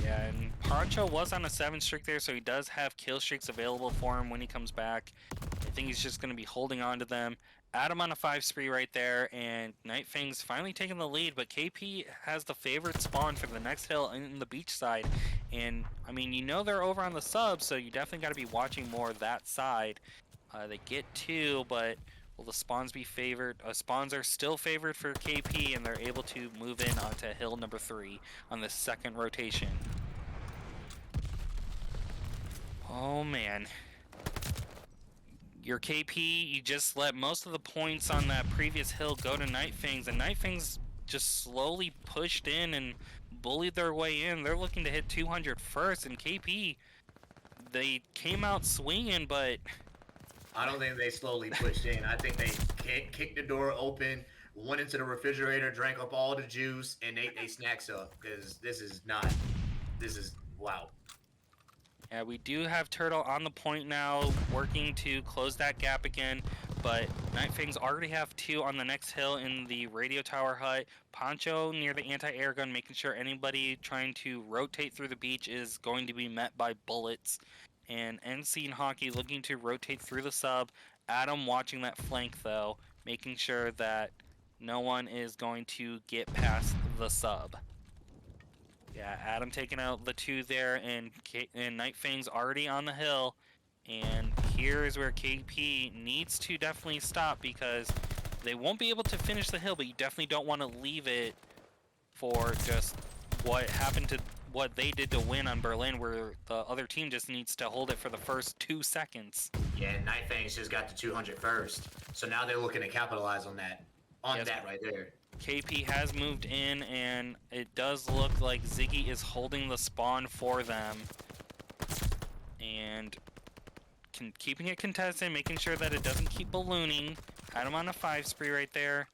Yeah, and Pancho was on a 7 streak there, so he does have kill streaks available for him when he comes back. I think he's just going to be holding on to them. Adam on a 5 spree right there, and Nightfangs finally taking the lead, but KP has the favorite spawn for the next hill in the beach side. And, I mean, you know they're over on the sub, so you definitely got to be watching more of that side. They get 2, but will the spawns be favored? Spawns are still favored for KP, and they're able to move in onto hill number 3 on the second rotation. Oh, man. Your KP, you just let most of the points on that previous hill go to Nightfangs, and Nightfangs just slowly pushed in and bullied their way in. They're looking to hit 200 first, and KP, they came out swinging, but... I don't think they slowly pushed in. I think they kicked the door open, went into the refrigerator, drank up all the juice, and they snacks up, because this is wow. Yeah, we do have Turtle on the point now, working to close that gap again, but Nightfangs already have 2 on the next hill in the radio tower hut. Pancho near the anti-air gun, making sure anybody trying to rotate through the beach is going to be met by bullets. And NC and Hockey looking to rotate through the sub. Adam watching that flank though, making sure that no one is going to get past the sub. Yeah, Adam taking out the 2 there, and Nightfangs already on the hill. And here is where KP needs to definitely stop, because they won't be able to finish the hill, but you definitely don't want to leave it for just what happened to what they did to win on Berlin, where the other team just needs to hold it for the first 2 seconds. Yeah, Nightfangs just got to 200 first, so now they're looking to capitalize on that, that right there. KP has moved in, and it does look like Ziggy is holding the spawn for them. And keeping it contested, making sure that it doesn't keep ballooning. Had him on a 5 spree right there.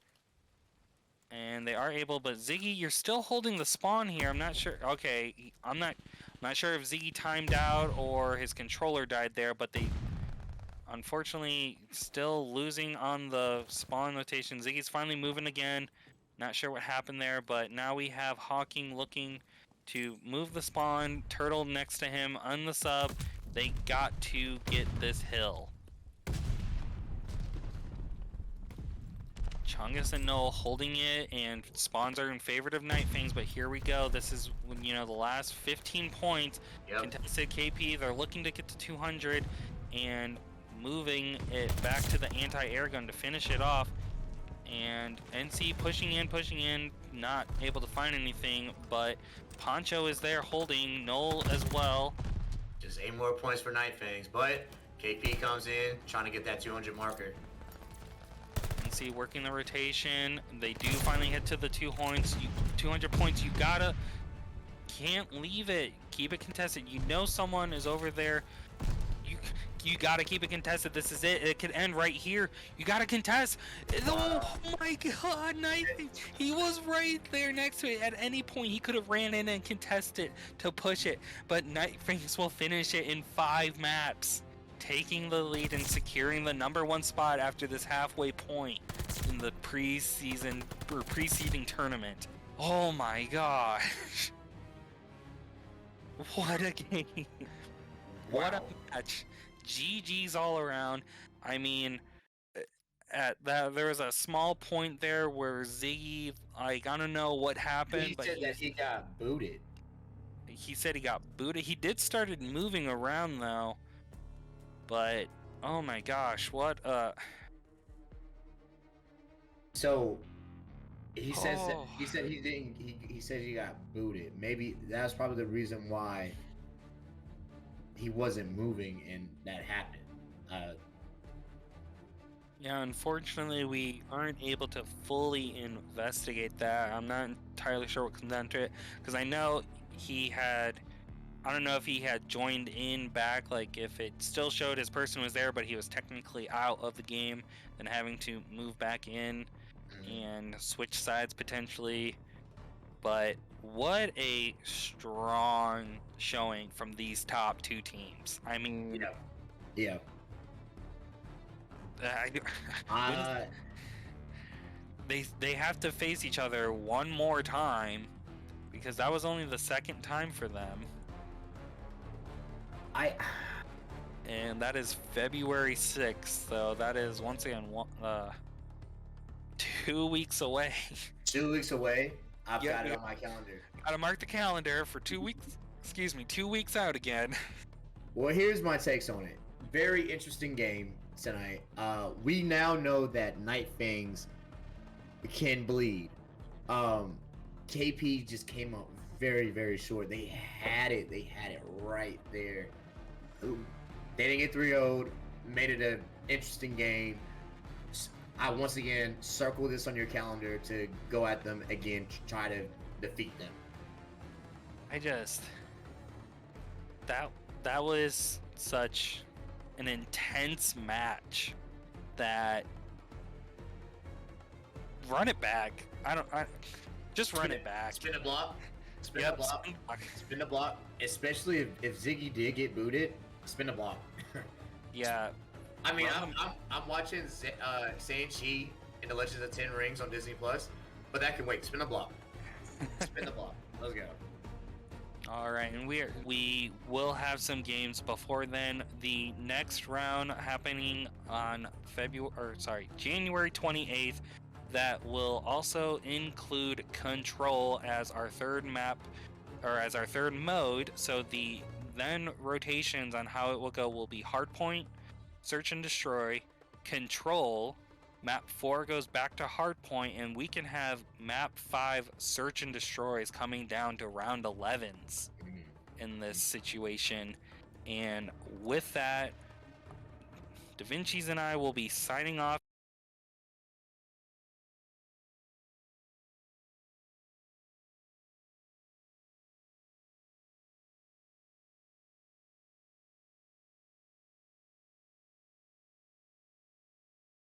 And they are able, but Ziggy, you're still holding the spawn here. I'm not sure. Okay, I'm not sure if Ziggy timed out or his controller died there, but they unfortunately still losing on the spawn rotation. Ziggy's finally moving again. Not sure what happened there, but now we have Hawking looking to move the spawn. Turtle next to him on the sub. They got to get this hill. Chungus and Noel holding it, and spawns are in favor of Nightfangs, but here we go. This is, you know, the last 15 points. Yep. Contested KP, they're looking to get to 200 and moving it back to the anti-air gun to finish it off. And NC pushing in, not able to find anything, but Poncho is there holding, Null as well. Just 8 more points for Nightfangs, but KP comes in trying to get that 200 marker. NC working the rotation. They do finally hit to the 200 points. You can't leave it. Keep it contested. You know someone is over there. You gotta keep it contested. This is it. It could end right here. You gotta contest. Oh my god, he was right there next to it. At any point, he could have ran in and contested to push it. But Nightfangs will finish it in 5 maps, taking the lead and securing the #1 spot after this halfway point in the preceding tournament. Oh my gosh. What a game. What a match. GG's all around. I mean, at that there was a small point there where Ziggy, I don't know what happened, He said that he got booted. He said he got booted. He did started moving around though. But oh my gosh, what So he says that he said he didn't he said he got booted. Maybe that's probably the reason why he wasn't moving and that happened. Yeah, unfortunately, we aren't able to fully investigate that. I'm not entirely sure what comes down to it, because I know I don't know if he had joined in back, like if it still showed his person was there, but he was technically out of the game, and having to move back in and switch sides potentially. But what a strong showing from these top 2 teams. I mean, Yeah. They have to face each other one more time, because that was only the 2nd time for them. And that is February 6th, so that is once again 2 weeks away. 2 weeks away. I've got it on my calendar. Gotta mark the calendar for 2 weeks. 2 weeks out again. Well, here's my takes on it. Very interesting game tonight. We now know that Nightfangs can bleed. KP just came up very, very short. They had it right there. They didn't get 3-0'd, made it an interesting game. I once again circle this on your calendar to go at them again, try to defeat them. That was such an intense match that run it back. Just run it back. Spin the block. Spin the block. Especially if Ziggy did get booted, spin the block. Yeah. I mean, I'm watching Shang-Chi and the Legends of 10 Rings on Disney Plus, but that can wait. Spin the block. Spin the block. Let's go. All right, and we will have some games before then. The next round happening on January 28th. That will also include Control as our 3rd map, or as our 3rd mode. So the then rotations on how it will go will be Hardpoint, Search and Destroy, Control. Map 4 goes back to Hardpoint, and we can have Map 5 Search and Destroys coming down to round 11s in this situation. And with that, Da Vinci's and I will be signing off.